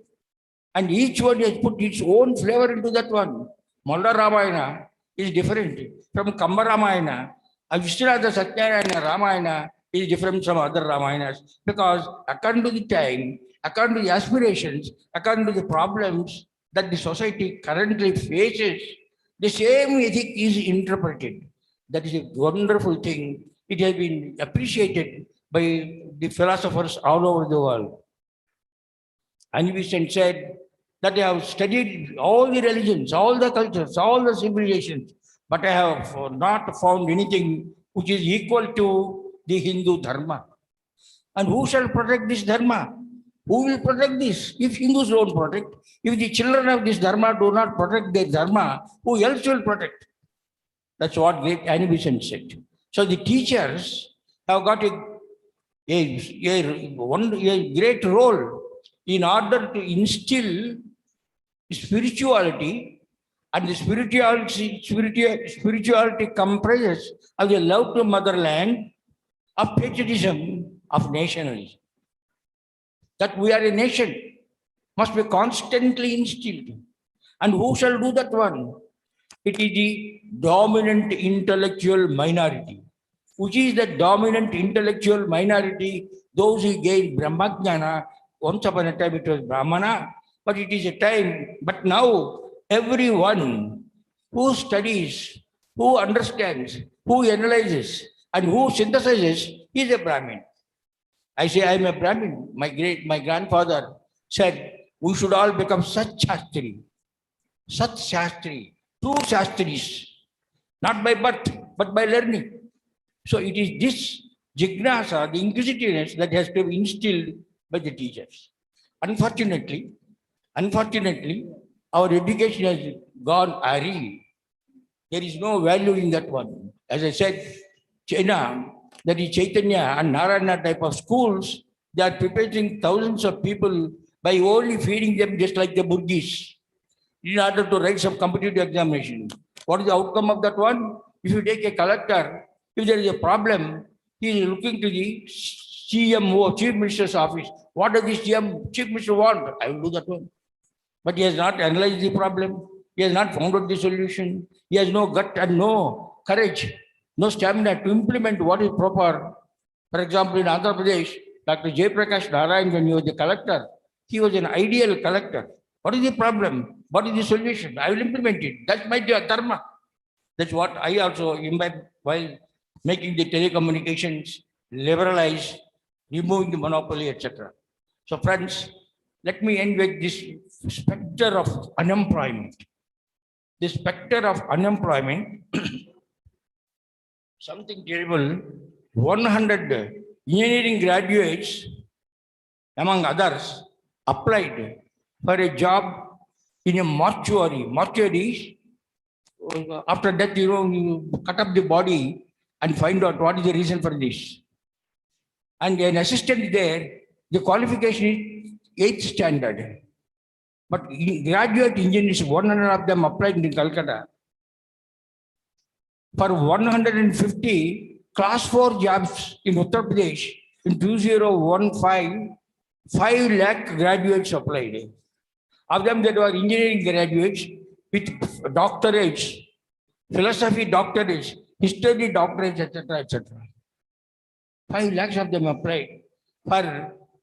And each one has put its own flavor into that one. Malla Ramayana is different from Kamba Ramayana. Vishnunatha Satyanarayana Ramayana is different from other Ramayanas, because according to the time, according to the aspirations, according to the problems that the society currently faces, the same ethic is interpreted. That is a wonderful thing. It has been appreciated by the philosophers all over the world. And Vincent said that I have studied all the religions, all the cultures, all the civilizations, but I have not found anything which is equal to the Hindu dharma. And who shall protect this dharma? Who will protect this? If Hindus don't protect, if the children of this dharma do not protect their dharma, who else will protect? That's what great Annie Besant said. So the teachers have got a great role in order to instill spirituality, and the spirituality comprises of the love to motherland, of patriotism, of nationalism. That we are a nation must be constantly instilled. And who shall do that one? It is the dominant intellectual minority. Which is the dominant intellectual minority? Those who gain Brahmajnana. Once upon a time it was Brahmana, but it is a time. But now everyone who studies, who understands, who analyzes, and who synthesizes is a Brahmin. I say I am a Brahmin. My grandfather said we should all become Sat Shastri, true Shastris, not by birth but by learning. So it is this jignasa, the inquisitiveness, that has to be instilled by the teachers. Unfortunately, our education has gone awry. There is no value in that one. As I said, China, that is Chaitanya and Narayana type of schools, they are preparing thousands of people by only feeding them just like the Burgis in order to write some competitive examination. What is the outcome of that one? If you take a collector, if there is a problem, he is looking to the CMO, Chief Minister's office. What does this Chief Minister want? I will do that one. But he has not analyzed the problem. He has not found out the solution. He has no gut and no courage, no stamina to implement what is proper. For example, in Andhra Pradesh, Dr. J. Prakash Narayan, when he was the collector, he was an ideal collector. What is the problem? What is the solution? I will implement it. That's my dharma. That's what I also imbibe while making the telecommunications liberalized, removing the monopoly, etc. So friends, let me end with this specter of unemployment. The specter of unemployment, something terrible. 100 engineering graduates, among others, applied for a job in a mortuary. Mortuaries, after death, you cut up the body and find out what is the reason for this. And an assistant there, the qualification is 8th standard. But graduate engineers, 100 of them applied in Calcutta. For 150 class 4 jobs in Uttar Pradesh in 2015, 5 lakh graduates applied. Of them, there were engineering graduates with doctorates, philosophy doctorates, history doctorates, etc., etc. 5 lakhs of them applied for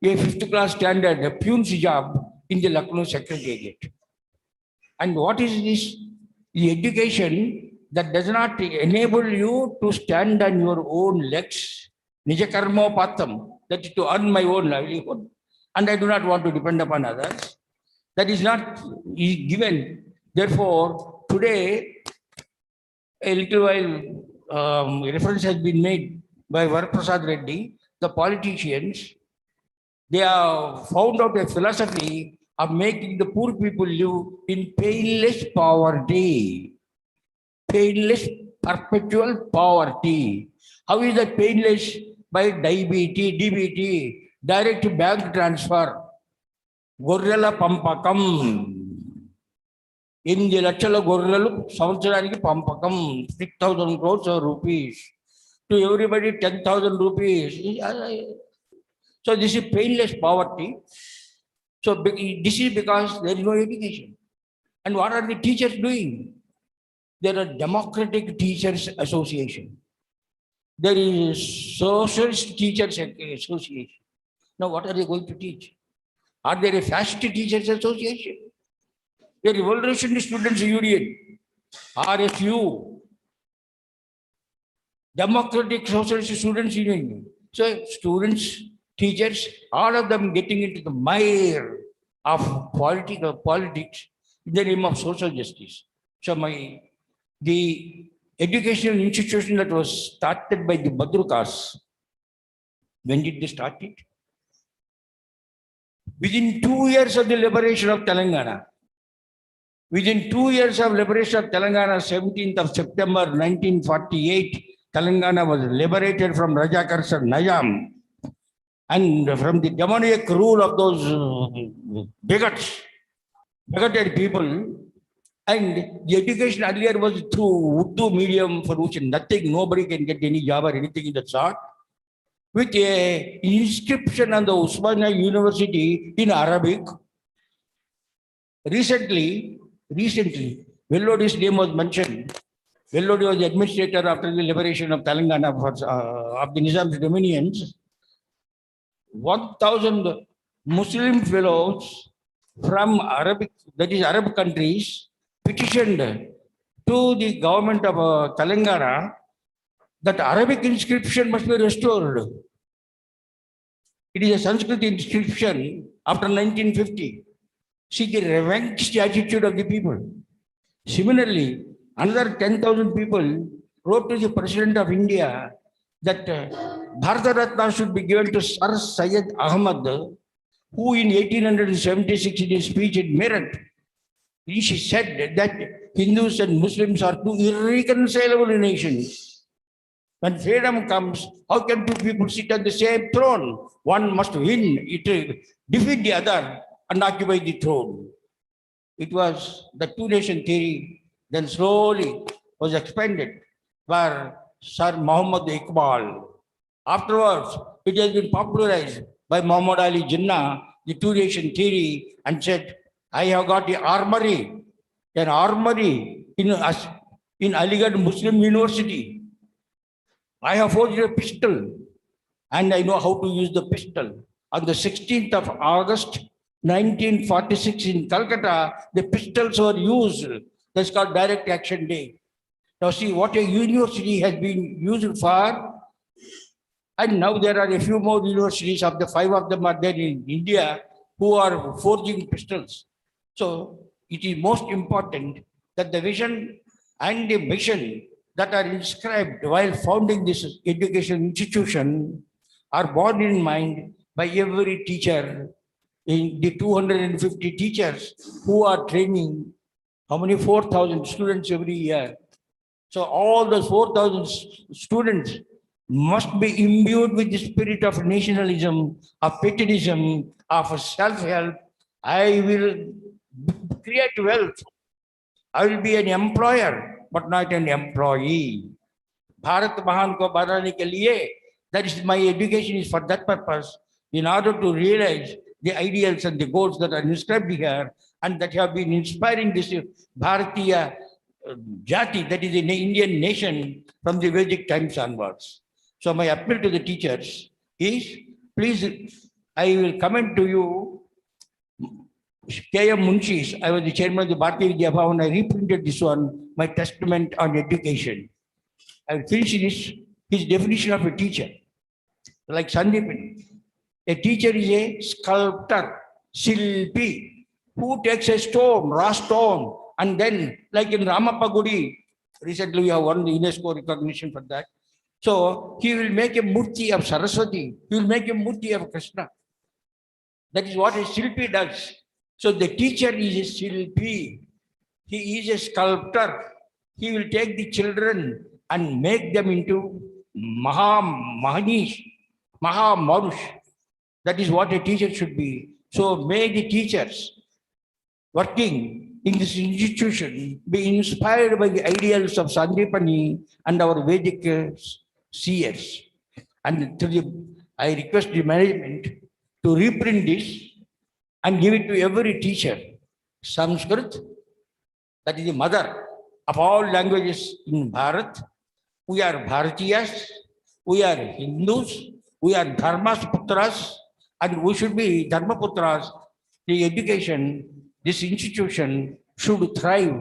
a 5th class standard, a pune's job in the Lucknow Secretariat. And what is this? The education that does not enable you to stand on your own legs, nijakarmo patam, that is to earn my own livelihood, and I do not want to depend upon others. That is not given. Therefore, today, a little while reference has been made by Varaprasad Reddy, the politicians, they have found out a philosophy of making the poor people live in painless poverty. Painless perpetual poverty. How is that painless? By DBT, direct bank transfer. Gorrela pampakam. 8 లక్షల గొర్రెలు సంవత్సరానికి పంపకం, 6,000 crores of rupees. To everybody 10,000 rupees. So this is painless poverty. So this is because there is no education. And what are the teachers doing? There are Democratic Teachers Association. There is Socialist Teachers Association. Now what are they going to teach? Are there a Fascist Teachers Association? The Revolutionary Students Union, RSU, Democratic Socialist Students Union. So students, teachers, all of them getting into the mire of politics in the name of social justice. So the educational institution that was started by the Badrukas, when did they start it? Within 2 years of the liberation of Telangana. Within 2 years of liberation of Telangana, 17th of September 1948, Telangana was liberated from Rajakars and Nizam and from the demoniac rule of those bigoted people. And the education earlier was through Urdu medium, for which nobody can get any job or anything in that sort, with an inscription on the Usmania University in Arabic. Recently, Vellodi's name was mentioned. Vellodi was the administrator after the liberation of Telangana of the Nizam's dominions. 1,000 Muslim fellows from Arab countries petitioned to the government of Telangana that Arabic inscription must be restored. It is a Sanskrit inscription after 1950. See the revanched attitude of the people. Similarly, another 10,000 people wrote to the President of India that Bharata Ratna should be given to Sir Syed Ahmad, who in 1876 in his speech in Meerut, he said that Hindus and Muslims are two irreconcilable nations. When freedom comes, how can two people sit on the same throne? One must win, defeat the other, and occupy the throne. It was the two-nation theory, then slowly was expanded by Sir Muhammad Iqbal. Afterwards, it has been popularized by Muhammad Ali Jinnah, the two-nation theory, and said, I have got an armory in Aligarh Muslim University. I have forged a pistol, and I know how to use the pistol. On the 16th of August, 1946 in Calcutta, the pistols were used. That's called Direct Action Day. Now see what a university has been used for. And now there are a few more universities. Of the 5 of them are there in India who are forging pistols. So it is most important that the vision and the mission that are inscribed while founding this education institution are borne in mind by every teacher, in the 250 teachers who are training, how many? 4,000 students every year. So all those 4,000 students must be imbued with the spirit of nationalism, of patriotism, of self-help. I will create wealth. I will be an employer, but not an employee. Bharat Mahan ko banane ke liye, that is my education is for that purpose, in order to realize the ideals and the goals that are inscribed here and that have been inspiring this Bharatiya Jati, that is the Indian nation from the Vedic times onwards. So my appeal to the teachers is, please, I will comment to you, K.M. Munshi, I was the chairman of the Bharatiya Vidya Bhavan, I reprinted this one, my testament on education. I will finish this, his definition of a teacher. Like Sandeep, a teacher is a sculptor, Silpi, who takes a stone, raw stone, and then, like in Ramappa Gudi, recently we have won the UNESCO recognition for that. So he will make a murti of Saraswati, he will make a murti of Krishna. That is what a Silpi does. So the teacher is a Silpi, he is a sculptor. He will take the children and make them into Mahanish, Mahamanush. That is what a teacher should be. So may the teachers working in this institution be inspired by the ideals of Sandipani and our Vedic seers. And I request the management to reprint this and give it to every teacher. Sanskrit, that is the mother of all languages in Bharat. We are Bharatiyas, we are Hindus, we are Dharma's Putras, and we should be Dharmaputras. The education, this institution should thrive.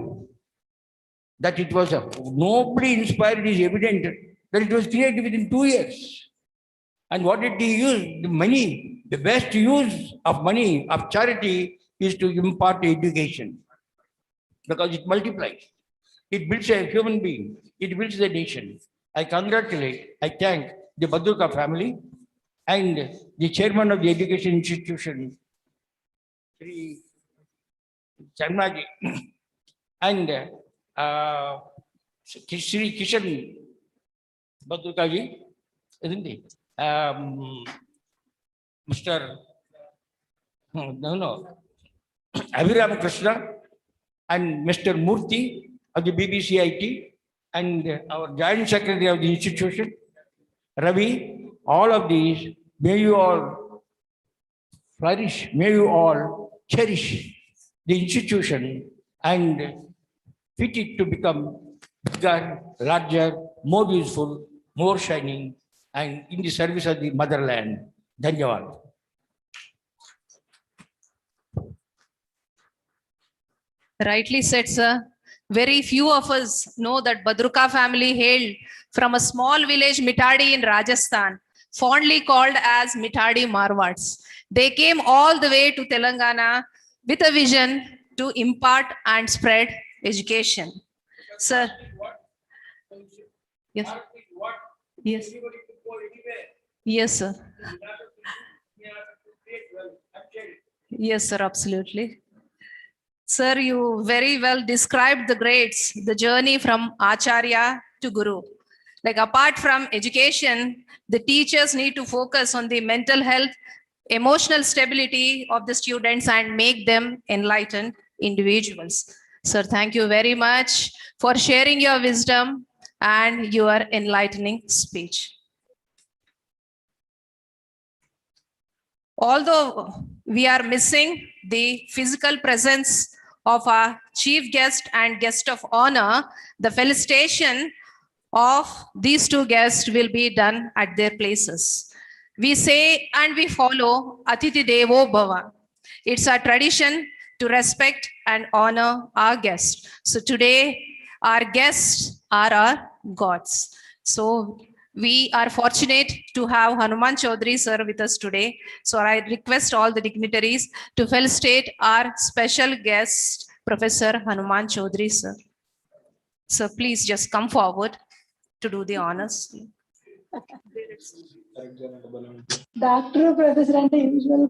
That it was nobly inspired is evident that it was created within 2 years. And what did he use? The money, the best use of money, of charity, is to impart education. Because it multiplies. It builds a human being. It builds the nation. I congratulate, I thank the Badruka family and the chairman of the education institution, Sri Sharmaji, and Sri Kishan Badrukaji, isn't he? Mr. Abhiram Krishna and Mr. Murthy of the BBCIT and our joint secretary of the institution, Ravi, all of these, may you all flourish, may you all cherish the institution and fit it to become bigger, larger, more useful, more shining, and in the service of the motherland. Dhanyavad. Rightly said, sir. Very few of us know that Badruka family hailed from a small village, Mitadi in Rajasthan, fondly called as Mitadi Marwads. They came all the way to Telangana with a vision to impart and spread education. Sir. Yes. Yes. Yes, sir. Yes, sir, absolutely. Sir, you very well described the grades, the journey from Acharya to Guru. Like apart from education, the teachers need to focus on the mental health, emotional stability of the students and make them enlightened individuals. Sir, thank you very much for sharing your wisdom and your enlightening speech. Although we are missing the physical presence of our chief guest and guest of honor, the felicitation of these two guests will be done at their places. We say and we follow Atiti Devo Bhava. It's our tradition to respect and honor our guests. So today, our guests are our gods. So we are fortunate to have Hanuman Chaudhary sir with us today. So I request all the dignitaries to felicitate our special guest, Professor Hanuman Chaudhary sir. So please just come forward to do the honors. Doctor, Professor and usual.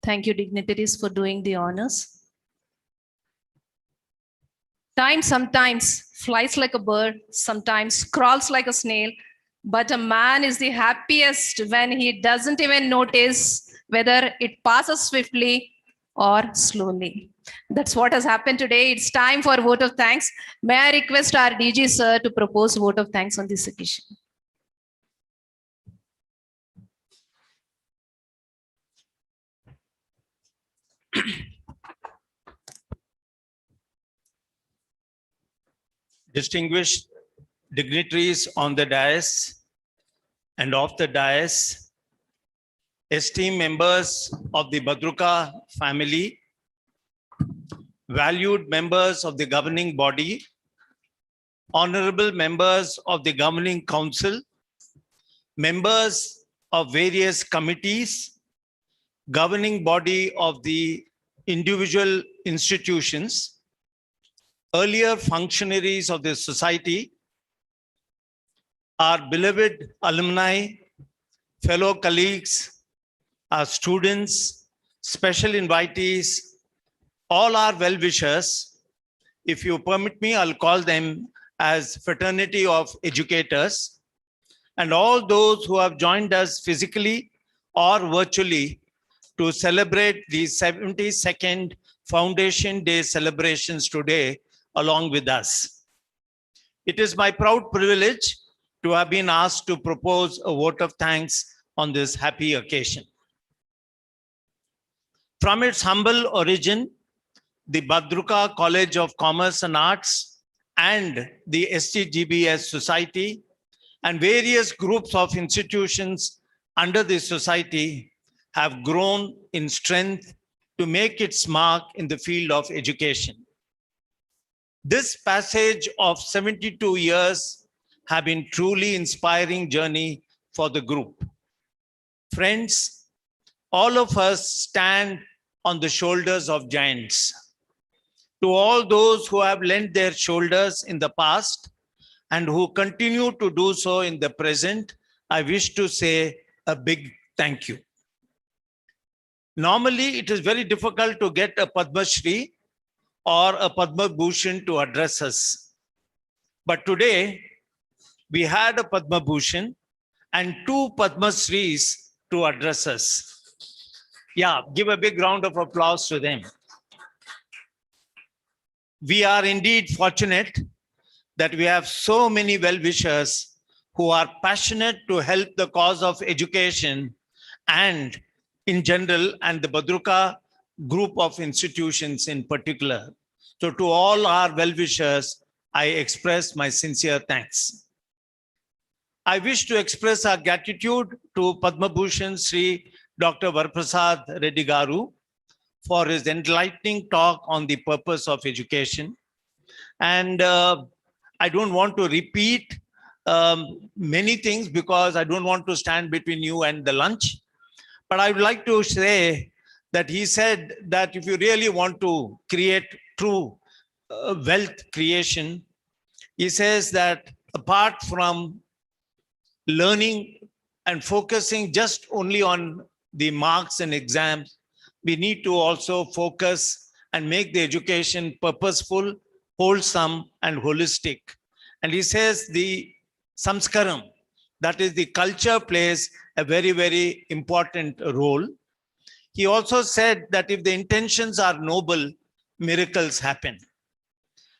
Thank you, dignitaries, for doing the honors. Time sometimes flies like a bird, sometimes crawls like a snail, but a man is the happiest when he doesn't even notice whether it passes swiftly or slowly. That's what has happened today. It's time for vote of thanks. May I request our DG sir to propose vote of thanks on this occasion? Distinguished dignitaries on the dais and off the dais, esteemed members of the Badruka family, valued members of the governing body, honorable members of the governing council, members of various committees, governing body of the individual institutions, earlier functionaries of the society, our beloved alumni, fellow colleagues, our students, special invitees, all our well-wishers. If you permit me, I'll call them as fraternity of educators, and all those who have joined us physically or virtually to celebrate the 72nd Foundation Day celebrations today along with us. It is my proud privilege to have been asked to propose a vote of thanks on this happy occasion. From its humble origin, the Badruka College of Commerce and Arts and the STGBS Society and various groups of institutions under the society have grown in strength to make its mark in the field of education. This passage of 72 years have been truly inspiring journey for the group. Friends, all of us stand on the shoulders of giants. To all those who have lent their shoulders in the past and who continue to do so in the present, I wish to say a big thank you. Normally, it is very difficult to get a Padma Shri or a Padma Bhushan to address us. But today, we had a Padma Bhushan and 2 Padma Shris to address us. Yeah, give a big round of applause to them. We are indeed fortunate that we have so many well-wishers who are passionate to help the cause of education and in general, and the Badruka group of institutions in particular. So to all our well-wishers, I express my sincere thanks. I wish to express our gratitude to Padma Bhushan Sri Dr. Varaprasad Reddy Garu for his enlightening talk on the purpose of education. And I don't want to repeat many things because I don't want to stand between you and the lunch. But I would like to say that he said that if you really want to create true wealth creation, he says that apart from learning and focusing just only on the marks and exams, we need to also focus and make the education purposeful, wholesome, and holistic. And he says the samskaram, that is the culture, plays a very, very important role. He also said that if the intentions are noble, miracles happen.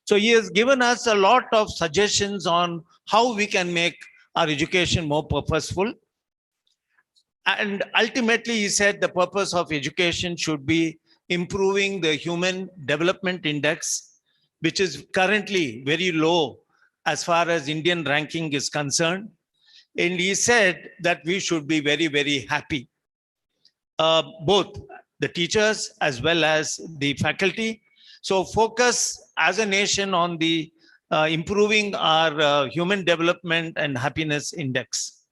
So he has given us a lot of suggestions on how we can make our education more purposeful. And ultimately, he said the purpose of education should be improving the Human Development Index, which is currently very low as far as Indian ranking is concerned. And he said that we should be very, very happy. Both the teachers as well as the faculty. So focus as a nation on the improving our human development and happiness index.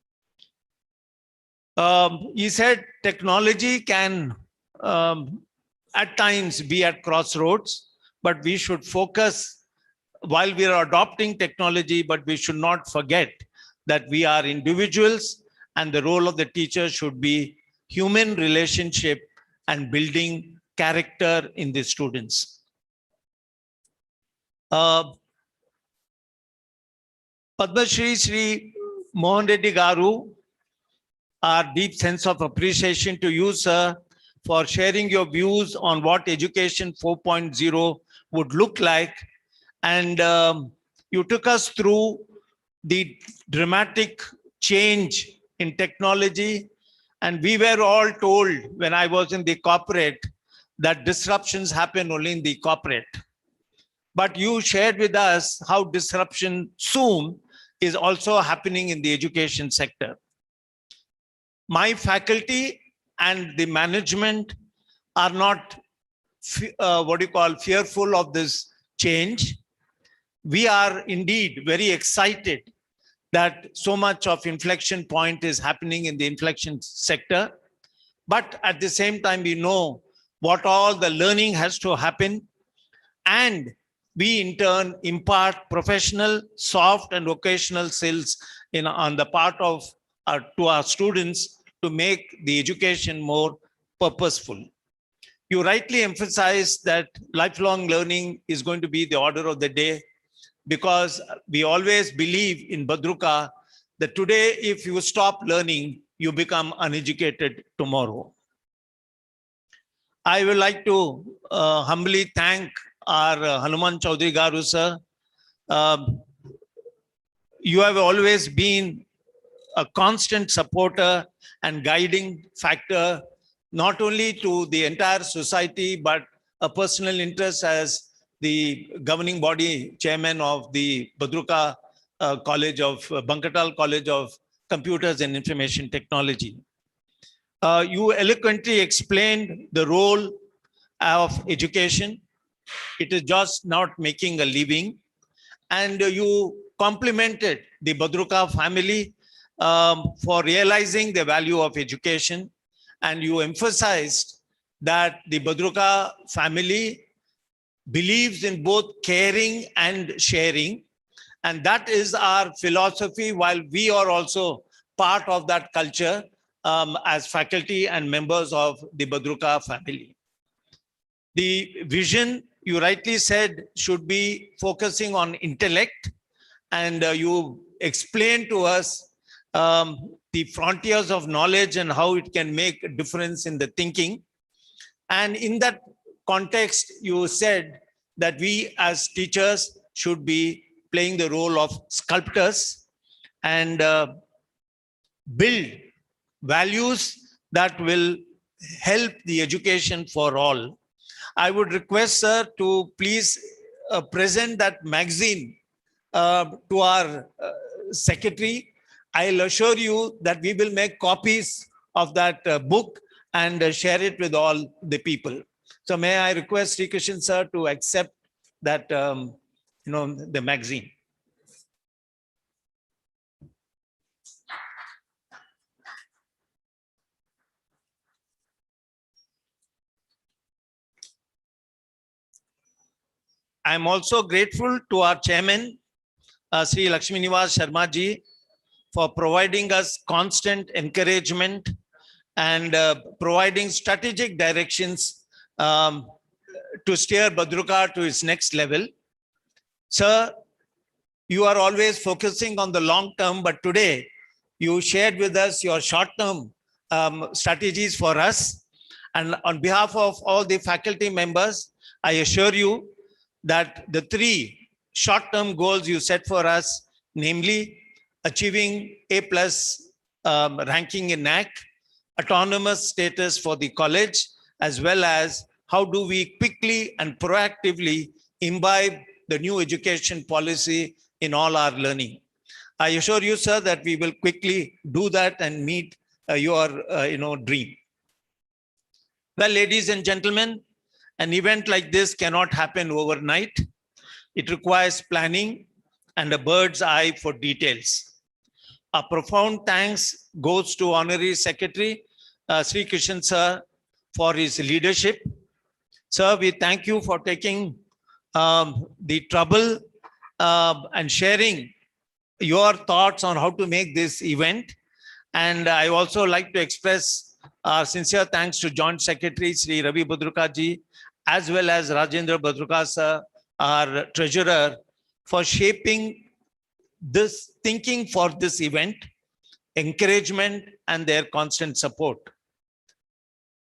He said technology can at times be at crossroads, but we should focus while we are adopting technology, but we should not forget that we are individuals and the role of the teacher should be human relationship and building character in the students. Padma Shri Sri Mohan Reddy Garu, our deep sense of appreciation to you, sir, for sharing your views on what Education 4.0 would look like. And you took us through the dramatic change in technology. And we were all told when I was in the corporate that disruptions happen only in the corporate. But you shared with us how disruption soon is also happening in the education sector. My faculty and the management are not fearful of this change. We are indeed very excited that so much of inflection point is happening in the inflection sector. But at the same time, we know what all the learning has to happen. And we in turn impart professional, soft and vocational skills on the part of to our students to make the education more purposeful. You rightly emphasize that lifelong learning is going to be the order of the day, because we always believe in Badruka that today, if you stop learning, you become uneducated tomorrow. I would like to humbly thank our Hanuman Chaudhary Garu, sir. You have always been a constant supporter and guiding factor, not only to the entire society, but a personal interest as the governing body chairman of the Badruka College of Bankatal College of Computers and Information Technology. You eloquently explained the role of education. It is just not making a living. And you complimented the Badruka family for realizing the value of education. And you emphasized that the Badruka family believes in both caring and sharing. And that is our philosophy, while we are also part of that culture as faculty and members of the Badruka family. The vision, you rightly said, should be focusing on intellect. And you explained to us the frontiers of knowledge and how it can make a difference in the thinking. And in that context, you said that we as teachers should be playing the role of sculptors and build values that will help the education for all. I would request, sir, to please present that magazine to our secretary. I'll assure you that we will make copies of that book and share it with all the people. So may I request Sri Krishan sir to accept that, the magazine. I'm also grateful to our chairman, Sri Lakshmi Nivas Sharma ji, for providing us constant encouragement and providing strategic directions to steer Badruka to its next level. Sir, you are always focusing on the long term, but today you shared with us your short-term strategies for us. And on behalf of all the faculty members, I assure you that the 3 short-term goals you set for us, namely achieving A+ ranking in NAC, autonomous status for the college, as well as how do we quickly and proactively imbibe the new education policy in all our learning. I assure you, sir, that we will quickly do that and meet your dream. Well, ladies and gentlemen, an event like this cannot happen overnight. It requires planning and a bird's eye for details. A profound thanks goes to Honorary Secretary Sri Krishan sir for his leadership. Sir, we thank you for taking the trouble and sharing your thoughts on how to make this event. And I also like to express our sincere thanks to Joint Secretary Sri Ravi Badruka ji, as well as Rajendra Badruka sir, our treasurer, for shaping this thinking for this event, encouragement, and their constant support.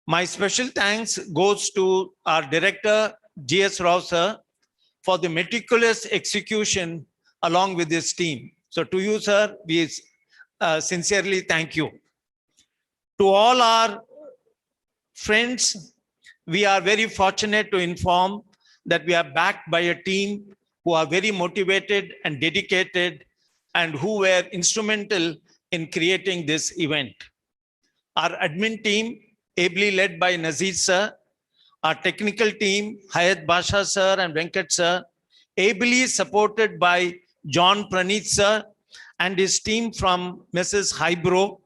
My special thanks goes to our director, G.S. Rao sir, for the meticulous execution along with his team. So to you, sir, we sincerely thank you. To all our friends, we are very fortunate to inform that we are backed by a team who are very motivated and dedicated and who were instrumental in creating this event. Our admin team, ably led by Nazeer sir, our technical team, Hayat Basha sir and Venkat sir, ably supported by John Praneeth sir and his team from Mrs. Hybro,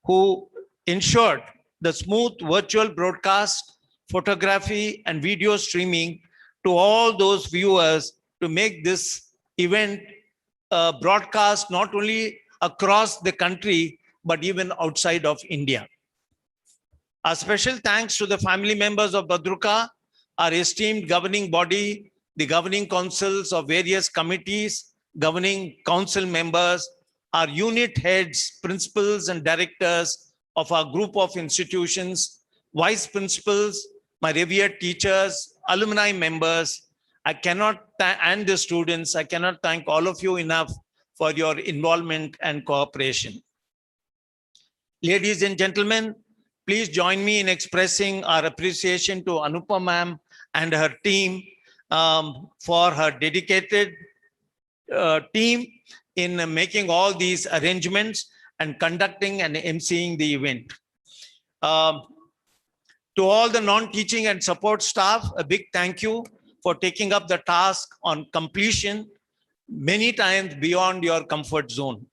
who ensured the smooth virtual broadcast, photography, and video streaming to all those viewers to make this event broadcast not only across the country, but even outside of India. A special thanks to the family members of Badruka, our esteemed governing body, the governing councils of various committees, governing council members, our unit heads, principals, and directors of our group of institutions, vice principals, my revered teachers, alumni members. I cannot and the students, I cannot thank all of you enough for your involvement and cooperation. Ladies and gentlemen, please join me in expressing our appreciation to Anupa ma'am and her team for her dedicated team in making all these arrangements and conducting and emceeing the event. To all the non-teaching and support staff, a big thank you for taking up the task on completion many times beyond your comfort zone.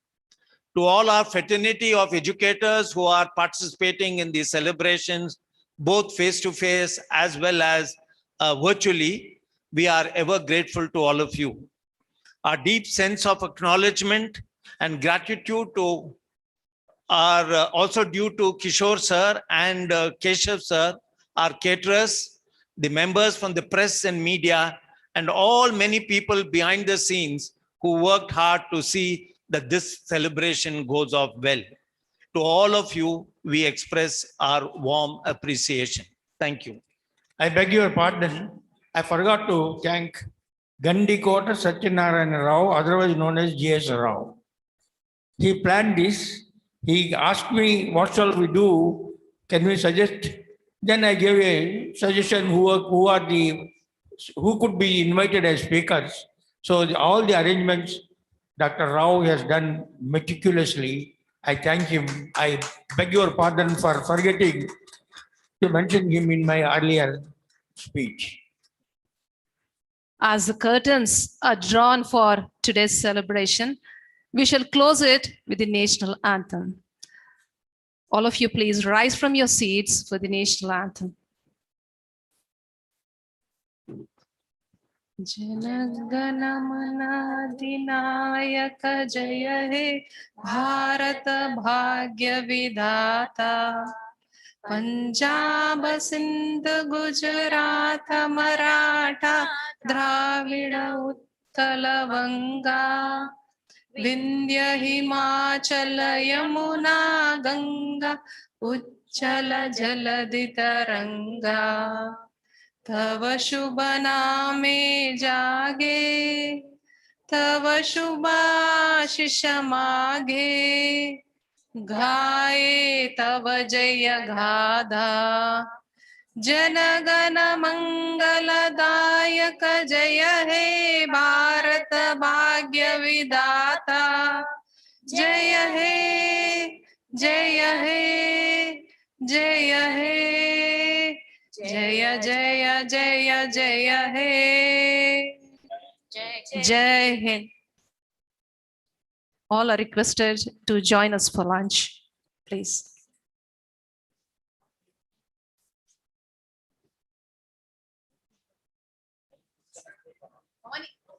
To all our fraternity of educators who are participating in these celebrations, both face-to-face as well as virtually, we are ever grateful to all of you. Our deep sense of acknowledgement and gratitude to are also due to Kishore sir and Keshav sir, our caterers, the members from the press and media, and all many people behind the scenes who worked hard to see that this celebration goes off well. To all of you, we express our warm appreciation. Thank you. I beg your pardon. I forgot to thank Gandikota Satyanarayana Rao, otherwise known as G.S. Rao. He planned this. He asked me, what shall we do? Can we suggest? Then I gave a suggestion who could be invited as speakers. So all the arrangements Dr. Rao has done meticulously. I thank him. I beg your pardon for forgetting to mention him in my earlier speech. As the curtains are drawn for today's celebration, we shall close it with the national anthem. All of you, please rise from your seats for the national anthem. Janagana Mana Adinayaka Jaya He Bharata Bhagya Vidhata Punjab Sindh Gujarat Maratha Dravida Uttala Vanga Vindhya Himachala Yamuna Ganga Uchchala Jaladi Taranga तव शुभ नामे जागे तव शुभाशिष मागे गाये तव जय गाधा जनगण मंगलदायक जय हे भारत भाग्य विधाता जय हे जय हे जय हे जय जय जय जय हे जय Hind. All are requested to join us for lunch, please.